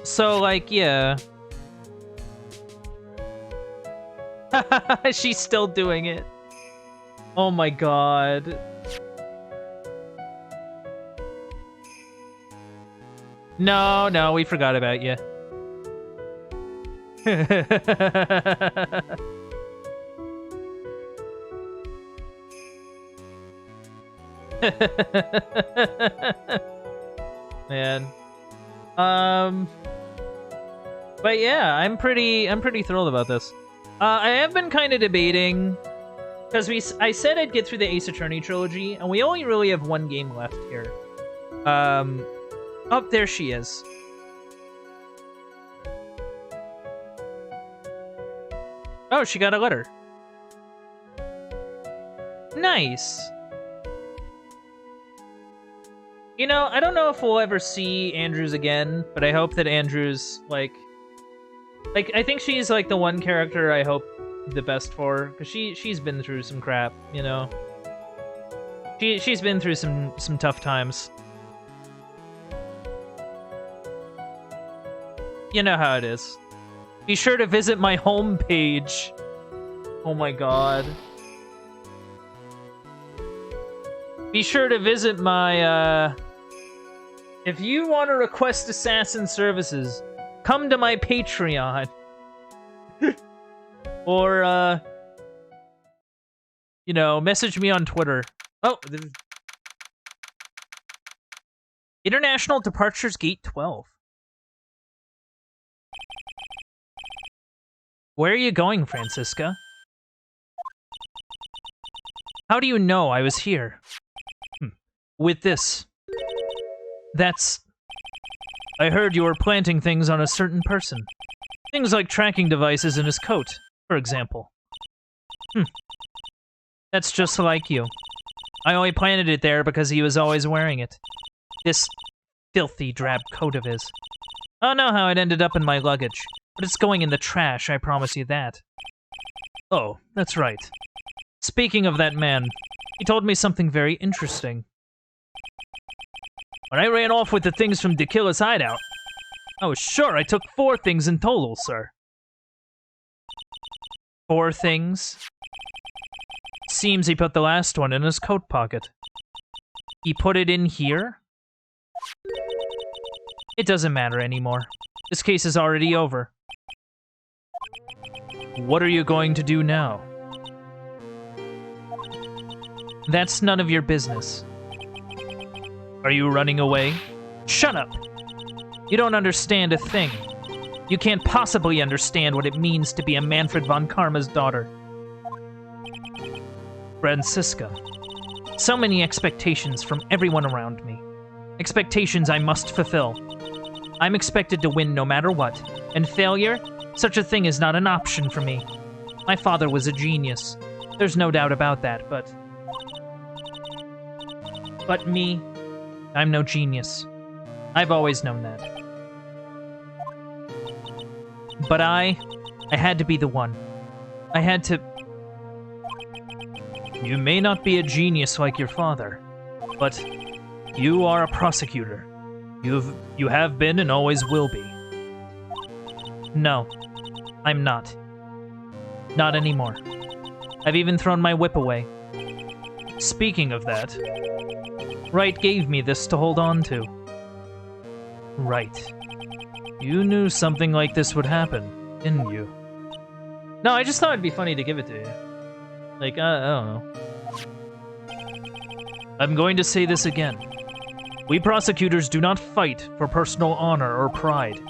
So, like, yeah. She's still doing it. Oh my god. No, we forgot about you. Man. But yeah, I'm pretty thrilled about this. I have been kind of debating, because I said I'd get through the Ace Attorney trilogy, and we only really have one game left here. Oh, there she is. Oh, she got a letter. Nice. You know, I don't know if we'll ever see Andrews again, but I hope that Andrews, like, I think she's, like, the one character I hope the best for, because she's been through some crap, you know? She's been through some tough times. You know how it is. Be sure to visit my homepage. Oh my god. Be sure to visit my, if you want to request assassin services, come to my Patreon. Or, you know, message me on Twitter. Oh, International Departures Gate 12. Where are you going, Francisca? How do you know I was here? With this. That's... I heard you were planting things on a certain person. Things like tracking devices in his coat, for example. That's just like you. I only planted it there because he was always wearing it. This filthy, drab coat of his. I don't know how it ended up in my luggage, but it's going in the trash, I promise you that. Oh, that's right. Speaking of that man, he told me something very interesting. When I ran off with the things from Dakila's hideout, I was sure I took 4 things in total, sir. 4 things? Seems he put the last one in his coat pocket. He put it in here? It doesn't matter anymore. This case is already over. What are you going to do now? That's none of your business. Are you running away? Shut up! You don't understand a thing. You can't possibly understand what it means to be a Manfred von Karma's daughter. Francisca. So many expectations from everyone around me. Expectations I must fulfill. I'm expected to win no matter what, and failure? Such a thing is not an option for me. My father was a genius. There's no doubt about that, but... But me, I'm no genius. I've always known that. But I had to be the one. I had to... You may not be a genius like your father, but you are a prosecutor. You have been and always will be. No, I'm not. Not anymore. I've even thrown my whip away. Speaking of that, Wright gave me this to hold on to. Right. You knew something like this would happen, didn't you? No, I just thought it'd be funny to give it to you. Like, I don't know. I'm going to say this again. We prosecutors do not fight for personal honor or pride.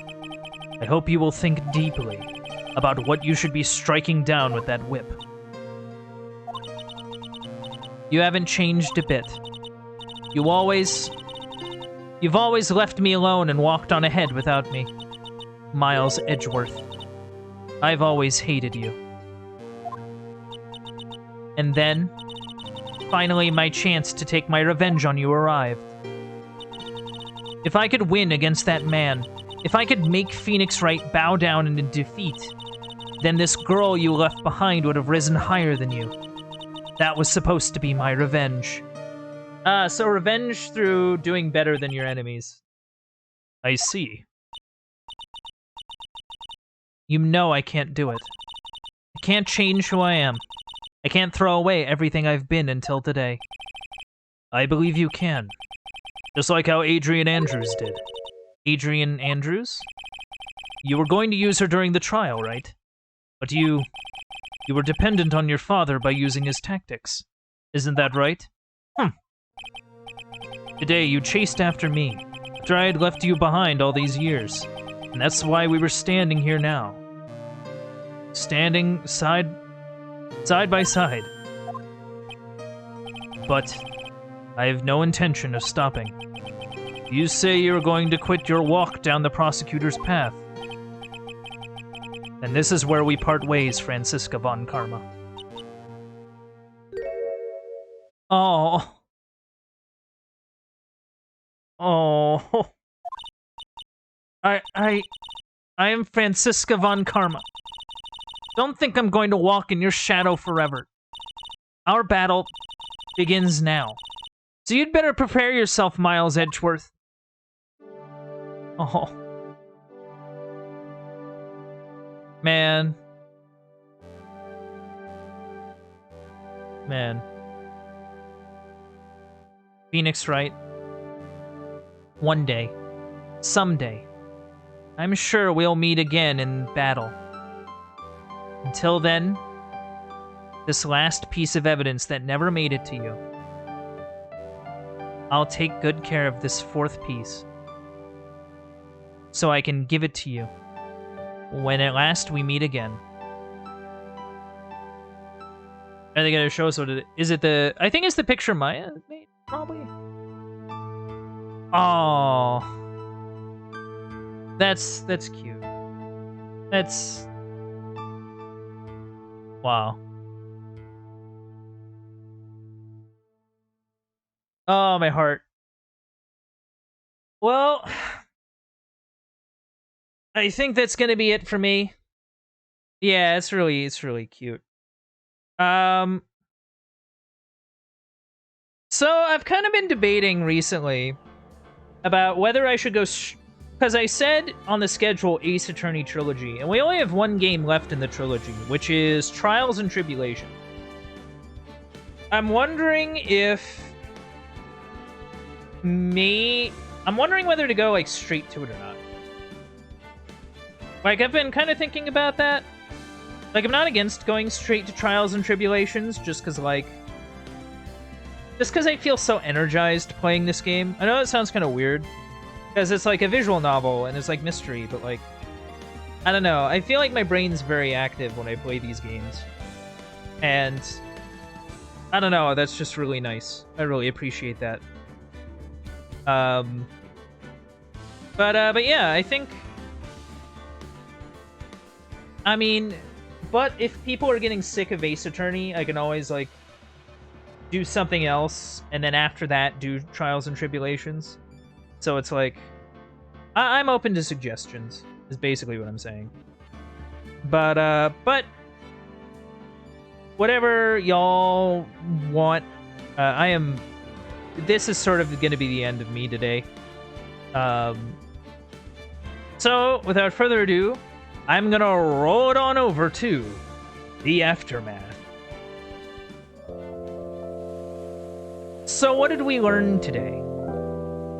I hope you will think deeply about what you should be striking down with that whip. You haven't changed a bit. You've always left me alone and walked on ahead without me. Miles Edgeworth. I've always hated you. And then, finally my chance to take my revenge on you arrived. If I could win against that man, if I could make Phoenix Wright bow down in defeat, then this girl you left behind would have risen higher than you. That was supposed to be my revenge. So revenge through doing better than your enemies. I see. You know I can't do it. I can't change who I am. I can't throw away everything I've been until today. I believe you can. Just like how Adrian Andrews did. Adrian Andrews? You were going to use her during the trial, right? But you were dependent on your father by using his tactics. Isn't that right? Today, you chased after me, after I had left you behind all these years. And that's why we were standing here now. Standing side by side. But I have no intention of stopping. You say you're going to quit your walk down the prosecutor's path. And this is where we part ways, Franziska von Karma. Oh. Oh. I am Franziska von Karma. Don't think I'm going to walk in your shadow forever. Our battle begins now. So you'd better prepare yourself, Miles Edgeworth. Oh. Man. Phoenix Wright. One day. Someday. I'm sure we'll meet again in battle. Until then, this last piece of evidence that never made it to you. I'll take good care of this fourth piece. So I can give it to you. When at last we meet again. Are they gonna show us what it is? It the... I think it's the picture Maya made, probably? Oh. That's cute. That's... Wow. Oh, my heart. Well... I think that's gonna be it for me. Yeah, it's really cute. So I've kind of been debating recently about whether I should go, because I said on the schedule Ace Attorney Trilogy, and we only have one game left in the trilogy, which is Trials and Tribulation. I'm wondering whether to go like straight to it or not. Like, I've been kind of thinking about that. Like, I'm not against going straight to Trials and Tribulations, just because I feel so energized playing this game. I know it sounds kind of weird, because it's like a visual novel, and it's like mystery, but like, I don't know. I feel like my brain's very active when I play these games. And, I don't know, that's just really nice. I really appreciate that. But yeah, I think... I mean, but if people are getting sick of Ace Attorney, I can always, like, do something else, and then after that, do Trials and Tribulations. So it's like, I'm open to suggestions, is basically what I'm saying. But whatever y'all want, this is sort of gonna be the end of me today. So, without further ado, I'm gonna roll it on over to the Aftermath. So what did we learn today?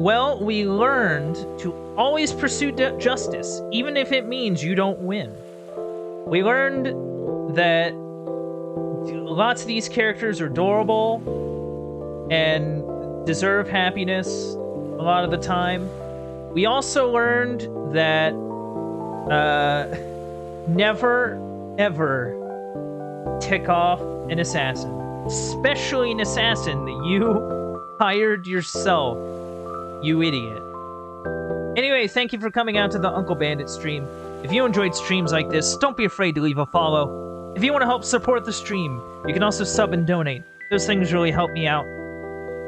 Well, we learned to always pursue justice, even if it means you don't win. We learned that lots of these characters are adorable and deserve happiness a lot of the time. We also learned that never, ever tick off an assassin. Especially an assassin that you hired yourself, you idiot. Anyway, thank you for coming out to the Uncle Bandit stream. If you enjoyed streams like this, don't be afraid to leave a follow. If you want to help support the stream, you can also sub and donate. Those things really help me out.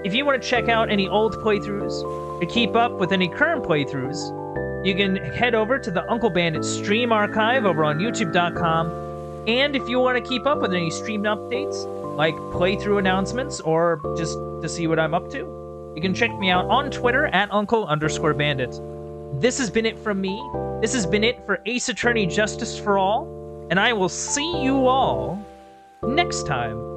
If you want to check out any old playthroughs, or keep up with any current playthroughs, you can head over to the Uncle Bandit stream archive over on youtube.com. And if you want to keep up with any stream updates, like playthrough announcements or just to see what I'm up to, you can check me out on Twitter at Uncle_Bandit. This has been it from me. This has been it for Ace Attorney Justice for All, and I will see you all next time.